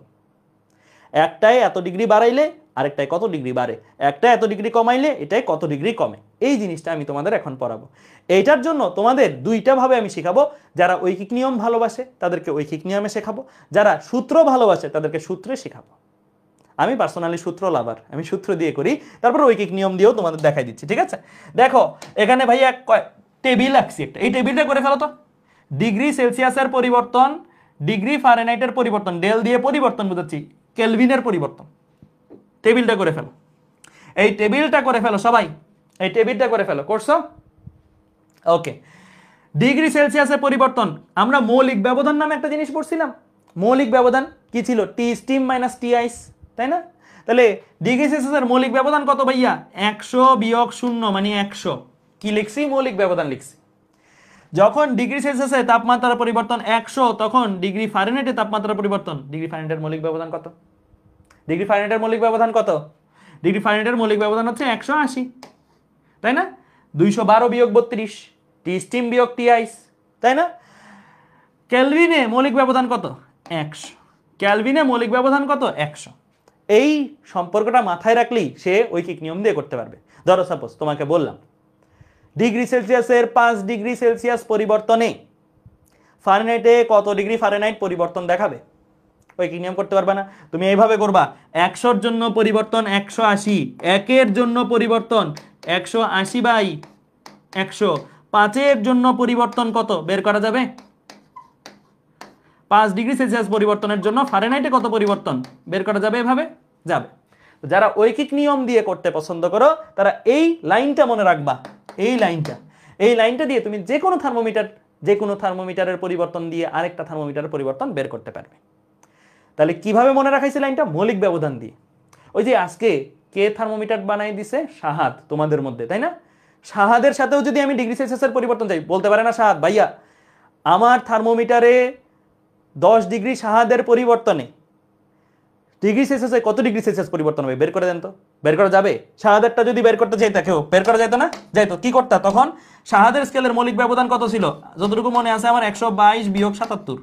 একটায় এত ডিগ্রি বাড়াইলে আরেকটায় কত ডিগ্রি বাড়ে, একটা এত ডিগ্রি কমাইলে এটাই কত ডিগ্রি কমে। এই জিনিসটা আমি তোমাদের এখন পড়াবো। এইটার জন্য তোমাদের দুইটা ভাবে আমি শেখাবো। যারা ঐকিক নিয়ম ভালোবাসে তাদেরকে ঐকিক নিয়মে শেখাবো, যারা সূত্র ভালোবাসে তাদেরকে সূত্রে শেখাবো। আমি পার্সোনালি সূত্র লাভার, আমি সূত্র দিয়ে করি, তারপর ঐকিক নিয়ম দিয়েও তোমাদের দেখাই দিচ্ছি। ঠিক আছে, দেখো এখানে ভাই এক টেবিল রাখছি একটা, এই টেবিলটা করে ফেলো তো। ডিগ্রি সেলসিয়াসের পরিবর্তন, ডিগ্রি ফারেনহাইটের পরিবর্তন, ডেল দিয়ে পরিবর্তন বুঝাচ্ছি, কেলভিনের পরিবর্তন। টেবিলটা করে ফেলো, এই টেবিলটা করে ফেলো সবাই, এই টেবিলটা করে ফেলো। করছো? ওকে। ডিগ্রি সেলসিয়াসের পরিবর্তন, আমরা মৌলিক ব্যবধান নামে একটা জিনিস পড়ছিলাম। মৌলিক ব্যবধান কি ছিল? টি স্টিম মাইনাস টি আইস, তাই না? তাহলে ডিগ্রি সেলসিয়াসের মৌলিক ব্যবধান কত ভাইয়া? 100 বিয়োগ 0 মানে 100। কি লিখছি? মৌলিক ব্যবধান লিখছি। যখন ডিগ্রি সেলসিয়াসে তাপমাত্রার পরিবর্তন 100, তখন ডিগ্রি ফারেনহাইটে তাপমাত্রার পরিবর্তন, ডিগ্রি ফারেনহাইটের মৌলিক ব্যবধান কত? ডিগ্রি ফারেনহাইটের মৌলিক ব্যবধান কত? ডিগ্রি ফারেনহাইটের মৌলিক ব্যবধান হচ্ছে 180, তাই না? 212 বিয়োগ 32, টি স্টিম বিয়োগ টি আইস, তাই না? কেলভিনে মৌলিক ব্যবধান কত? 100। কেলভিনে মৌলিক ব্যবধান কত? 100। এই সম্পর্কটা মাথায় রাখলেই সে ঐকিক নিয়ম দিয়ে করতে পারবে। ধরো সাপোজ তোমাকে বললাম ডিগ্রি সেলসিয়াসের 5 ডিগ্রি সেলসিয়াস পরিবর্তনে ফারেনহাইটে কত ডিগ্রি ফারেনহাইট পরিবর্তন দেখাবে? ঐকিক নিয়ম করতে পারবে না। তুমি এইভাবে করবা, 100-র জন্য পরিবর্তন 180, 1-এর জন্য পরিবর্তন 180 বাই 100, 5-এর জন্য পরিবর্তন কত বের করা যাবে? 5 ডিগ্রি সেলসিয়াস পরিবর্তনের জন্য ফারেনহাইটে কত পরিবর্তন বের করা যাবে? এভাবে যাবে। যারা ঐকিক নিয়ম দিয়ে করতে পছন্দ করো তারা এই লাইনটা মনে রাখবা। এই লাইনটা দিয়ে তুমি যে কোনো থার্মোমিটারের পরিবর্তন দিয়ে আরেকটা থার্মোমিটারের পরিবর্তন বের করতে পারবে। তাহলে কিভাবে মনে রাখাইছে লাইনটা? মৌলিক ব্যবধান দিয়ে। ওই যে আজকে কে থার্মোমিটার বানাই দিছে? শাহাদ, তোমাদের মধ্যে, তাই না? শাহাদের সাথেও যদি আমি ডিগ্রি সেলসিয়াসের পরিবর্তন চাই, বলতে পারে না শাহাদ ভাইয়া আমার থার্মোমিটারে 10 ডিগ্রি শাহাদের পরিবর্তনে ডিগ্রি সেলসিয়াসে কত ডিগ্রি সেলসিয়াস পরিবর্তন হবে বের করে দেন তো? বের করা যাবে? শাহাদেরটা যদি বের করতে চাইতা কেউ, বের করা যাইতো না? যাইতো। কি করতা তখন? শাহাদের স্কেলের মৌলিক ব্যবধান কত ছিল? যতটুকু মনে আছে আমার 122 বিয়োগ 77।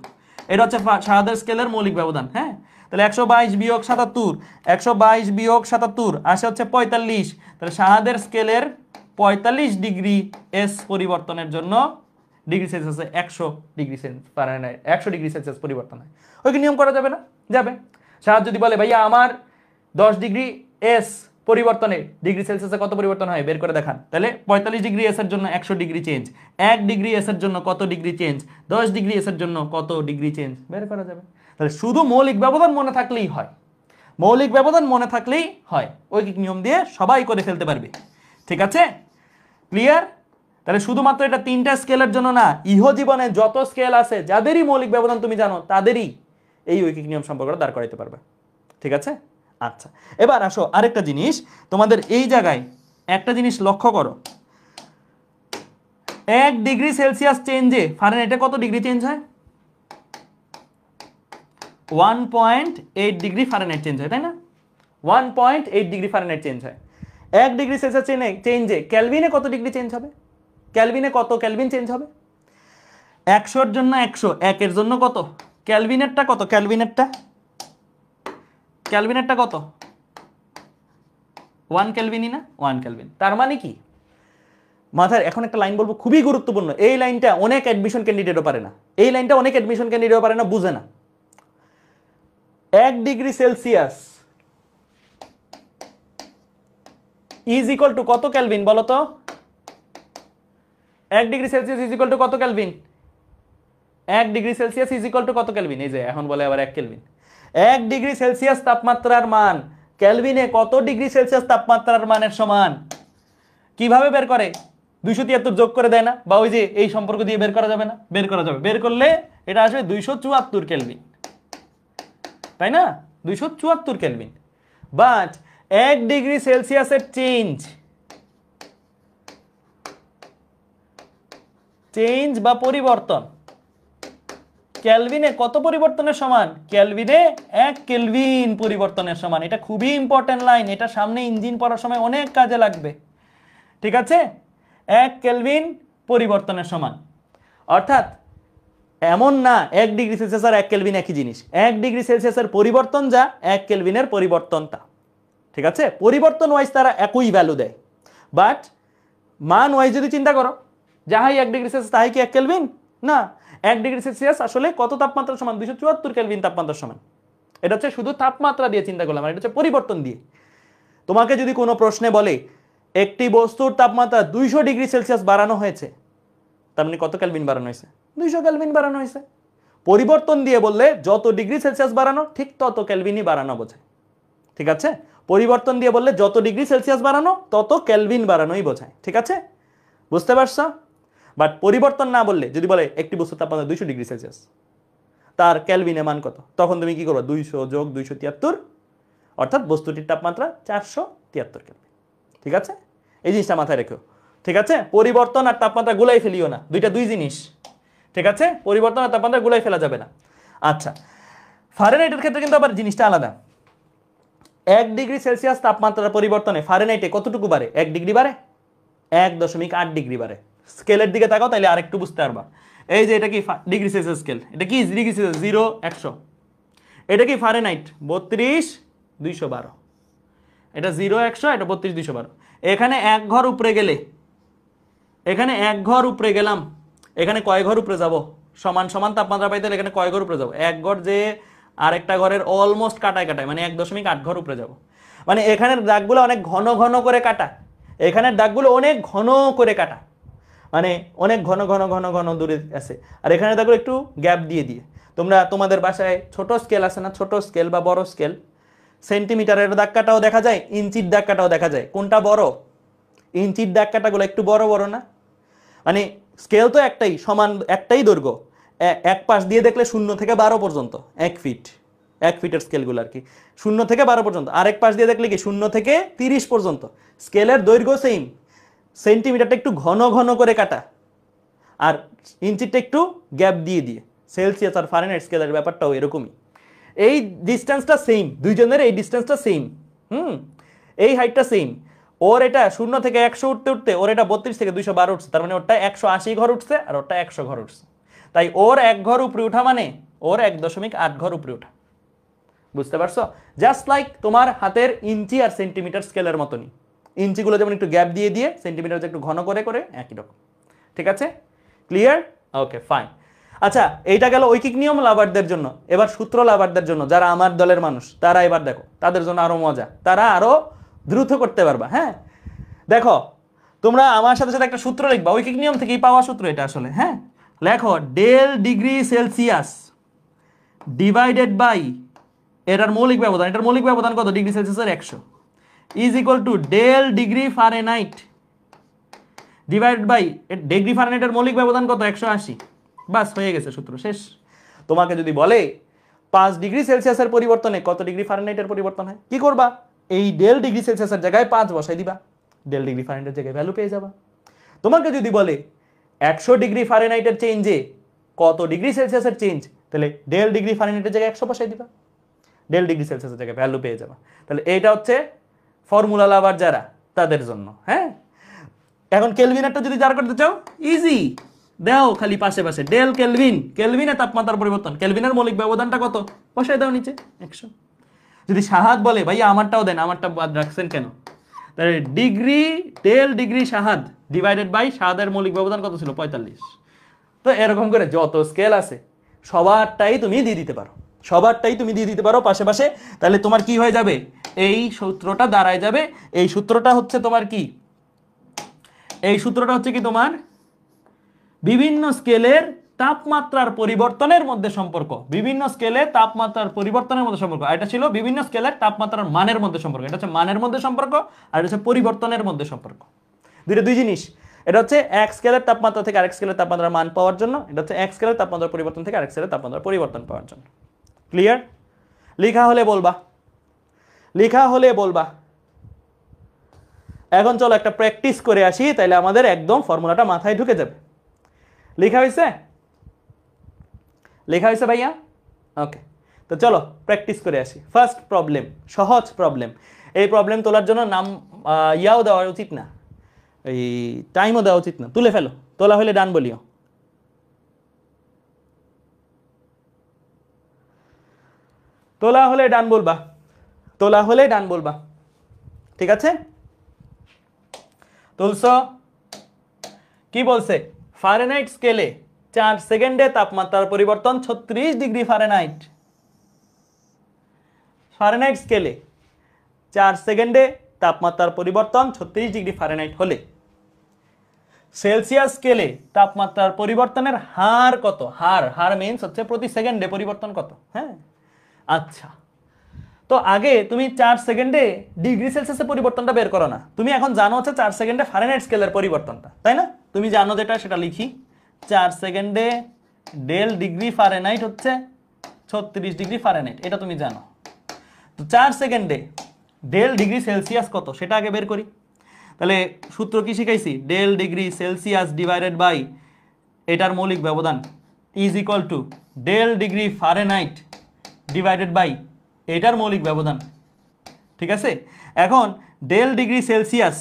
এটা হচ্ছে শাহাদের স্কেলের মৌলিক ব্যবধান। হ্যাঁ, তাহলে 122 বিয়োগ 77, 122 বিয়োগ 77 আসে হচ্ছে 45। তাহলে শাহাদের স্কেলের 45 ডিগ্রি এস পরিবর্তনের জন্য ডিগ্রি সেলসিয়াসে 100 ডিগ্রি ফারেনহাইট 100 ডিগ্রি সেলসিয়াস পরিবর্তন হয়। ওই কি নিয়ম করা যাবে না? যাবে। শাহাদ যদি বলে ভাইয়া আমার 10 ডিগ্রি এস পরিবর্তনে ডিগ্রি সেলসিয়াসে কত পরিবর্তন হয় বের করে দেখান, তাহলে 45 ডিগ্রি এস এর জন্য 100 ডিগ্রি চেঞ্জ, 1 ডিগ্রি এস এর জন্য কত ডিগ্রি চেঞ্জ, 10 ডিগ্রি এস এর জন্য কত ডিগ্রি চেঞ্জ বের করা যাবে। তাহলে শুধু মৌলিক ব্যবধান মনে থাকলেই হয়, মৌলিক ব্যবধান মনে থাকলেই হয়। ঐকিক নিয়ম দিয়ে সবাই করে ফেলতে পারবে। ঠিক আছে, ক্লিয়ার? তাহলে শুধুমাত্র এটা 3টা স্কেলের জন্য না, ইহ জীবনে যত স্কেল আছে যাদেরই মৌলিক ব্যবধান তুমি জানো তাদেরই এই ঐকিক নিয়ম সম্পর্কটা দাঁড় করাইতে পারবে। ঠিক আছে? আচ্ছা, এবার আসো আরেকটা জিনিস, তোমাদের এই জায়গায় একটা জিনিস লক্ষ্য করো। 1 ডিগ্রি সেলসিয়াস চেঞ্জে ফারেনহাইটে কত ডিগ্রি চেঞ্জ হয়? 1.8 ডিগ্রি ফারেনহাইট চেঞ্জ হয়, তাই না? 1.8 ডিগ্রি ফারেনহাইট চেঞ্জ হয়। 1 ডিগ্রি সেলসিয়াস চেঞ্জে কেলভিনে কত ডিগ্রি চেঞ্জ হবে? কেলভিনে কত কেলভিন চেঞ্জ হবে? 100-এর জন্য 100, 1-এর জন্য কত? কেলভিনেরটা কত? কেলভিনেরটা কত? 1 কেলভিনই না? 1 কেলভিন। তার মানে কি মাথায় এখন একটা লাইন বলবো, খুবই গুরুত্বপূর্ণ। এই লাইনটা অনেক অ্যাডমিশন ক্যান্ডিডেটও পারে না, এই লাইনটা অনেক অ্যাডমিশন ক্যান্ডিডেটও পারে না, বুঝে না। 1 degree Celsius is equal to কত কেলভিন বলো তো? 1 degree Celsius is equal to কত Kelvin? 1 degree Celsius is equal to কত কেলভিন? এই যে এখন বলে আবার 1 কেলভিন। 1 ডিগ্রি সেলসিয়াস তাপমাত্রার মান কেলভিনে কত ডিগ্রি সেলসিয়াস তাপমাত্রার মানের সমান? কিভাবে বের করে? 273 যোগ করে দেয় না? বা ওই যে এই সম্পর্ক দিয়ে বের করা যাবে না? বের করা যাবে। বের করলে এটা আসবে 274 কেলভিন, তাই না? 274 কেলভিন। বাট 1 ডিগ্রি সেলসিয়াসের চেঞ্জ বা পরিবর্তন কেলভিনে কত পরিবর্তনের সমান? কেলভিনে 1 কেলভিন পরিবর্তনের সমান। এটা খুবই ইম্পর্টেন্ট লাইন, এটা সামনে ইঞ্জিন পড়ার সময় অনেক কাজে লাগবে। ঠিক আছে, 1 কেলভিন পরিবর্তনের সমান। অর্থাৎ এমন না 1 ডিগ্রি সেলসিয়াস আর 1 কেলভিন একই জিনিস। 1 ডিগ্রি সেলসিয়াসের পরিবর্তন যা, 1 কেলভিনের পরিবর্তন তা। ঠিক আছে, পরিবর্তন ওয়াইজ তারা একই ভ্যালু দেয়, বাট মান ওয়াইজ যদি চিন্তা করো, যাহাই 1 ডিগ্রি সেলসিয়াস তাহাই কি 1 কেলভিন? না, 1 ডিগ্রি সেলসিয়াস আসলে কত তাপমাত্রার সমান? 274 কেলভিন তাপমাত্রার সমান। এটা হচ্ছে শুধু তাপমাত্রা দিয়ে চিন্তা করলাম, আর এটা হচ্ছে পরিবর্তন দিয়ে। তোমাকে যদি কোনো প্রশ্নে বলে একটি বস্তুর তাপমাত্রা 200 ডিগ্রি সেলসিয়াস বাড়ানো হয়েছে, তার মানে কত কেলভিন বাড়ানো হয়েছে? 200 কেলভিন বাড়ানো হয়েছে। পরিবর্তন দিয়ে বললে যত ডিগ্রি সেলসিয়াস বাড়ানো ঠিক তত কেলভিনই বাড়ানো বোঝায়। ঠিক আছে, পরিবর্তন দিয়ে বললে যত ডিগ্রি সেলসিয়াস বাড়ানো তত কেলভিন বাড়ানোই বোঝায়। ঠিক আছে, বুঝতে পারছো? বাট পরিবর্তন না বললে, যদি বলে একটি বস্তুর তাপমাত্রা 200 ডিগ্রি সেলসিয়াস, তার কেলভিনে মান কত, তখন তুমি কি করবে? 200 যোগ 273, অর্থাৎ বস্তুটির তাপমাত্রা 473 কেলভিন। ঠিক আছে, এই জিনিসটা মাথায় রেখো। ঠিক আছে, পরিবর্তন আর তাপমাত্রা গুলাই ফেলিও না, দুইটা দুই জিনিস। ঠিক আছে, পরিবর্তন আর তাপমাত্রা গুলাই ফেলা যাবে না। আচ্ছা, ফারেনহাইটের ক্ষেত্রে কিন্তু আবার জিনিসটা আলাদা। 1 ডিগ্রি সেলসিয়াস তাপমাত্রার পরিবর্তনে ফারেনহাইটে কতটুকু বাড়ে? 1 ডিগ্রি বাড়ে, 1.8 ডিগ্রি বাড়ে। স্কেলের দিকে তাকাও, তাইলে আরেকটু বুঝতে পারবা। এই যে এটা কি ডিগ্রি সেলসিয়াস স্কেল, এটা কি ডিগ্রি সেলসিয়াস 0 100, এটা কি ফারেনহাইট 32 212, এটা 0 100, এটা 32 212। এখানে 1 ঘর উপরে গেলে, এখানে 1 ঘর উপরে গেলাম, এখানে কয় ঘর উপরে যাব? সমান সমান তাপমাত্রা পাইতে এখানে কয় ঘর উপরে যাব? 1 ঘর যে আরেকটা ঘরের অলমোস্ট কাটায় কাটায়, মানে 1.8 ঘর উপরে যাব। মানে এখানের দাগগুলো অনেক ঘন ঘন করে কাটা, এখানের দাগগুলো অনেক ঘন করে কাটা, মানে অনেক ঘন ঘন ঘন ঘন দূরে আছে। আর এখানে দাগগুলো একটু গ্যাপ দিয়ে দিয়ে। তোমরা তোমাদের বাসায় ছোট স্কেল আছে না, ছোট স্কেল বা বড় স্কেল, সেন্টিমিটারের দাগ কাটাও দেখা যায়, ইঞ্চির দাগ কাটাও দেখা যায়। কোনটা বড়? ইঞ্চির দাগ কাটাগুলো একটু বড় বড় না? মানে স্কেল তো একটাই, সমান একটাই দৈর্ঘ্য, এক পাশ দিয়ে দেখলে 0 থেকে 12 পর্যন্ত 1 ফিট, 1 ফিটের স্কেলগুলো আর কি 0 থেকে 12 পর্যন্ত। আরেক পাশ দিয়ে দেখলে কি 0 থেকে 30 পর্যন্ত। স্কেলের দৈর্ঘ্য সেম, সেন্টিমিটারটা একটু ঘন ঘন করে কাটা আর ইঞ্চিটা একটু গ্যাপ দিয়ে দিয়ে। সেলসিয়াস আর ফারেনহাইট স্কেলের ব্যাপারটাও এরকমই। এই ডিস্টেন্সটা সেম, দুইজনের এই ডিস্টেন্সটা সেম। এই হাইটটা সেম। ওর এটা 0 থেকে 100 উঠতে উঠতে ওর এটা 32 থেকে 212 উঠছে, তার মানে ওরটা 180 ঘর উঠছে আর ওরটা 100 ঘর উঠছে। তাই ওর 1 ঘর উপরে উঠা মানে ওর 1.8 ঘর উপরে উঠা। বুঝতে পারছো? জাস্ট লাইক তোমার হাতের ইঞ্চি আর সেন্টিমিটার স্কেলের মতনই। ইঞ্চিগুলো যেমন একটু গ্যাপ দিয়ে দিয়ে, সেন্টিমিটার একটু ঘন করে করে, একই রকম। ঠিক আছে, ক্লিয়ার? Okay, fine. আচ্ছা, এইটা গেল ঐকিক নিয়ম লাভারদের জন্য। এবার সূত্র লাভারদের জন্য, যারা আমার দলের মানুষ, তারা এবার দেখো, তাদের জন্য আরো মজা, তারা আরো দ্রুত করতে পারবা। হ্যাঁ, দেখো তোমরা আমার সাথে সাথে একটা সূত্র লিখবা, ঐকিক নিয়ম থেকেই পাওয়া সূত্র এটা আসলে। হ্যাঁ, লেখো del degree Celsius divided by এটার মৌলিক ব্যবধান, এটার মৌলিক ব্যবধান কত? ডিগ্রি সেলসিয়াসের 100 is equal to del degree Fahrenheit divided by degree ফারেনহাইটের মৌলিক ব্যবধান কত? 180। বাস, হয়ে গেছে, সূত্র শেষ। তোমাকে যদি বলে 5 ডিগ্রি সেলসিয়াসের পরিবর্তনে কত ডিগ্রি ফারেনহাইটের পরিবর্তন হয়, কি করবা? এই ডেল ডিগ্রি সেলসিয়াসের জায়গায় 5 বসাই দিবা, ডেল ডিগ্রি ফারেনহাইটের জায়গায় ভ্যালু পেয়ে যাবা। তোমাকে যদি বলে 100 ডিগ্রি ফারেনহাইটের চেঞ্জে কত ডিগ্রি সেলসিয়াসের চেঞ্জ, তাহলে ডেল ডিগ্রি ফারেনহাইটের জায়গায় 100 বসাই দিবা, ডেল ডিগ্রি সেলসিয়াসের জায়গায় ভ্যালু পেয়ে যাবা। তাহলে এইটা হচ্ছে ফর্মুলা লাভার যারা, তাদের জন্য। হ্যাঁ, এখন কেলভিনেরটা যদি জার করতে চাও, ইজি, দাও খালি পাশে পাশে ডেল কেলভিন, কেলভিনে তাপমাত্রার পরিবর্তন, কেলভিনের মৌলিক ব্যবধানটা কত বসাই দাও নিচে 100। যদি শাহাদ বলে ভাইয়া আমারটাও দেন, আমারটা বাদ রাখছেন কেন, তাহলে degree del degree Shahad divided by শাহাদের মৌলিক ব্যবধান কত ছিল? 45। তো এরকম করে যত স্কেল আছে সবারটাই তুমি দিয়ে দিতে পারো, সবারটাই তুমি দিয়ে দিতে পারো পাশে পাশে। তাহলে তোমার কি হয়ে যাবে? এই সূত্রটা দাঁড়ায় যাবে। এই সূত্রটা হচ্ছে তোমার কি? এই সূত্রটা হচ্ছে কি তোমার বিভিন্ন স্কেলের তাপমাত্রার পরিবর্তনের মধ্যে সম্পর্ক, বিভিন্ন স্কেলে তাপমাত্রার পরিবর্তনের মধ্যে সম্পর্ক। এটা ছিল বিভিন্ন স্কেলের তাপমাত্রার মানের মধ্যে সম্পর্ক, এটা হচ্ছে মানের মধ্যে সম্পর্ক, আর এটা হচ্ছে পরিবর্তনের মধ্যে সম্পর্ক। দুইটা দুই জিনিস। এটা হচ্ছে এক স্কেলের তাপমাত্রা থেকে আরেক স্কেলের তাপমাত্রার মান পাওয়ার জন্য, এটা হচ্ছে এক স্কেলের তাপমাত্রার পরিবর্তন থেকে আরেক স্কেলের তাপমাত্রার পরিবর্তন পাওয়ার জন্য। ক্লিয়ার? লেখা হলে বলবা, লেখা হলে বলবা। এখন চলো একটা প্র্যাকটিস করে আসি, তাইলে আমাদের একদম ফর্মুলাটা মাথায় ঢুকে যাবে। লেখা হয়েছে? লেখা হয়েছে ভাইয়া? ওকে, তো চলো প্র্যাকটিস করে আসি। ফার্স্ট প্রবলেম, সহজ প্রবলেম। এই প্রবলেম তোলার জন্য নাম ইয়াও দেওয়া উচিত না, এই টাইমও দেওয়া উচিত না, তুলে ফেলো। তোলা হলে ডান বলিও। তোলা হলে ডান বলবা, তোলা হলে ডান বলবা। ঠিক আছে? তুলছ? কি বলছে? ফারেনহাইট স্কেলে 4 সেকেন্ডে তাপমাত্রার পরিবর্তন 36 ডিগ্রি ফারেনহাইট। ফারেনহাইট স্কেলে 4 সেকেন্ডে তাপমাত্রার পরিবর্তন 36 ডিগ্রি ফারেনহাইট হলে সেলসিয়াস স্কেলে তাপমাত্রার পরিবর্তনের হার কত? হার, হার মিন্স হচ্ছে প্রতি সেকেন্ডে পরিবর্তন কত। হ্যাঁ, আচ্ছা, তো আগে তুমি 4 সেকেন্ডে ডিগ্রি সেলসিয়াসের পরিবর্তনটা বের করো না, তুমি এখন জানো হচ্ছে 4 সেকেন্ডে ফারেনহাইট স্কেলের পরিবর্তনটা, তাই না? তুমি জানো যেটা, সেটা লিখি। 4 সেকেন্ডে ডেল ডিগ্রি ফারেনহাইট হচ্ছে 36 ডিগ্রি ফারেনহাইট, এটা তুমি জানো। তো 4 সেকেন্ডে ডেল ডিগ্রি সেলসিয়াস কত সেটা আগে বের করি। তাহলে সূত্র কি শিখাইছি? Del degree Celsius divided by এটার মৌলিক ব্যবধান is equal to del degree Fahrenheit divided by এটার মৌলিক ব্যবধান। ঠিক আছে? এখন ডেল ডিগ্রি সেলসিয়াস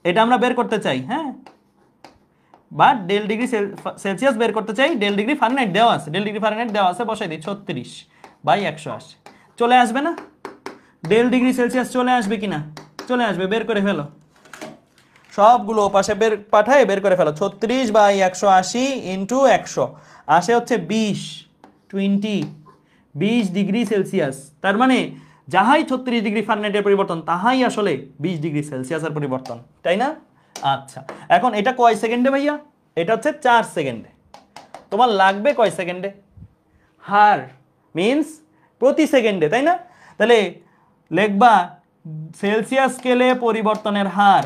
এটা আমরা বের করতে চাই, হ্যাঁ, বা ডেল ডিগ্রি সেলসিয়াস বের করতে চাই। ডেল ডিগ্রি ফারেনহাইট দেওয়া আছে, ডেল ডিগ্রি ফারেনহাইট দেওয়া আছে, বসাই দিই 36 বাই 180। চলে আসবে না? ডেল ডিগ্রি সেলসিয়াস চলে আসবে কিনা? চলে আসবে, বের করে ফেলো। সবগুলো পাশে বের পাঠায় বের করে ফেলো। 36 বাই 180 ইন্টু 100 আসে হচ্ছে 20 ডিগ্রি সেলসিয়াস। তার মানে যাহাই 36 ডিগ্রি ফারেনহাইটের পরিবর্তন তাহাই আসলে 20 ডিগ্রি সেলসিয়াসের পরিবর্তন, তাই না? আচ্ছা, এখন এটা কয় সেকেন্ডে ভাইয়া? এটা হচ্ছে 4 সেকেন্ডে। তোমার লাগবে কয় সেকেন্ডে? হার মিন্স প্রতি সেকেন্ডে, তাই না? তাহলে লিখবা সেলসিয়াস স্কেলে পরিবর্তনের হার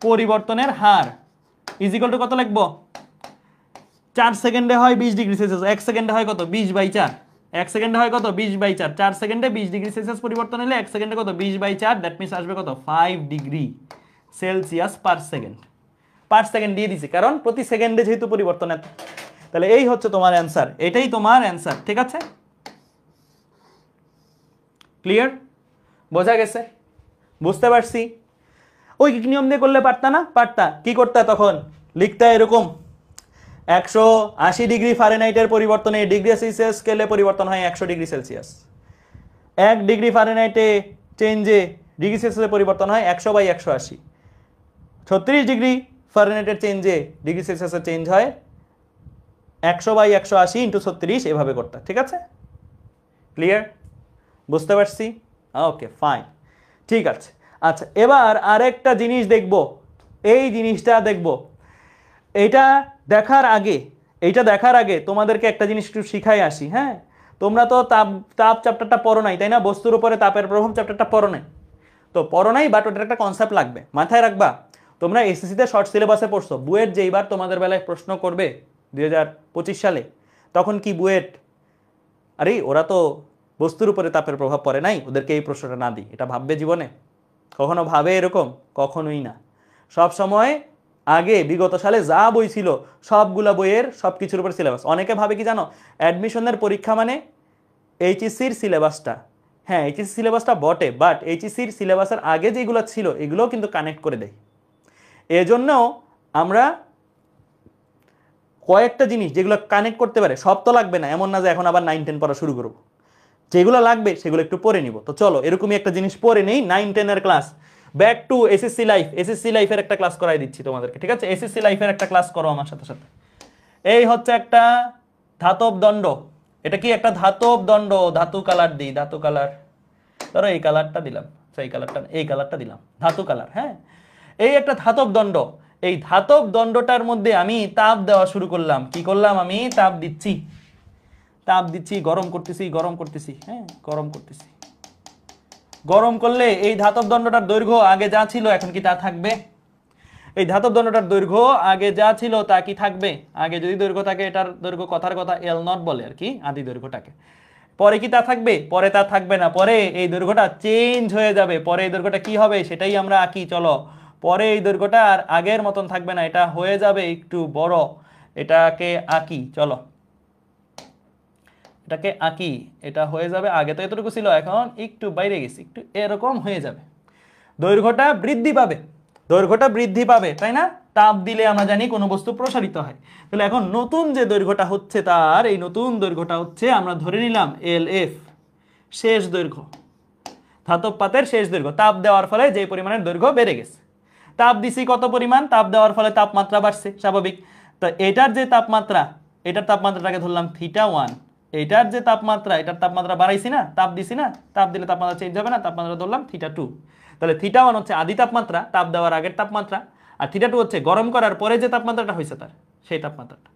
পরিবর্তনের হার ইজ ইকুয়াল টু কত লিখবো? 4 সেকেন্ডে হয় 20 ডিগ্রি সেলসিয়াস, 1 সেকেন্ডে হয় কত? 20/4। 1 সেকেন্ডে হয় কত? 20/4। 4 সেকেন্ডে 20 ডিগ্রি সেলসিয়াস পরিবর্তন হলে 1 সেকেন্ডে কত? 20/4, দ্যাট মিন্স আসবে কত? 5 degree Celsius per second. Per second দিয়ে দিছি কারণ প্রতি সেকেন্ডে যেহেতু পরিবর্তন এত। তাহলে এই হচ্ছে তোমার অ্যান্সার, এটাই তোমার অ্যান্সার। ঠিক আছে? ক্লিয়ার? বোঝা গেছে? বুঝতে পারছি? ওই নিয়ম দিয়ে করলে পারতা না? পারতা। কি করতা তখন? লিখতা এরকম 180 ডিগ্রি ফারেনহাইটের পরিবর্তনে ডিগ্রি সেলসিয়াস স্কেলে পরিবর্তন হয় 100 ডিগ্রি সেলসিয়াস। 1 ডিগ্রি ফারেনহাইটে চেঞ্জে ডিগ্রি সেলসিয়াসের পরিবর্তন হয় 100/180। 36 ডিগ্রি ফারেনহাইটের চেঞ্জে ডিগ্রি সেলসিয়াসের চেঞ্জ হয় 100/180 ইন্টু 36, এভাবে করতে। ঠিক আছে? ক্লিয়ার? বুঝতে পারছি? ওকে, ফাইন, ঠিক আছে। আচ্ছা, এবার আরেকটা জিনিস দেখব, এই জিনিসটা দেখব। এইটা দেখার আগে তোমাদেরকে একটা জিনিস একটু শিখাই আসি। হ্যাঁ, তোমরা তো তাপ চ্যাপ্টারটা পড়ো নাই, তাই না? বস্তুর উপরে তাপের প্রভাব চ্যাপ্টারটা পড়ো নাই, তো পড়ো নাই, বাট ওটার একটা কনসেপ্ট লাগবে, মাথায় রাখবা। তোমরা এসএসসিতে শর্ট সিলেবাসে পড়ছো, বুয়েট যেইবার তোমাদের বেলায় প্রশ্ন করবে 2025 সালে, তখন কি বুয়েট, আরে ওরা তো বস্তুর উপরে তাপের প্রভাব পড়ে নাই, ওদেরকে এই প্রশ্নটা না দিই, এটা ভাববে জীবনে? কখনো ভাবে এরকম? কখনোই না। সব সময় আগে বিগত সালে যা বই ছিল সবগুলা বইয়ের সব কিছুর উপর সিলেবাস। অনেকে ভাবে কি জানো, অ্যাডমিশনের পরীক্ষা মানে এইচএসসির সিলেবাসটা। হ্যাঁ, এইচএসসি সিলেবাসটা বটে, বাট এইচএসসির সিলেবাসের আগে যেগুলো ছিল এগুলোও কিন্তু কানেক্ট করে দেয়। এজন্য আমরা কয়েকটা জিনিস যেগুলো কানেক্ট করতে পারে, সব তো লাগবে না, এমন না যে এখন আবার 9-10 পড়া শুরু করবো। যেগুলো লাগবে সেগুলো একটু পড়ে নিব। তো চলো এরকমই একটা জিনিস পড়ে নেই, 9-10 এর class. Back to SSC life. SSC লাইফের একটা ক্লাস করাই দিচ্ছি তোমাদেরকে, ঠিক আছে? এসএসসি লাইফের একটা ক্লাস করো আমার সাথে সাথে। এই হচ্ছে একটা ধাতব দণ্ড। এটা কি একটা ধাতব দণ্ড? ধাতু কালার দিই, ধাতু কালার। ধরো এই কালারটা দিলাম, এই কালারটা দিলাম, ধাতু কালার। হ্যাঁ, এই একটা ধাতব দণ্ড। এই ধাতব দণ্ডটার মধ্যে আমি তাপ দেওয়া শুরু করলাম। কি করলাম? আমি তাপ দিচ্ছি, গরম করতেছি, হ্যাঁ, গরম করতেছি। গরম করলে এই ধাতব দণ্ডটার দৈর্ঘ্য আগে যা ছিল এখন কি তা থাকবে? এই ধাতব দণ্ডটার দৈর্ঘ্য আগে যা ছিল তা কি থাকবে? আগে যদি দৈর্ঘ্য থাকে, এটার দৈর্ঘ্য কথার কথা L0 বলে আর কি, আদি দৈর্ঘ্যটাকে। পরে কি তা থাকবে? পরে তা থাকবে না, পরে এই দৈর্ঘ্যটা চেঞ্জ হয়ে যাবে। পরে এই দৈর্ঘ্যটা কি হবে সেটাই আমরা আঁকি, চলো। পরে এই দৈর্ঘ্যটা আর আগের মতন থাকবে না, এটা হয়ে যাবে একটু বড়। এটাকে আঁকি, চলো, এটাকে আঁকি। এটা হয়ে যাবে, আগে তো এতটুকু ছিল, এখন একটু বাইরে গেছি, একটু এরকম হয়ে যাবে। দৈর্ঘ্যটা বৃদ্ধি পাবে, তাই না? তাপ দিলে আমরা জানি কোনো বস্তু প্রসারিত হয়। তাহলে এখন নতুন যে দৈর্ঘ্যটা হচ্ছে, তার এই নতুন দৈর্ঘ্যটা হচ্ছে, আমরা ধরে নিলাম LF, শেষ দৈর্ঘ্য, ধাতব পাতের শেষ দৈর্ঘ্য। তাপ দেওয়ার ফলে যে পরিমাণের দৈর্ঘ্য বেড়ে গেছে। তাপ দিছি কত পরিমাণ? তাপ দেওয়ার ফলে তাপমাত্রা বাড়ছে, স্বাভাবিক। তো এটার যে তাপমাত্রা, এটার তাপমাত্রাটাকে ধরলাম θ1। এটার যে তাপমাত্রা, এটার তাপমাত্রা বাড়াইছি না, তাপ দিছি না, তাপ দিলে তাপমাত্রা চেঞ্জ হবে না, তাপমাত্রা ধরলাম θ2। তাহলে θ1 হচ্ছে আদি তাপমাত্রা, তাপ দেওয়ার আগের তাপমাত্রা, আর θ2 হচ্ছে গরম করার পরে যে তাপমাত্রাটা হয়েছে তার, সেই তাপমাত্রাটা।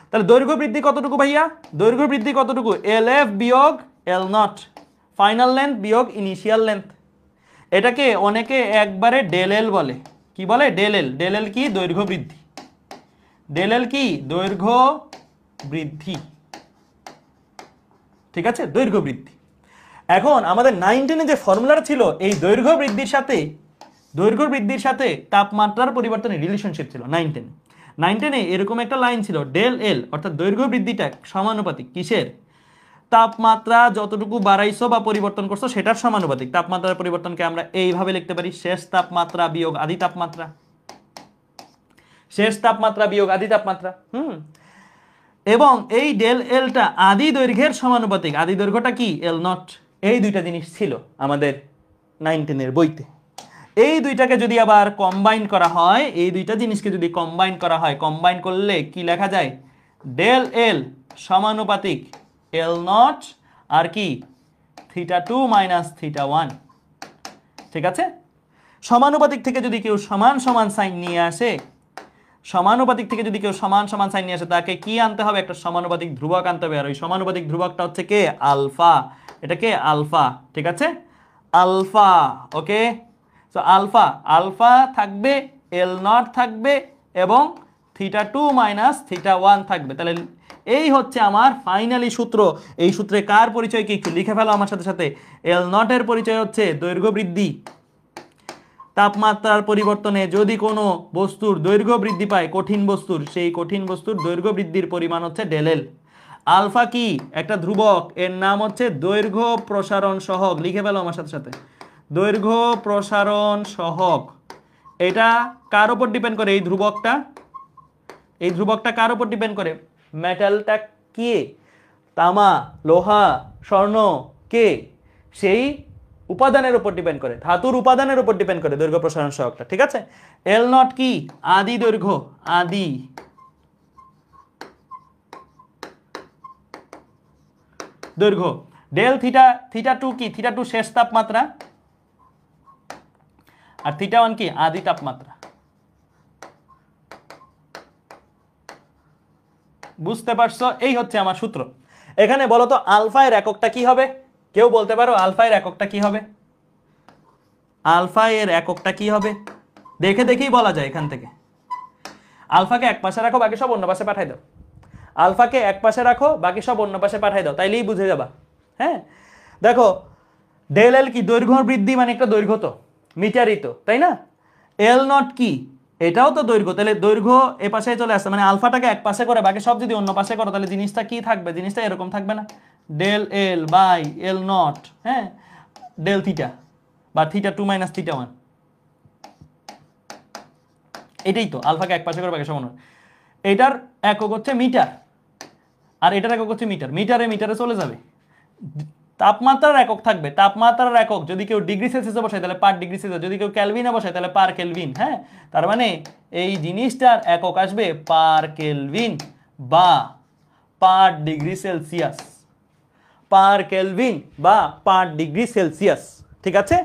তাহলে দৈর্ঘ্য বৃদ্ধি কতটুকু ভাইয়া? দৈর্ঘ্য বৃদ্ধি কতটুকু? LF বিয়োগ L0, ফাইনাল লেন্থ বিয়োগ ইনিশিয়াল লেন্থ। এটাকে অনেকে একবারে ΔL বলে। কি বলে? ΔL। ΔL কি? দৈর্ঘ্য বৃদ্ধি। ΔL কি? দৈর্ঘ্য বৃদ্ধি, ঠিক আছে, দৈর্ঘ্য বৃদ্ধি। এখন আমাদের 9-10 যে ফর্মুলাটা ছিল, এই দৈর্ঘ্য বৃদ্ধির সাথে তাপমাত্রার পরিবর্তনের রিলেশনশিপ ছিল 9-10 এরকম একটা লাইন ছিল, ΔL, অর্থাৎ দৈর্ঘ্য বৃদ্ধিটা সমানুপাতিক কিসের? তাপমাত্রা যতটুকু বাড়াইছো বা পরিবর্তন করছো সেটার সমানুপাতিক। তাপমাত্রার পরিবর্তনকে আমরা এইভাবে লিখতে পারি, শেষ তাপমাত্রা বিয়োগ আদি তাপমাত্রা, শেষ তাপমাত্রা বিয়োগ আদি তাপমাত্রা। এবং এই ΔLটা আদি দৈর্ঘ্যের সমানুপাতিক। আদি দৈর্ঘ্যটা কি? L0। এই দুইটা জিনিস ছিল আমাদের 9-10 বইতে। এই দুইটাকে যদি আবার কম্বাইন করা হয়, এই দুইটা জিনিসকে যদি কম্বাইন করা হয়, কম্বাইন করলে কি লেখা যায়? ΔL সমানুপাতিক L0 আর কি? θ2 মাইনাস θ1, ঠিক আছে? সমানুপাতিক থেকে যদি কেউ সমান সমান সাইন নিয়ে আসে, তাকে কি আনতে হবে? একটা সমানুপাতিক ধ্রুবক আনতে হবে। আর ওই সমানুপাতিক ধ্রুবকটা হচ্ছে কে? আলফা। এটাকে আলফা, ঠিক আছে, আলফা। ওকে, সো আলফা থাকবে, L0 থাকবে এবং θ2 মাইনাস θ1 থাকবে। তাহলে এই হচ্ছে আমার ফাইনালি সূত্র। এই সূত্রে কার পরিচয় কি? একটু লিখে ফেলো আমার সাথে সাথে। L0 এর পরিচয় হচ্ছে দৈর্ঘ্য বৃদ্ধি। তাপমাত্রার পরিবর্তনে যদি কোনো বস্তুর দৈর্ঘ্য বৃদ্ধি পায়, কঠিন বস্তুর, সেই কঠিন বস্তুর দৈর্ঘ্য বৃদ্ধির পরিমাণ হচ্ছে ΔL। আলফা কি? একটা ধ্রুবক, এর নাম হচ্ছে দৈর্ঘ্য প্রসারণ সহগ। লিখে ফেলো আমার সাথে সাথে, দৈর্ঘ্য প্রসারণ সহগ। এটা কার উপর ডিপেন্ড করে? এই ধ্রুবকটা কার উপর ডিপেন্ড করে? মেটালটা কে? তামা, লোহা, স্বর্ণ, কে? সেই উপাদানের উপর ডিপেন্ড করে, ধাতুর উপাদানের উপর ডিপেন্ড করে দৈর্ঘ্য প্রসারণ সহগটা, ঠিক আছে? L0 কি? আদি দৈর্ঘ্য, আদি দৈর্ঘ্য। θ2 কি? θ2 শেষ তাপমাত্রা, আর θ1 কি? আদি তাপমাত্রা। বুঝতে পারছো? এই হচ্ছে আমার সূত্র। এখানে বলো তো আলফা এর এককটা কি হবে? কেউ বলতে পারো আলফা এর এককটা কি হবে? আলফা এর এককটা কি হবে? দেখেই বলা যায় এখান থেকে। আলফাকে এক পাশে রাখো, বাকি সব অন্য পাশে পাঠাই দাও। আলফাকে এক পাশে রাখো, বাকি সব অন্য পাশে পাঠাই দাও, তাইলেই বুঝে যাবা। হ্যাঁ, দেখো ΔL কি? দৈর্ঘ্য বৃদ্ধি, মানে একটা দৈর্ঘ্য তো, মিটারই তো, তাই না? L0 কি? এটাও তো দৈর্ঘ্য। তাহলে দৈর্ঘ্য এ পাশে চলে আসছে, মানে আলফাটাকে এক পাশে করে বাকি সব যদি অন্য পাশে করো, তাহলে জিনিসটা কি থাকবে? জিনিসটা এরকম থাকবে না? ΔL বাই L0, হ্যাঁ, Δθ বা θ2 মাইনাস θ1। এটাই তো, আলফাকে এক পাশে করে বাকি সব অন্য। এটার একক হচ্ছে মিটার, আর এটার একক হচ্ছে মিটার। মিটারে চলে যাবে। তাপমাত্রার একক থাকবে, তাপমাত্রার একক যদি কেউ ডিগ্রি সেলসিয়াসে বসায় তাহলে পার ডিগ্রি সেলসিয়াস, যদি কেউ কেলভিনে বসায় তাহলে পার কেলভিন। হ্যাঁ, তার মানে এই জিনিসটার একক আসবে পার কেলভিন বা per degree Celsius, per Kelvin বা পার ডিগ্রি সেলসিয়াস, ঠিক আছে?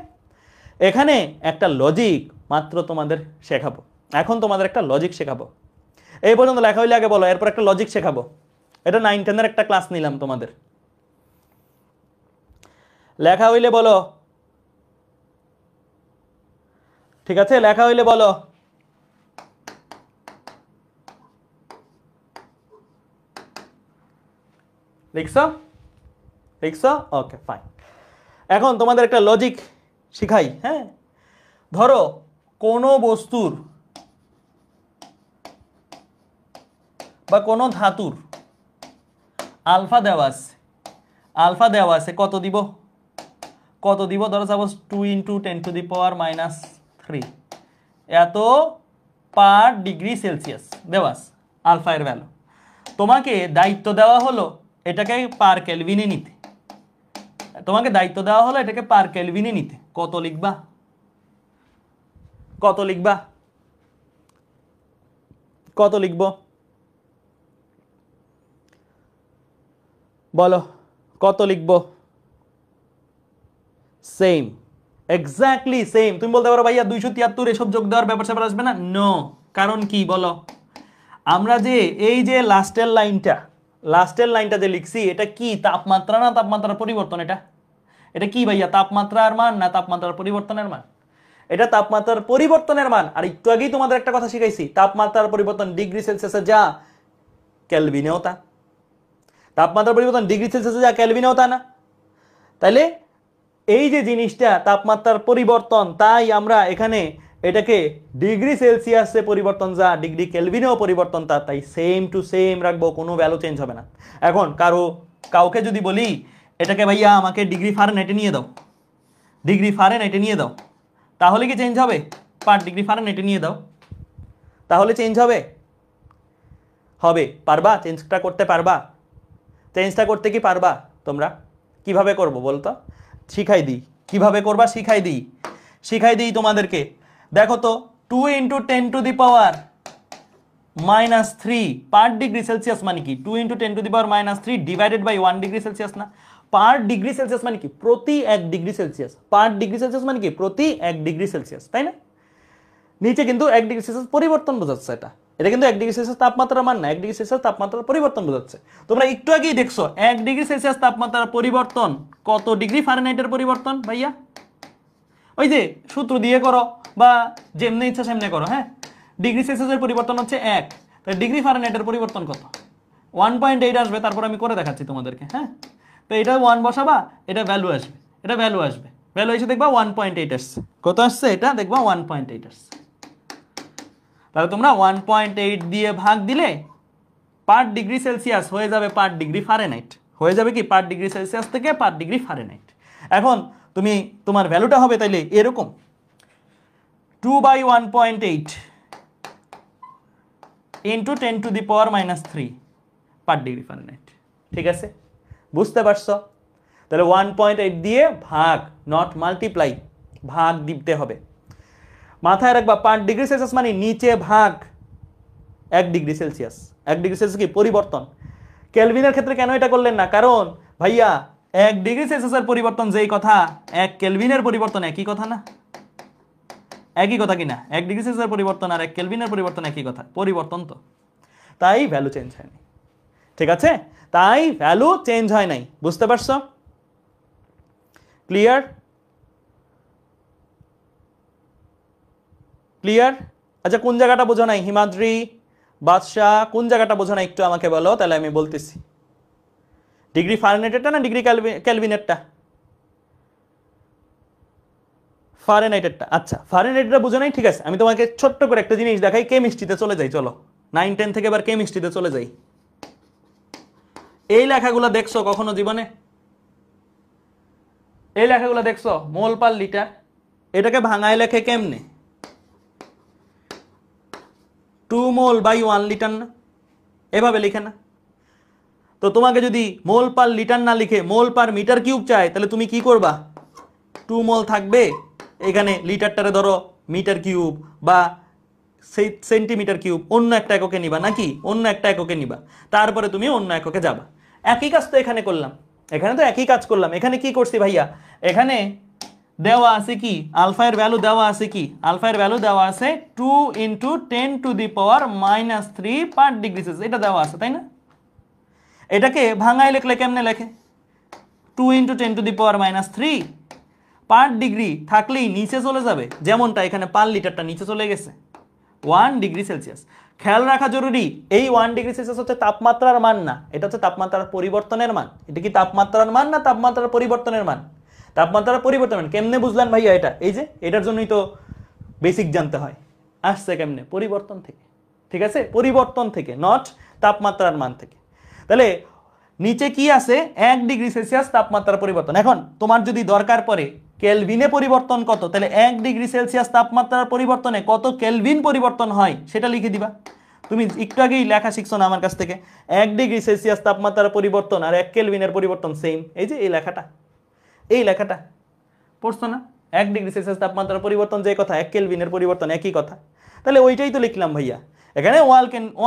এখানে একটা লজিক মাত্র তোমাদের শেখাবো। এখন তোমাদের একটা লজিক শেখাবো। এই পর্যন্ত লেখা হইলে আগে বলো, এরপর একটা লজিক শেখাবো। এটা 9-10 একটা ক্লাস নিলাম তোমাদের। লেখা হইলে বলো, ঠিক আছে? লেখা হইলে বলো। লিখছো? লিখছো? Okay fine. এখন তোমাদের একটা লজিক শিখাই। হ্যাঁ, ধরো কোনো বস্তুর বা কোনো ধাতুর আলফা দেওয়া আছে, আলফা দেওয়া আছে কত দিব? কত দিব? ধরো সাপোজ 2 × 10⁻³ এত পার ডিগ্রি সেলসিয়াস দেওয়া আছে আলফা এর ভ্যালু। তোমাকে দায়িত্ব দেওয়া হলো এটাকে পার কেলভিনে নিতে। তোমাকে দায়িত্ব দেওয়া হলো এটাকে পার কেলভিনে নিতে। কত লিখবা? কত লিখবা? কত লিখবো বলো? কত লিখবো? Same, exactly same. তুমি বলতে পারো ভাইয়া 273 এসব যোগ দেওয়ার ব্যাপার স্যাপার আসবে না। নো, কারণ কি বলো? আমরা যে এই যে লাস্টের লাইনটা যে লিখছি, এটা কি তাপমাত্রা না তাপমাত্রার পরিবর্তন? এটা কি ভাইয়া, তাপমাত্রার মান না তাপমাত্রার পরিবর্তনের মান? এটা তাপমাত্রার পরিবর্তনের মান। আর একটু আগেই তোমাদের একটা কথা শিখাইছি, তাপমাত্রার পরিবর্তন ডিগ্রি সেলসিয়াসে যা কেলভিনেও তা। তাপমাত্রার পরিবর্তন ডিগ্রি সেলসিয়াসে যা কেলভিনেও তা না। তাইলে এই যে জিনিসটা তাপমাত্রার পরিবর্তন, তাই আমরা এখানে এটাকে ডিগ্রি সেলসিয়াসে পরিবর্তন যা ডিগ্রি কেলভিনেও পরিবর্তন তা, তাই সেম টু সেম রাখবো, কোনো ভ্যালু চেঞ্জ হবে না। এখন কাউকে যদি বলি এটাকে ভাইয়া আমাকে ডিগ্রি ফারেনহাইটে নিয়ে দাও, ডিগ্রি ফারেনহাইটে নিয়ে দাও, তাহলে কি চেঞ্জ হবে? পার ডিগ্রি ফারেনহাইটে নিয়ে দাও, তাহলে চেঞ্জ হবে? হবে। পারবা চেঞ্জটা করতে? পারবা চেঞ্জটা করতে? কি পারবা তোমরা? কিভাবে করবো বলতো? শিখাই দিই কিভাবে করবা, শিখাই দিই তোমাদেরকে। দেখো তো 2 × 10⁻³ পার ডিগ্রি সেলসিয়াস মানে কি? 2 × 10⁻³ ডিভাইডেড বাই 1 ডিগ্রি সেলসিয়াস না? পার ডিগ্রি সেলসিয়াস মানে কি? প্রতি 1 ডিগ্রি সেলসিয়াস। পার ডিগ্রি সেলসিয়াস মানে কি? প্রতি 1 ডিগ্রি সেলসিয়াস, তাই না? নিচে কিন্তু 1 ডিগ্রি সেলসিয়াস পরিবর্তন বোঝাচ্ছে। এটা কিন্তু 1 ডিগ্রি সেলসিয়াস তাপমাত্রার মান না, 1 ডিগ্রি সেলসিয়াস তাপমাত্রার পরিবর্তন বোঝাচ্ছে। তোমরা একটু আগেই দেখছো 1 ডিগ্রি সেলসিয়াস তাপমাত্রার পরিবর্তন কত ডিগ্রি ফারেনহাইটের পরিবর্তন ভাইয়া? ওই যে সূত্র দিয়ে করো বা যেমনি ইচ্ছা সেমনি করো। হ্যাঁ, ডিগ্রি সেলসিয়াসের পরিবর্তন হচ্ছে 1, তাই ডিগ্রি ফারেনহাইটের পরিবর্তন কত? 1.8 আসবে। তারপর আমি করে দেখাচ্ছি তোমাদেরকে। হ্যাঁ, তো এটা 1 বসাবা, এটা ভ্যালু আসবে, এটা ভ্যালু আসবে, ভ্যালু এসে দেখবা 1.8 আসছে। কত আসছে? এটা দেখবা 1.8 আসছে। তাহলে তোমরা 1.8 দিয়ে ভাগ দিলে পার ডিগ্রি সেলসিয়াস হয়ে যাবে পার ডিগ্রি ফারেনহাইট, হয়ে যাবে কি পার ডিগ্রি সেলসিয়াস থেকে পার ডিগ্রি ফারেনহাইট। এখন তুমি তোমার ভ্যালুটা হবে তাইলে এরকম 2/1.8 × 10⁻³ পার ডিগ্রি ফারেনহাইট। ঠিক আছে, বুঝতে পারছো? তাহলে 1.8 দিয়ে ভাগ, নট মাল্টিপ্লাই, ভাগ দিতে হবে। মাথায় রাখবা পার ডিগ্রি সেলসিয়াস মানে নিচে ভাগ 1 ডিগ্রি সেলসিয়াস। 1 ডিগ্রি সেলসিয়াস কি পরিবর্তন। কেলভিনের ক্ষেত্রে কেন এটা করলেন না? কারণ ভাইয়া 1 ডিগ্রি সেলসিয়াসের পরিবর্তন যেই কথা, 1 কেলভিনের পরিবর্তন একই কথা না? একই কথা কিনা? 1 ডিগ্রি সেলসিয়াসের পরিবর্তন আর 1 কেলভিনের পরিবর্তন একই কথা, পরিবর্তন তো। তাই ভ্যালু চেঞ্জ হয়নি। ঠিক আছে, তাই ভ্যালু চেঞ্জ হয় নাই। বুঝতে পারছো? ক্লিয়ার? ক্লিয়ার? আচ্ছা, কোন জায়গাটা বোঝো নাই? হিমাদ্রি, বাদশা, কোন জায়গাটা বোঝো নাই একটু আমাকে বলো, তাহলে আমি বলতেছি। ডিগ্রি ফারেনহাইটেরটা না ডিগ্রি কেলভিনেরটা? ফারেনহাইটেরটা। আচ্ছা, ফারেনহাইটটা বোঝো নাই, ঠিক আছে। আমি তোমাকে ছোট্ট করে একটা জিনিস দেখাই, কেমিস্ট্রিতে চলে যাই। চলো 9-10 থেকে এবার কেমিস্ট্রিতে চলে যাই। এই লেখাগুলো দেখছো কখনো জীবনে? এই লেখাগুলো দেখছো? মোল পার লিটার, এটাকে ভাঙায় লেখে কেমনে? 2 mol/1 লিটার না? এভাবে লিখে না? তো তোমাকে যদি মোল পার লিটার না লিখে মোল পার মিটার কিউব চায়, তাহলে তুমি কি করবা? 2 mol থাকবে, এখানে লিটারটারে ধরো মিটার কিউব বা সেন্টিমিটার কিউব, অন্য একটা এককে নিবা, নাকি অন্য একটা এককে নিবা, তারপরে তুমি অন্য এককে যাবা। একই কাজ তো এখানে করলাম, এখানে তো একই কাজ করলাম। এখানে কি করছি ভাইয়া? এখানে দেওয়া আছে কি আলফা এর ভ্যালু দেওয়া আছে কি আলফা এর ভ্যালু দেওয়া আছে 2 × 10⁻³ পার ডিগ্রি সেলসিয়াস, এটা দেওয়া আছে তাই না? এটাকে ভাঙায় লিখলে কেমনে লেখে? 2 × 10⁻³ পার ডিগ্রি থাকলেই নিচে চলে যাবে, যেমনটা এখানে পার লিটারটা নিচে চলে গেছে 1 ডিগ্রি সেলসিয়াস। খেয়াল রাখা জরুরি, এই 1 ডিগ্রি সেলসিয়াস হচ্ছে তাপমাত্রার মান না, এটা হচ্ছে তাপমাত্রার পরিবর্তনের মান। এটা কি তাপমাত্রার মান না তাপমাত্রার পরিবর্তনের মান? তাপমাত্রার পরিবর্তনের মান। কেমনে বুঝলেন ভাইয়া এটা? এই যে এটার জন্যই তো বেসিক জানতে হয়। আসছে কেমনে? পরিবর্তন থেকে, ঠিক আছে? পরিবর্তন থেকে, নট তাপমাত্রার মান থেকে। তাহলে নিচে কি আছে? 1 ডিগ্রি সেলসিয়াস তাপমাত্রার পরিবর্তন। এখন তোমার যদি দরকার পড়ে কেলভিনে পরিবর্তন কত, তাহলে 1 ডিগ্রি সেলসিয়াস তাপমাত্রার পরিবর্তনে কত কেলভিন পরিবর্তন হয় সেটা লিখে দিবা। তুমি একটু আগেই লেখা শিখছো না আমার কাছ থেকে? 1 ডিগ্রি সেলসিয়াস তাপমাত্রার পরিবর্তন আর 1 কেলভিনের পরিবর্তন সেম। এই যে এই লেখাটা পড়ছো না? 1 ডিগ্রি সেলসিয়াস তাপমাত্রার পরিবর্তন যে কথা, 1 কেলভিনের পরিবর্তন একই কথা। তাহলে ওইটাই তো লিখলাম ভাইয়া। এখানে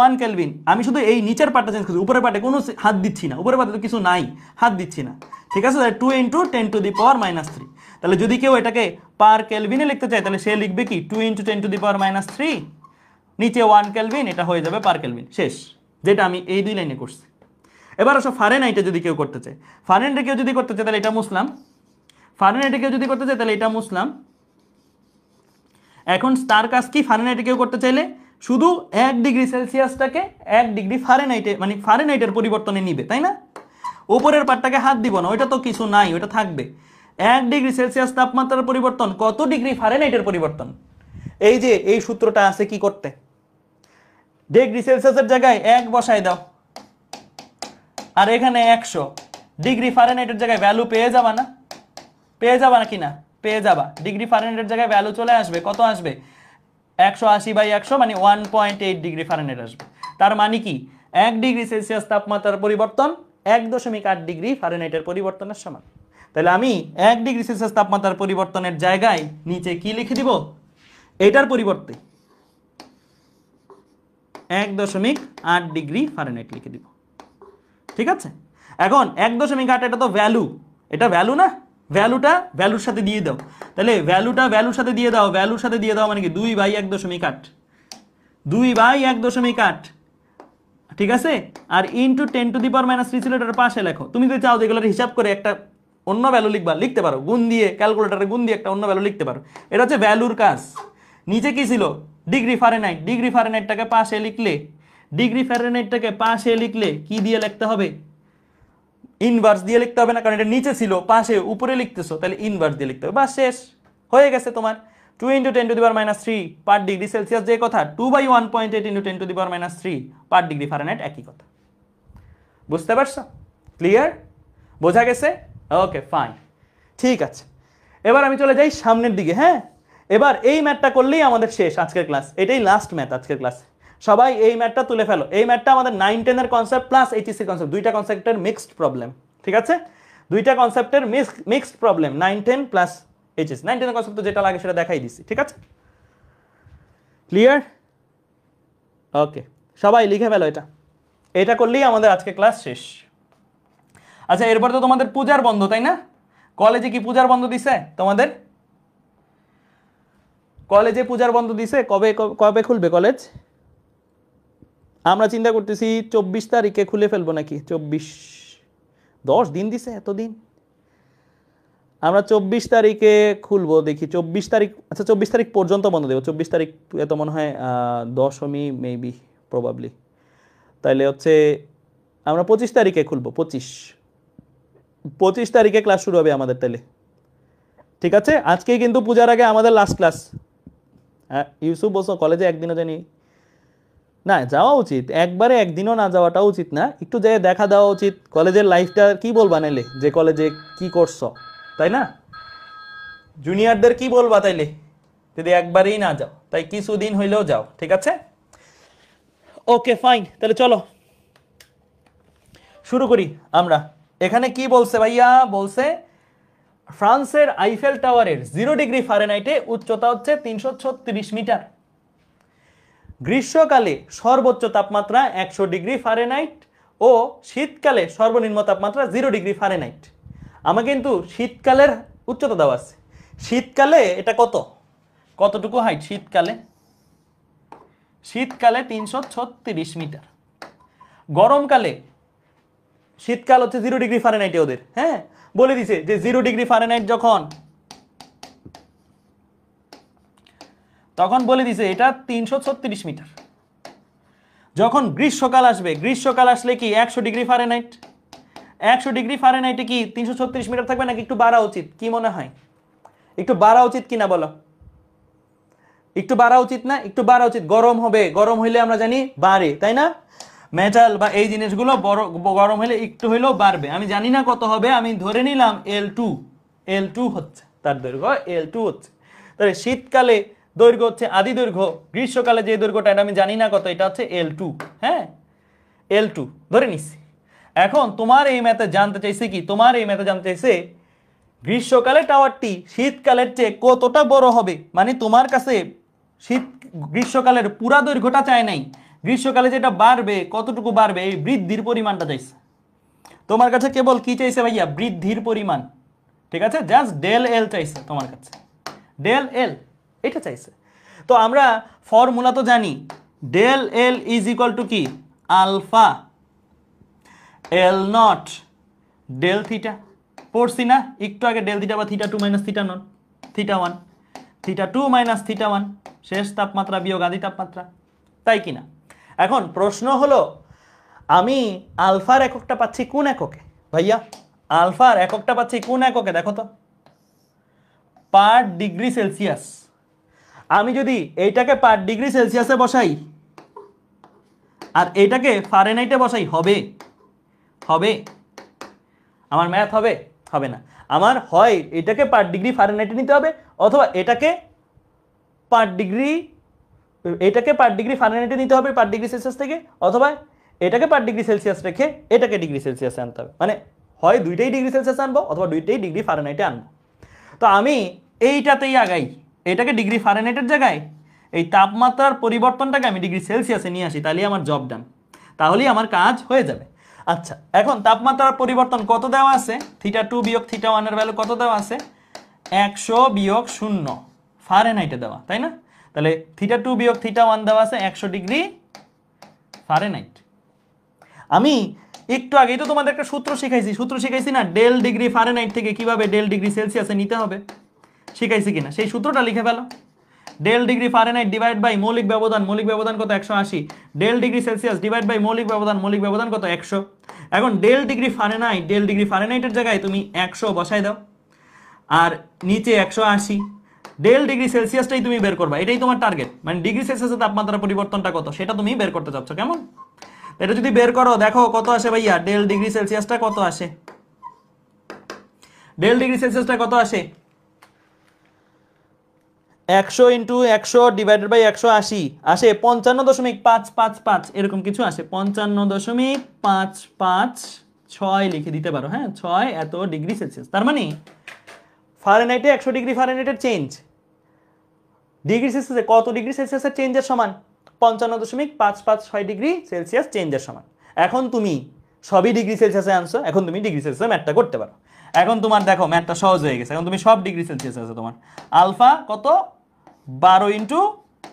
1 কেলভিন, আমি শুধু এই নিচের পার্টটা চেঞ্জ করছি, উপরের পার্টে কোনো হাত দিচ্ছি না, উপরের পার্টে তো কিছু নাই, হাত দিচ্ছি না, ঠিক আছে? 2 × 10⁻³ তাহলে যদি কেউ এটাকে পার কেলভিনে লিখতে চায় তাহলে সে লিখবে কি 2 × 10⁻³ নিচে 1 কেলভিন, এটা হয়ে যাবে পার কেলভিন। শেষ। যেটা আমি এই 2 লাইনে করছি। এবার আসো ফারেনহাইটে যদি কেউ করতে চায়, ফারেনহাইটে কেউ যদি করতে চায় তাহলে এটা মুছলাম, ফারেনহাইটে কেউ যদি করতে চায় তাহলে এটা মুছলাম। এখন তার কাজ কি? ফারেনহাইটে কেউ করতে চাইলে শুধু 1 ডিগ্রি সেলসিয়াসটাকে 1 ডিগ্রি ফারেনহাইটে মানে ফারেনহাইটের পরিবর্তনে নিবে, তাই না? উপরের পার্টটাকে হাত দিব না, ওইটা তো কিছু নাই, ওইটা থাকবে। 1 ডিগ্রি সেলসিয়াস তাপমাত্রার পরিবর্তন কত ডিগ্রি ফারেনহাইটের পরিবর্তন? এই যে এই সূত্রটা আছে কি করতে, ডিগ্রি সেলসিয়াসের জায়গায় 1 বসায় দাও, আর এখানে 100 ডিগ্রি ফারেনহাইটের জায়গায় ভ্যালু পেয়ে যাবা না? পেয়ে যাবা নাকি না? পেয়ে যাবা। ডিগ্রি ফারেনহাইটের জায়গায় ভ্যালু চলে আসবে, কত আসবে? 180/100 মানে 1.8 ডিগ্রি ফারেনহাইট আসবে। তার মানে কি 1 ডিগ্রি সেলসিয়াস তাপমাত্রার পরিবর্তন 1.8 ডিগ্রি ফারেনহাইটের পরিবর্তনের সমান। তাহলে আমি 1 ডিগ্রি সেলসিয়াস তাপমাত্রার পরিবর্তনের জায়গায় নিচে কি লিখে দিব? এটার পরিবর্তে 1.8 ডিগ্রি ফারেনহাইট লিখে দিব, ঠিক আছে? এখন 1.8 এটা তো ভ্যালু, এটা ভ্যালু না? ভ্যালুটা ভ্যালুর সাথে দিয়ে দাও। তাহলে ভ্যালুটা ভ্যালুর সাথে দিয়ে দাও, ভ্যালুর সাথে দিয়ে দাও মানে কি 2/1.8, 2/1.8, ঠিক আছে? আর ইনটু 10⁻³ ছিল, এটার পাশে লেখো। তুমি যদি চাও যেগুলোর হিসাব করে একটা অন্য ভ্যালু লিখবা, লিখতে পারো, গুণ দিয়ে ক্যালকুলেটরে গুণ দিয়ে একটা অন্য ভ্যালু লিখতে পারো। এটা হচ্ছে ভ্যালুর কাজ। নিচে কি ছিল? Degree Fahrenheit. ডিগ্রি ফারেনহাইটটাকে পাশে লিখলে, ডিগ্রি ফারেনহাইটটাকে পাশে লিখলে কি দিয়ে লিখতে হবে? ইনভার্স দিয়ে লিখতে হবে না, কারণ এটা নিচে ছিল, পাশে উপরে লিখতেছো, তাহলে ইনভার্স দিয়ে লিখতে হবে। বাস, শেষ হয়ে গেছে তোমার। 2 × 10⁻³ পার ডিগ্রি সেলসিয়াস যে কথা, 2/1.8 × 10⁻³ পার ডিগ্রি ফারেনহাইট একই কথা। বুঝতে পারছো? ক্লিয়ার? বোঝা গেছে? ওকে, ফাইন, ঠিক আছে। এবার আমি চলে যাই সামনের দিকে। হ্যাঁ, এবার এই ম্যাথটা করলেই আমাদের শেষ আজকের ক্লাস। এটাই লাস্ট ম্যাথ আজকের ক্লাসে। সবাই এই ম্যাথটা তুলে ফেলো। এই ম্যাথটা আমাদের 9-10 এর কনসেপ্ট প্লাস এইচএসসি কনসেপ্ট, দুইটা কনসেপ্টের মিক্সড প্রবলেম, ঠিক আছে? দুইটা কনসেপ্টের মিক্সড প্রবলেম, 9-10 প্লাস এইচএসসি। 9-10 এর কনসেপ্ট যেটা লাগে সেটা দেখাই দিচ্ছি, ঠিক আছে? ক্লিয়ার? ওকে, সবাই লিখে ফেলো এটা। এটা করলেই আমাদের আজকে ক্লাস শেষ। আচ্ছা, এরপর তো তোমাদের পূজার বন্ধ, তাই না? কলেজে কি পূজার বন্ধ দিছে তোমাদের? কলেজে পূজার বন্ধ দিছে? কবে কবে খুলবে কলেজ? আমরা চিন্তা করতেছি 24 তারিখে খুলে ফেলবো নাকি। 10 দিন দিছে, এতদিন। আমরা 24 তারিখে খুলবো, দেখি 24 তারিখ। আচ্ছা, 24 তারিখ পর্যন্ত বন্ধ দেবো। 24 তারিখ এত মনে হয় দশমী, মেবি, প্রবাবলি। তাইলে হচ্ছে আমরা 25 তারিখে খুলবো। 25 তারিখে ক্লাস শুরু হবে আমাদের, তাইলে ঠিক আছে? আজকেই কিন্তু পূজার আগে আমাদের লাস্ট ক্লাস। হ্যাঁ, ইউসুফ বলছো কলেজে একদিনও জানি না, যাওয়া উচিত। একবারে একদিনও না যাওয়াটা উচিত না, একটু যেয়ে দেখা দেওয়া উচিত। কলেজের লাইফটা কি বলবা নাইলে, যে কলেজে কি করছো, তাই না? জুনিয়রদের কি বলবা তাইলে যদি একবারেই না যাও? তাই কিছুদিন হইলেও যাও, ঠিক আছে? ওকে, ফাইন। তাহলে চলো শুরু করি আমরা। এখানে কি বলছে ভাইয়া? বলছে ফ্রান্সের আইফেল টাওয়ারের 0 ডিগ্রি ফারেনহাইটে উচ্চতা হচ্ছে 336 মিটার। গ্রীষ্মকালে সর্বোচ্চ তাপমাত্রা 100 ডিগ্রি ফারেনহাইট ও শীতকালে সর্বনিম্ন তাপমাত্রা 0 ডিগ্রি ফারেনহাইট। আমাকে কিন্তু শীতকালের উচ্চতা দেওয়া আছে, শীতকালে এটা কতটুকু হাইট? শীতকালে 336 মিটার। গরমকালে, শীতকাল হচ্ছে 0 ডিগ্রি ফারেনহাইটে ওদের, হ্যাঁ বলে দিছে যে 0 ডিগ্রি ফারেনহাইট যখন, তখন বলে দিছে এটা 336 মিটার। যখন গ্রীষ্মকাল আসবে, গ্রীষ্মকাল আসলে কি 100 ডিগ্রি ফারেনহাইট, 100 ডিগ্রি ফারেনহাইটে কি 336 মিটার থাকবে নাকি একটু বাড়া উচিত? কি মনে হয় একটু বাড়া উচিত কিনা বলো? একটু বাড়া উচিত না? একটু বাড়া উচিত। গরম হবে, গরম হইলে আমরা জানি বাড়ে, তাই না? মেটাল বা এই জিনিসগুলো গরম হলে একটু হইলেও বাড়বে। আমি জানি না কত হবে, আমি ধরে নিলাম L2 হচ্ছে তার দৈর্ঘ্য, L2 হচ্ছে। তাহলে শীতকালে দৈর্ঘ্য হচ্ছে আদি দৈর্ঘ্য, গ্রীষ্মকালে যে দৈর্ঘ্যটা এটা আমি জানি না কত, এটা হচ্ছে L2, হ্যাঁ L2 ধরে নিচ্ছি। এখন তোমার এই ম্যাথে জানতে চাইছে কি, তোমার এই ম্যাথে জানতে চাইছে গ্রীষ্মকালে টাওয়ারটি শীতকালের চেয়ে কতটা বড় হবে। মানে তোমার কাছে গ্রীষ্মকালের পুরা দৈর্ঘ্যটা চায় নাই, গ্রীষ্মকালে যেটা বাড়বে কতটুকু বাড়বে এই বৃদ্ধির পরিমাণটা চাইছে। তোমার কাছে কেবল কি চাইছে ভাইয়া? বৃদ্ধির পরিমাণ, ঠিক আছে? জাস্ট ডেল এল চাইছে তোমার কাছে, ডেল এল এটা চাইছে। তো আমরা ফর্মুলা তো জানি, del L is equal to কি? Alpha L naught del theta. পড়ছি না একটু আগে? ডেল থিটা বা theta 2 minus theta naught, theta 1, theta 2 minus theta 1, শেষ তাপমাত্রা বিয়োগ আদি তাপমাত্রা, তাই কিনা? এখন প্রশ্ন হলো আমি আলফার এককটা পাচ্ছি কোন এককে ভাইয়া? আলফার এককটা পাচ্ছি কোন এককে? দেখো তো, পার ডিগ্রি সেলসিয়াস। আমি যদি এইটাকে পার ডিগ্রি সেলসিয়াসে বসাই আর এইটাকে ফারেনহাইটে বসাই, হবে? আমার ম্যাথ হবে না। আমার হয় এটাকে পার ডিগ্রি ফারেনহাইটে নিতে হবে, অথবা এটাকে পার ডিগ্রি ফারেনহাইটে নিতে হবে পার ডিগ্রি সেলসিয়াস থেকে, অথবা এটাকে পার ডিগ্রি সেলসিয়াস রেখে এটাকে ডিগ্রি সেলসিয়াসে আনতে হবে। মানে হয় দুইটাই ডিগ্রি সেলসিয়াসে আনবো অথবা দুইটাই ডিগ্রি ফারেনহাইটে আনবো। তো আমি এইটাতেই আগাই, এটাকে ডিগ্রি ফারেনহাইটের জায়গায় এই তাপমাত্রার পরিবর্তনটাকে আমি ডিগ্রি সেলসিয়াসে নিয়ে আসি, তাহলেই আমার জব ডান, তাহলেই আমার কাজ হয়ে যাবে। আচ্ছা, এখন তাপমাত্রার পরিবর্তন কত দেওয়া আছে? থিটা 2 বিয়োগ থিটা 1 এর ভ্যালু কত দেওয়া আছে? 100 বিয়োগ 0 ফারেনহাইটে দেওয়া, তাই না? তাহলে থিটা 2 বিয়োগ থিটা 1 দেওয়া আছে 100 ডিগ্রি ফারেনহাইট। আমি একটু আগেই তো তোমাদের একটা সূত্র শিখাইছি না, ডেল ডিগ্রি ফারেনহাইট থেকে কিভাবে ডেল ডিগ্রি সেলসিয়াসে নিতে হবে, শিখাইছি কিনা? সেই সূত্রটা লিখে ফেলো। Del degree Fahrenheit divide by মৌলিক ব্যবধান কত? 180। Del degree Celsius divide by মৌলিক ব্যবধান কত? 100। এখন ডেল ডিগ্রি ফারেনহাইটের জায়গায় তুমি 100 বসাই দাও, আর নিচে 180। ডেল ডিগ্রি সেলসিয়াসটাই তুমি বের করবা, এটাই তোমার টার্গেট। মানে ডিগ্রি সেলসিয়াসের তাপমাত্রার পরিবর্তনটা কত সেটা তুমি বের করতে চাচ্ছ, কেমন? এটা যদি বের করো, দেখো কত আসে ভাইয়া? ডেল ডিগ্রি সেলসিয়াসটা কত আসে? ডেল ডিগ্রি সেলসিয়াসটা কত আসে? 100 ইন্টু 100 ডিভাইডেড বাই 180 আসে 55.555 এরকম কিছু আসে, 55.556 লিখে দিতে পারো, হ্যাঁ 6 এত ডিগ্রি সেলসিয়াস। তার মানে ফারেনহাইটে 100 ডিগ্রি ফারেনহাইটের চেঞ্জ ডিগ্রি সেলসিয়াসে কত ডিগ্রি সেলসিয়াসের চেঞ্জের সমান? 55.556 ডিগ্রি সেলসিয়াস চেঞ্জের সমান। এখন তুমি সবই ডিগ্রি সেলসিয়াসে আনছো, এখন তুমি ডিগ্রি সেলসিয়াসে ম্যাথটা করতে পারো। এখন তোমার দেখো ম্যাথটা সহজ হয়ে গেছে, এখন তুমি সব ডিগ্রি সেলসিয়াস আছে তোমার। আলফা কত? 12 ইন্টু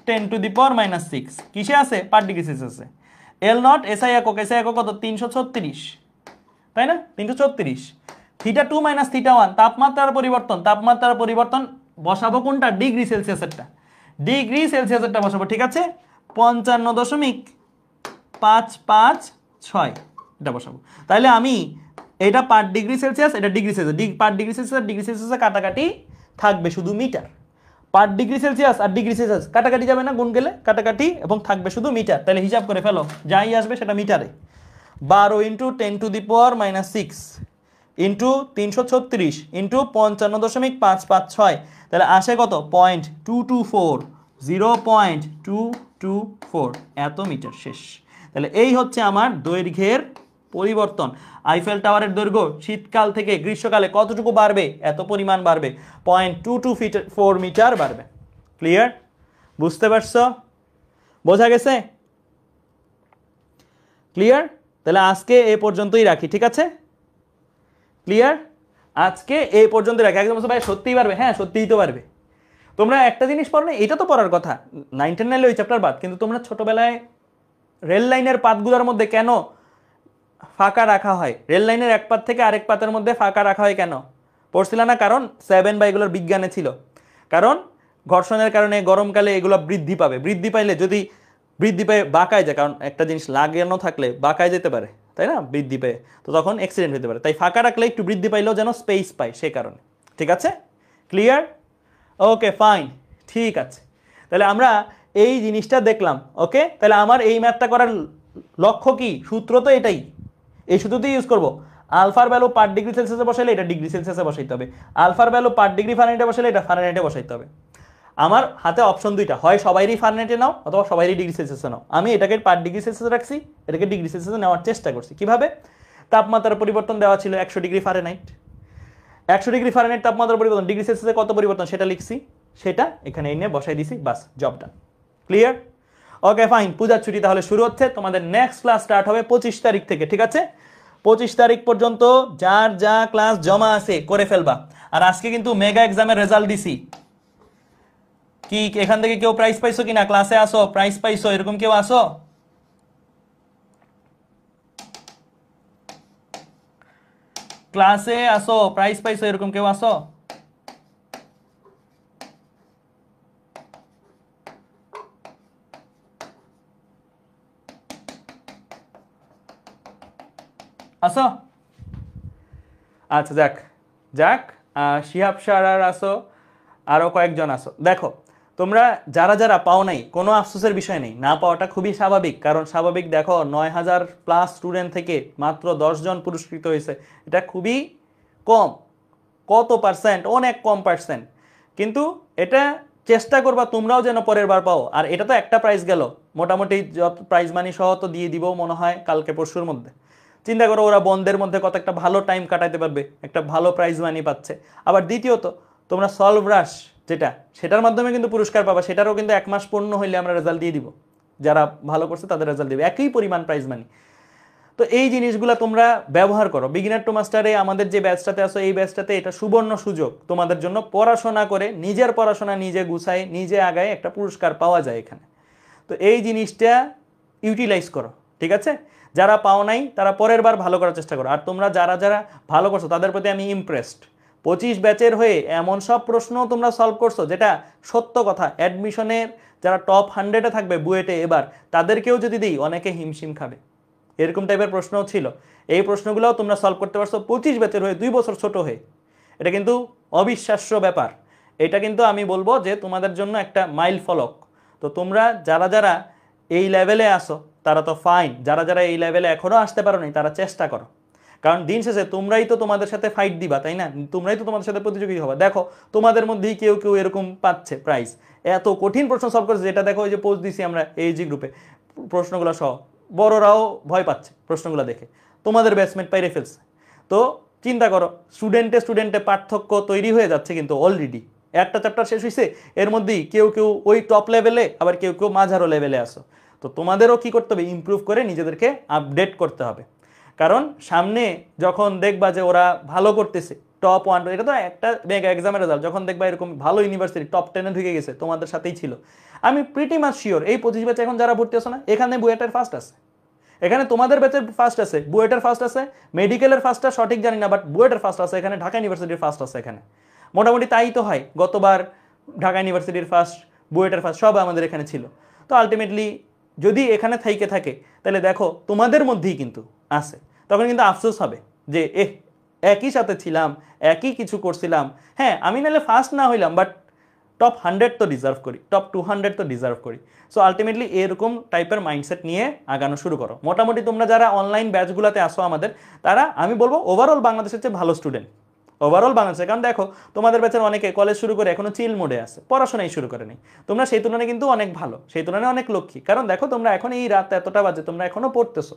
10 টু দি পাওয়ার -6 কিসে আছে? পার ডিগ্রি সেলসিয়াসে। এল নট এসআই একক কত? 336, তাই না? 336। থিটা 2 মাইনাস থিটা 1 তাপমাত্রার পরিবর্তন বসাবো কোনটা? ডিগ্রি সেলসিয়াসেরটা বসাবো, ঠিক আছে? 55.556 এটা বসাবো। তাহলে আমি এটা পার ডিগ্রি সেলসিয়াস, এটা ডিগ্রি সেলসিয়াস, পার ডিগ্রি সেলসিয়াসে কাটাকাটি থাকবে শুধু মিটার। পার ডিগ্রি সেলসিয়াস আর ডিগ্রি সেলসিয়াস কাটাকাটি যাবে না, গুণ গেলে কাটাকাটি, এবং থাকবে শুধু মিটার। তাহলে হিসাব করে ফেলো, যাই আসবে সেটা মিটারে। 12 into 10 to the power -6 into 336 into 55.556, তাহলে আসে কত? 0.224, 0.224 এত মিটার। শেষ। তাহলে এই হচ্ছে আমার দৈর্ঘ্যের পরিবর্তন। আইফেল টাওয়ারের দৈর্ঘ্য শীতকাল থেকে গ্রীষ্মকালে কতটুকু বাড়বে? এত পরিমাণ বাড়বে, 0.224 মিটার বাড়বে। ক্লিয়ার? বুঝতে পারছো? বোঝা গেছে? ক্লিয়ার? তাহলে আজকে এ পর্যন্তই রাখি, ঠিক আছে? ক্লিয়ার? আজকে এই পর্যন্ত রাখি। একদম ভাই সত্যিই পারবে, হ্যাঁ সত্যিই তো পারবে। তোমরা একটা জিনিস পড়ো না, এটা তো পড়ার কথা 9 10 9 ওই চ্যাপ্টার বাদ, কিন্তু তোমরা ছোটবেলায় রেল লাইনের পাতগুলোর মধ্যে কেন ফাঁকা রাখা হয়, রেল লাইনের এক পাত থেকে আরেক পাতের মধ্যে ফাঁকা রাখা হয় কেন পড়ছিল না? কারণ 7 বা এগুলোর বিজ্ঞানে ছিল। কারণ ঘর্ষণের কারণে গরমকালে এগুলো বৃদ্ধি পাবে, বৃদ্ধি পাইলে যদি বৃদ্ধি পেয়ে বাঁকায় যায়, কারণ একটা জিনিস লাগানো থাকলে বাঁকায় যেতে পারে, তাই না, বৃদ্ধি পেয়ে, তো তখন অ্যাক্সিডেন্ট হতে পারে। তাই ফাঁকা রাখলে একটু বৃদ্ধি পাইলেও যেন স্পেস পায়, সে কারণে। ঠিক আছে, ক্লিয়ার? ওকে ফাইন, ঠিক আছে। তাহলে আমরা এই জিনিসটা দেখলাম। ওকে, তাহলে আমার এই ম্যাথটা করার লক্ষ্য কি? সূত্র তো এটাই, এই সূত্রতেই ইউজ করবো। আলফার ভ্যালু পার ডিগ্রি সেলসিয়াসে বসাইলে এটা ডিগ্রি সেলসিয়াসে বসাইতে হবে, আলফার ভ্যালু পার ডিগ্রি ফারেনহাইটে বসাইলে এটা ফারেনহাইটে বসাইতে হবে। আমার হাতে অপশন দুইটা, হয় সবাইরই ফারেনহাইটে নাও অথবা সবাইরই ডিগ্রি সেলসিয়াসে নাও। আমি এটাকে পার ডিগ্রি সেলসিয়াসে রাখছি, এটাকে ডিগ্রি সেলসিয়াসে নেওয়ার চেষ্টা করছি। কিভাবে? তাপমাত্রার পরিবর্তন দেওয়া ছিল 100 ডিগ্রি ফারেনহাইট, 100 ডিগ্রি ফারেনহাইট তাপমাত্রার পরিবর্তন, ডিগ্রি সেলসিয়াসে কত পরিবর্তন সেটা লিখছি, সেটা এখানে এনে বসাই দিছি, বাস job done. Clear? Okay fine, পূজার ছুটি তাহলে শুরু হচ্ছে। তোমাদের নেক্সট ক্লাস স্টার্ট হবে 25 তারিখ থেকে। ঠিক আছে, 25 তারিখ পর্যন্ত যার যা ক্লাস জমা আছে করে ফেলবা। আর আজকে কিন্তু মেগা এক্সামের রেজাল্ট দিছি। কি এখান থেকে কেউ প্রাইজ পাইছো কিনা? ক্লাসে আসো, প্রাইজ পাইছো এরকম কেউ আসো? ক্লাসে আসো, প্রাইজ পাইছো এরকম কেউ আসো? আসো? আচ্ছা যাক যাক, শিহাব স্যার আর আসো, আরো কয়েকজন আসো। দেখো তোমরা যারা যারা পাও নাই, কোনো আফসোসের বিষয় নেই, না পাওয়াটা খুবই স্বাভাবিক। কারণ স্বাভাবিক, দেখো 9000 প্লাস স্টুডেন্ট থেকে মাত্র 10 জন পুরস্কৃত হয়েছে, এটা খুবই কম। কত পার্সেন্ট? অনেক কম পার্সেন্ট। কিন্তু এটা চেষ্টা করবা তোমরাও যেন পরের বার পাও। আর এটা তো একটা প্রাইজ গেল, মোটামুটি যত প্রাইজ মানি সহ তো দিয়ে দিব মনে হয় কালকে পরশুর মধ্যে। চিন্তা করো ওরা বন্ধের মধ্যে কত একটা ভালো টাইম কাটাইতে পারবে, একটা ভালো প্রাইজ মানি পাচ্ছে। আবার দ্বিতীয়ত তোমরা সলভ রাশ যেটা, সেটার মাধ্যমে কিন্তু পুরস্কার পাবা, সেটারও কিন্তু 1 মাস পূর্ণ হইলে আমরা রেজাল্ট দিয়ে দিব। যারা ভালো করছে তাদের রেজাল্ট দিবে, একই পরিমাণ প্রাইজ মানি। তো এই জিনিসগুলো তোমরা ব্যবহার করো। বিগিনার টু মাস্টারে আমাদের যে ব্যাচটাতে আসো, এই ব্যাচটাতে এটা সুবর্ণ সুযোগ তোমাদের জন্য, পড়াশোনা করে নিজের পড়াশোনা নিজে গুছায় নিজে আগায় একটা পুরস্কার পাওয়া যায় এখানে। তো এই জিনিসটা ইউটিলাইজ করো। ঠিক আছে, যারা পাও নাই তারা পরের বার ভালো করার চেষ্টা করো। আর তোমরা যারা যারা ভালো করছো তাদের প্রতি আমি ইমপ্রেসড। 25 ব্যাচের হয়ে এমন সব প্রশ্ন তোমরা সলভ করছো যেটা সত্য কথা, অ্যাডমিশনের যারা টপ 100-এ থাকবে বুয়েটে এবার, তাদেরকেও যদি দিই অনেকে হিমশিম খাবে। এরকম টাইপের প্রশ্নও ছিল। এই প্রশ্নগুলোও তোমরা সলভ করতে পারছো 25 ব্যাচের হয়ে, 2 বছর ছোট হয়ে। এটা কিন্তু অবিশ্বাস্য ব্যাপার। এটা কিন্তু আমি বলবো যে তোমাদের জন্য একটা মাইল ফলক। তো তোমরা যারা যারা এই লেভেলে আসো তারা তো ফাইন, যারা যারা এই লেভেলে এখনো আসতে পারো নি তারা চেষ্টা করো। কারণ দিন শেষে তোমরাই তো তোমাদের সাথে ফাইট দিবা, তাই না? তোমরাই তো তোমাদের সাথে প্রতিযোগী হবা। দেখো তোমাদের মধ্যেই কেউ কেউ এরকম পাচ্ছে প্রাইজ, এত কঠিন প্রশ্ন সলভ করেছে, যেটা দেখো ওই যে পোস্ট দিছি আমরা এইজি গ্রুপে প্রশ্নগুলো সহ, বড়রাও ভয় পাচ্ছে প্রশ্নগুলো দেখে, তোমাদের ব্যাচমেট পাইরে ফেলছে। তো চিন্তা করো, স্টুডেন্টে স্টুডেন্টে পার্থক্য তৈরি হয়ে যাচ্ছে কিন্তু অলরেডি। একটা চ্যাপ্টার শেষ হয়েছে, এর মধ্যেই কেউ কেউ ওই টপ লেভেলে, আবার কেউ কেউ মাঝারো লেভেলে আসো। তো তোমাদেরও কি করতে হবে? ইমপ্রুভ করে নিজেদেরকে আপডেট করতে হবে। কারণ সামনে যখন দেখবা যে ওরা ভালো করতেছে, টপ 1, এটা তো একটা মেগা এক্সামের রেজাল্ট, যখন দেখবা এরকম ভালো ইউনিভার্সিটি টপ 10-এ ঢুকে গেছে, তোমাদের সাথেই ছিল, আমি প্রিটি মাচ শিওর এই 25 ব্যাচে এখন যারা ভর্তি আছে না, এখানে বুয়েটের ফার্স্ট আছে, এখানে তোমাদের ব্যাচের ফার্স্ট আছে, বুয়েটের ফার্স্ট আছে, মেডিকেলের ফার্স্টটা সঠিক জানি না, বাট বুয়েটের ফার্স্ট আছে এখানে, ঢাকা ইউনিভার্সিটির ফার্স্ট আছে এখানে। মোটামুটি তাই তো হয়, গতবার ঢাকা ইউনিভার্সিটির ফার্স্ট, বুয়েটের ফার্স্ট সব আমাদের এখানে ছিল। তো আলটিমেটলি যদি এখানে থাইকে থাকে, তাহলে দেখো তোমাদের মধ্যেই কিন্তু আছে, তখন কিন্তু আফসোস হবে যে একই সাথে ছিলাম, একই কিছু করছিলাম, হ্যাঁ আমি নাহলে ফার্স্ট না হইলাম, বাট টপ 100 তো ডিজার্ভ করি, টপ 200 তো ডিজার্ভ করি। সো আলটিমেটলি এরকম টাইপের মাইন্ডসেট নিয়ে আগানো শুরু করো। মোটামুটি তোমরা যারা অনলাইন ব্যাচগুলোতে আসো আমাদের, তারা আমি বলবো ওভারঅল বাংলাদেশের চেয়ে ভালো স্টুডেন্ট, ওভারঅল বাংলাদেশে। কারণ দেখো তোমাদের ব্যাচের অনেকে কলেজ শুরু করে এখনো চিল মোডে আছে, পড়াশোনাই শুরু করে নেই। তোমরা সেই তুলনায় কিন্তু অনেক ভালো, সেই তুলনায় অনেক লক্ষ্মী। কারণ দেখো তোমরা এখন এই রাত এতটা বাজে তোমরা এখনো পড়তেছো,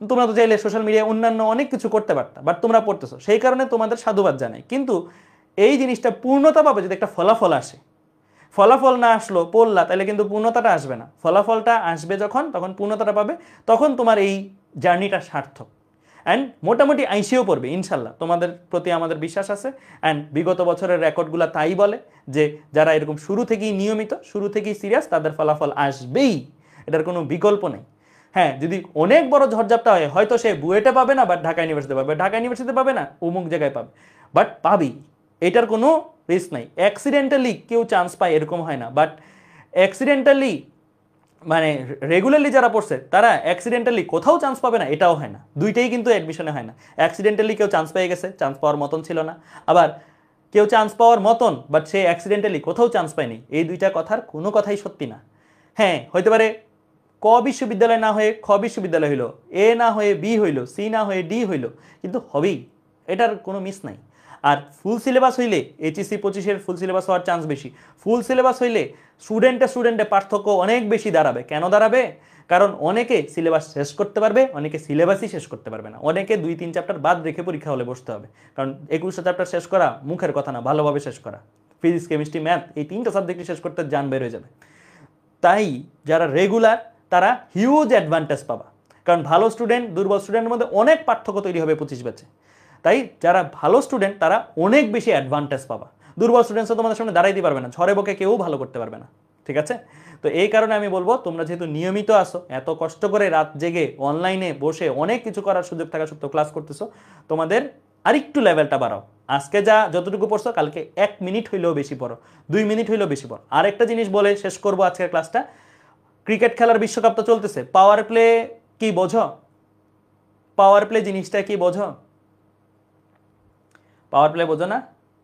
তোমরা তো চাইলে সোশ্যাল মিডিয়ায় অন্যান্য অনেক কিছু করতে পারতা, বাট তোমরা পড়তেছো, সেই কারণে তোমাদের সাধুবাদ জানাই। কিন্তু এই জিনিসটা পূর্ণতা পাবে যদি একটা ফলাফল আসে। ফলাফল না আসলো, পড়লা, তাহলে কিন্তু পূর্ণতাটা আসবে না। ফলাফলটা আসবে যখন, তখন পূর্ণতাটা পাবে, তখন তোমার এই জার্নিটা সার্থক। অ্যান্ড মোটামুটি আইসিও পড়বে ইনশাল্লাহ, তোমাদের প্রতি আমাদের বিশ্বাস আছে। অ্যান্ড বিগত বছরের রেকর্ডগুলো তাই বলে যে যারা এরকম শুরু থেকেই নিয়মিত, শুরু থেকেই সিরিয়াস, তাদের ফলাফল আসবেই, এটার কোনো বিকল্প নেই। হ্যাঁ, যদি অনেক বড় ঝড়ঝাপটা হয়, হয়তো সে বুয়েটে পাবে না, বাট ঢাকা ইউনিভার্সিটি পাবে, ঢাকা ইউনিভার্সিটি পাবে না, অমুক জায়গায় পাবে, বাট পাবি, এটার কোনো রিস্ক নাই। অ্যাক্সিডেন্টালি কেউ চান্স পায় এরকম হয় না, বাট অ্যাক্সিডেন্টালি মানে রেগুলারলি যারা পড়ছে তারা অ্যাক্সিডেন্টালি কোথাও চান্স পাবে না, এটাও হয় না। দুইটাই কিন্তু অ্যাডমিশনে হয় না। অ্যাক্সিডেন্টালি কেউ চান্স পেয়ে গেছে, চান্স পাওয়ার মতন ছিল না, আবার কেউ চান্স পাওয়ার মতন বাট সে অ্যাক্সিডেন্টালি কোথাও চান্স পায়নি, এই দুইটা কথার কোনো কথাই সত্যি না। হ্যাঁ, হইতে পারে ক বিশ্ববিদ্যালয় না হয়ে খ বিশ্ববিদ্যালয় হইলো, এ না হয়ে বি হইলো, সি না হয়ে ডি হইলো, কিন্তু হবেই, এটার কোনো মিস নাই। আর ফুল সিলেবাস হইলে এইচএসসি 25-এর ফুল সিলেবাস হওয়ার চান্স বেশি। ফুল সিলেবাস হইলে স্টুডেন্টে পার্থক্য অনেক বেশি দাঁড়াবে। কেন দাঁড়াবে? কারণ অনেকে সিলেবাস শেষ করতে পারবে, অনেকে সিলেবাসই শেষ করতে পারবে না, অনেকে 2-3 চ্যাপ্টার বাদ রেখে পরীক্ষা হলে বসতে হবে। কারণ 21টা চ্যাপ্টার শেষ করা মুখের কথা না, ভালোভাবে শেষ করা। ফিজিক্স, কেমিস্ট্রি, ম্যাথ, এই 3টা সাবজেক্টই শেষ করতে জান বের হয়ে যাবে। তাই যারা রেগুলার তারা হিউজ অ্যাডভান্টেজ পাবা, কারণ ভালো স্টুডেন্ট দুর্বল স্টুডেন্টের মধ্যে অনেক পার্থক্য তৈরি হবে 25 ব্যাচে। তাই যারা ভালো স্টুডেন্ট তারা অনেক বেশি অ্যাডভান্টেজ পাবা। দুর্বল স্টুডেন্টসও তোমাদের সামনে দাঁড়াইতে পারবে না, ঝড়ে বকে কেউ ভালো করতে পারবে না, ঠিক আছে? তো এই কারণে আমি বলবো, তোমরা যেহেতু নিয়মিত আসো, এত কষ্ট করে রাত জেগে অনলাইনে বসে অনেক কিছু করার সুযোগ থাকা সত্ত্বেও ক্লাস করতেছো, তোমাদের আরেকটু লেভেলটা বাড়াও। আজকে যতটুকু পড়ছো কালকে 1 মিনিট হইলেও বেশি পড়ো, 2 মিনিট হইলেও বেশি পড়ো। আরেকটা জিনিস বলে শেষ করবো আজকের ক্লাসটা, ক্রিকেট খেলার বিশ্বকাপ তো চলতেছে, পাওয়ার প্লে কি বোঝো? পাওয়ার প্লে জিনিসটা কি বোঝো? পাওয়ার প্লে বোঝো না?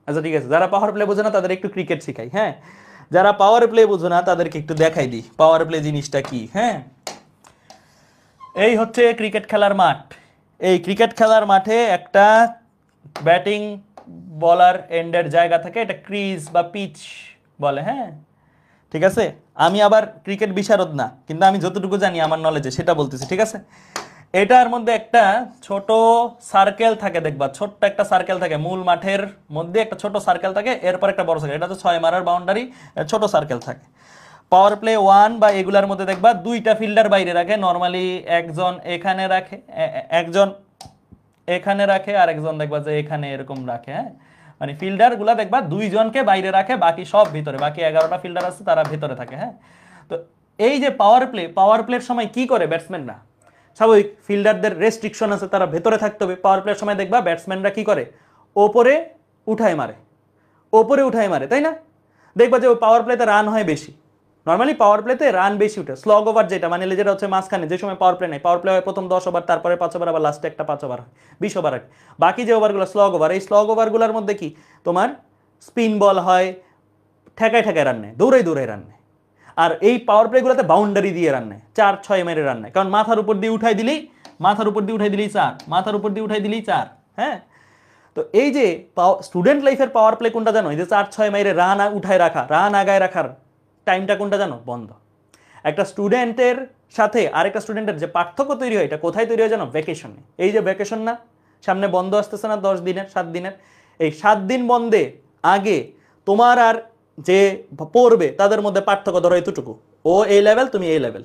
আচ্ছা ঠিক আছে, যারা পাওয়ার প্লে বোঝো না তাদের একটু ক্রিকেট শিখাই। হ্যাঁ, যারা পাওয়ার প্লে বোঝো না তাদেরকে একটু দেখাই দিই পাওয়ার প্লে জিনিসটা কি। হ্যাঁ, এই হচ্ছে ক্রিকেট খেলার মাঠ। এই ক্রিকেট খেলার মাঠে একটা ব্যাটিং বলার এন্ডের জায়গা থাকে, এটা ক্রিজ বা পিচ বলে। হ্যাঁ, ঠিক আছে, আমি আবার ক্রিকেট বিশারদ না, কিন্তু আমি যতটুকু জানি আমার নলেজে সেটা বলতেছি, ঠিক আছে? এটার মধ্যে একটা ছোট সার্কেল থাকে, দেখবা ছোট্ট একটা সার্কেল থাকে, মূল মাঠের মধ্যে একটা ছোট সার্কেল থাকে, এরপর একটা বড় সার্কেল, এটা তো 6 মারার বাউন্ডারি, ছোট সার্কেল থাকে। পাওয়ার প্লে 1 বা এগুলার মধ্যে দেখবা 2টা ফিল্ডার বাইরে রাখে, নর্মালি একজন এখানে রাখে, একজন এখানে রাখে, আর একজন দেখবা যে এখানে এরকম রাখে। হ্যাঁ, মানে ফিল্ডার গুলা দেখবা 2 জনকে বাইরে রাখে, বাকি সব ভিতরে, বাকি 11টা ফিল্ডার আছে তারা ভিতরে থাকে। হ্যাঁ, তো এই যে পাওয়ার প্লের সময় কি করে ব্যাটসম্যানরা, স্বাভাবিক ফিল্ডারদের রেস্ট্রিকশন আছে, তারা ভেতরে থাকতে হবে। পাওয়ার প্লের সময় দেখবা ব্যাটসম্যানরা কি করে, ওপরে উঠায় মারে, তাই না? দেখবা যে পাওয়ার প্লেতে রান হয় বেশি, নর্মালি পাওয়ার প্লেতে রান বেশি উঠে। স্লগ ওভার যেটা মানে যেটা হচ্ছে মাঝখানে, যে সময় পাওয়ার প্লে নেই, পাওয়ার প্লে হয় প্রথম 10 ওভার, তারপরে 5 ওভার, আবার লাস্টে একটা 5 ওভার হয়, 20 ওভার হয়। বাকি যে ওভারগুলো স্লগ ওভার, এই স্লগ ওভারগুলোর মধ্যে কি তোমার স্পিন বল হয়, ঠেকায় রান নেয়, দৌড়াই রান নেয়। আর এই পাওয়ার প্লেগুলোতে বাউন্ডারি দিয়ে রান নেয়, 4-6 মেরে রান নেয়, কারণ মাথার উপর দিয়ে উঠাই দিলেই 4, মাথার উপর দিয়ে উঠাই দিলেই 4। হ্যাঁ, তো এই যে স্টুডেন্ট লাইফের পাওয়ার প্লে কোনটা জানো? এই যে 4-6 মাইরে রান উঠায় রাখা, রান আগায় রাখার টাইমটা কোনটা জানো? বন্ধ। একটা স্টুডেন্টের সাথে আরেকটা স্টুডেন্টের যে পার্থক্য তৈরি হয়, এটা কোথায় তৈরি হয় জানো? ভ্যাকেশনে। এই যে ভ্যাকেশন না, সামনে বন্ধ আসতেছে না 10 দিনের, 7 দিনের, এই 7 দিন বন্ধে আগে তোমার আর যে পড়বে তাদের মধ্যে পার্থক্য ধরো এতটুকু, ও এই লেভেল, তুমি এই লেভেল।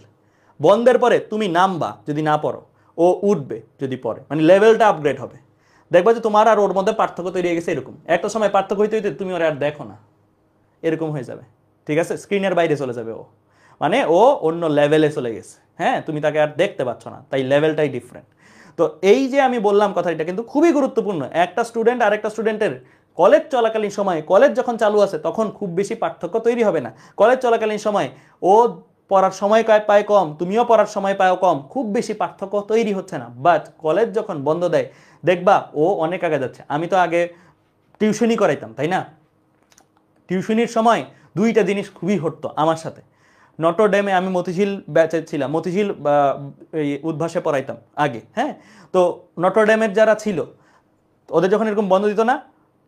বন্ধের পরে তুমি নামবা যদি না পড়ো, ও উঠবে যদি পড়ে, মানে লেভেলটা আপগ্রেড হবে। দেখবা যে তোমার আর ওর মধ্যে পার্থক্য তৈরি হয়ে গেছে। এরকম একটা সময় পার্থক্য হইতে হইতে তুমি ওরা আর দেখো না, এরকম হয়ে যাবে, ঠিক আছে? স্ক্রিনের বাইরে চলে যাবে ও, মানে ও অন্য লেভেলে চলে গেছে। হ্যাঁ, তুমি তাকে আর দেখতে পাচ্ছ না, তাই লেভেলটাই ডিফারেন্ট। তো এই যে আমি বললাম কথা, এটা কিন্তু খুবই গুরুত্বপূর্ণ। একটা স্টুডেন্ট আরেকটা স্টুডেন্টের কলেজ চলাকালীন সময়, কলেজ যখন চালু আছে তখন খুব বেশি পার্থক্য তৈরি হবে না। কলেজ চলাকালীন সময় ও পড়ার সময় পায় কম, তুমিও পড়ার সময় পাও কম, খুব বেশি পার্থক্য তৈরি হচ্ছে না। বাট কলেজ যখন বন্ধ দেয় দেখবা ও অনেক আগে যাচ্ছে। আমি তো আগে টিউশনই করাইতাম, তাই না? টিউশনির সময় 2টা জিনিস খুবই হতো আমার সাথে। নটর ডেমে আমি মতিঝিল ব্যাচে ছিলাম, মতিঝিল এই উদ্ভাসে পড়াইতাম আগে। হ্যাঁ, তো নটর ডেমের যারা ছিল ওদের যখন এরকম বন্ধ দিত না,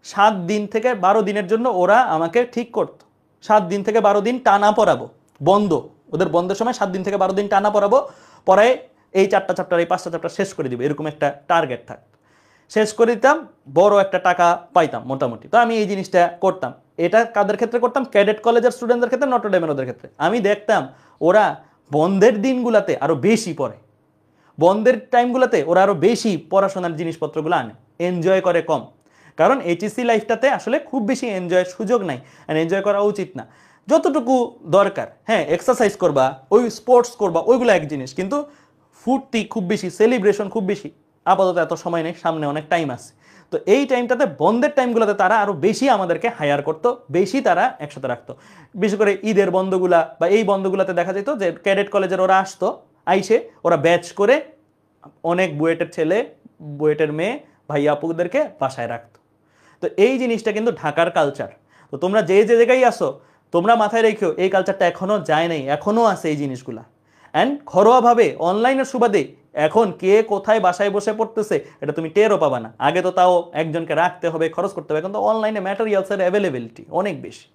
7 দিন থেকে 12 দিনের জন্য ওরা আমাকে ঠিক করতো, 7 দিন থেকে 12 দিন টানা পড়াবো। বন্ধ, ওদের বন্ধের সময় 7 দিন থেকে 12 দিন টানা পড়াবো, পড়ায় এই 4টা চ্যাপ্টার, এই 5টা চ্যাপ্টার শেষ করে দিবে, এরকম একটা টার্গেট থাকতো। শেষ করে দিতাম, বড় একটা টাকা পাইতাম মোটামুটি। তো আমি এই জিনিসটা করতাম। এটা কাদের ক্ষেত্রে করতাম? ক্যাডেট কলেজের স্টুডেন্টদের ক্ষেত্রে, নটর ডেমের ওদের ক্ষেত্রে। আমি দেখতাম ওরা বন্ধের দিনগুলাতে আরো বেশি পড়ে, বন্ধের টাইমগুলোতে ওরা আরো বেশি পড়াশোনার জিনিসপত্রগুলো আনে, এনজয় করে কম। কারণ এইচএসসি লাইফটাতে আসলে খুব বেশি এনজয়ের সুযোগ নাই, আর এনজয় করা উচিত না। যতটুকু দরকার, হ্যাঁ এক্সারসাইজ করবা, ওই স্পোর্টস করবা, ওইগুলো এক জিনিস, কিন্তু ফুর্তি খুব বেশি, সেলিব্রেশন খুব বেশি আপাতত এত সময় নেই, সামনে অনেক টাইম আছে। তো এই টাইমটাতে, বন্ধের টাইমগুলোতে তারা আরো বেশি আমাদেরকে হায়ার করতো, বেশি তারা একসাথে রাখতো। বিশেষ করে ঈদের বন্ধগুলা বা এই বন্ধগুলাতে দেখা যেত যে ক্যাডেট কলেজের ওরা আসতো, আইসে ওরা ব্যাচ করে অনেক বুয়েটের ছেলে, বুয়েটের মেয়ে, ভাইয়া আপুদেরকে বাসায় রাখতো। তো এই জিনিসটা কিন্তু ঢাকার কালচার। তো তোমরা যে যে জায়গায় আসো, তোমরা মাথায় রেখো এই কালচারটা এখনো যায় নাই, এখনো আছে এই জিনিসগুলা। অ্যান্ড ঘরোয়াভাবে অনলাইনের সুবাদে এখন কে কোথায় বাসায় বসে পড়তেছে এটা তুমি টেরও পাবা না। আগে তো তাও একজনকে রাখতে হবে, খরচ করতে হবে, এখন তো অনলাইনে ম্যাটেরিয়ালসের অ্যাভেলেবিলিটি অনেক বেশি।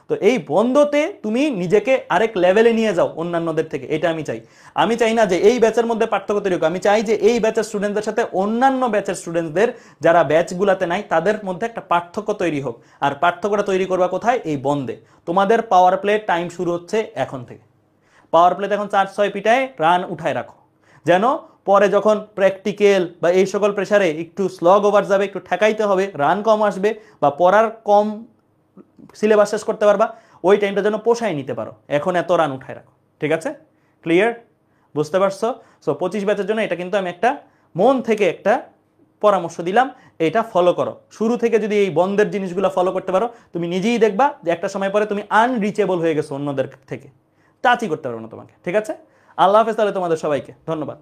তো এই বন্ধতে তুমি নিজেকে আরেক লেভেলে নিয়ে যাও অন্যান্যদের থেকে, এটা আমি চাই। আমি চাই না যে এই ব্যাচের মধ্যে পার্থক্য তৈরি হোক, আমি চাই যে এই ব্যাচের স্টুডেন্টদের সাথে অন্যান্য ব্যাচের স্টুডেন্টদের যারা ব্যাচগুলাতে নাই তাদের মধ্যে একটা পার্থক্য তৈরি হোক। আর পার্থক্যটা তৈরি করবা কোথায়? এই বন্ধে। তোমাদের পাওয়ার প্লে টাইম শুরু হচ্ছে এখন থেকে। পাওয়ার প্লেতে এখন 4-6 পিটায় রান উঠায় রাখো, যেন পরে যখন প্র্যাকটিক্যাল বা এই সকল প্রেসারে একটু স্লগ ওভার যাবে, একটু ঠেকাইতে হবে, রান কম আসবে বা পড়ার কম সিলেবাস শেষ করতে পারবা, ওই টাইমটা যেন পোষায় নিতে পারো। এখন এত রান উঠায় রাখো, ঠিক আছে? ক্লিয়ার? বুঝতে পারছো? সো 25 ব্যাচের জন্য এটা কিন্তু আমি একটা মন থেকে একটা পরামর্শ দিলাম, এটা ফলো করো। শুরু থেকে যদি এই বন্ধের জিনিসগুলো ফলো করতে পারো, তুমি নিজেই দেখবা যে একটা সময় পরে তুমি আনরিচেবল হয়ে গেছো অন্যদের থেকে, টাচই করতে পারবো না তোমাকে, ঠিক আছে? আল্লাহ হাফেজ তাহলে তোমাদের সবাইকে, ধন্যবাদ।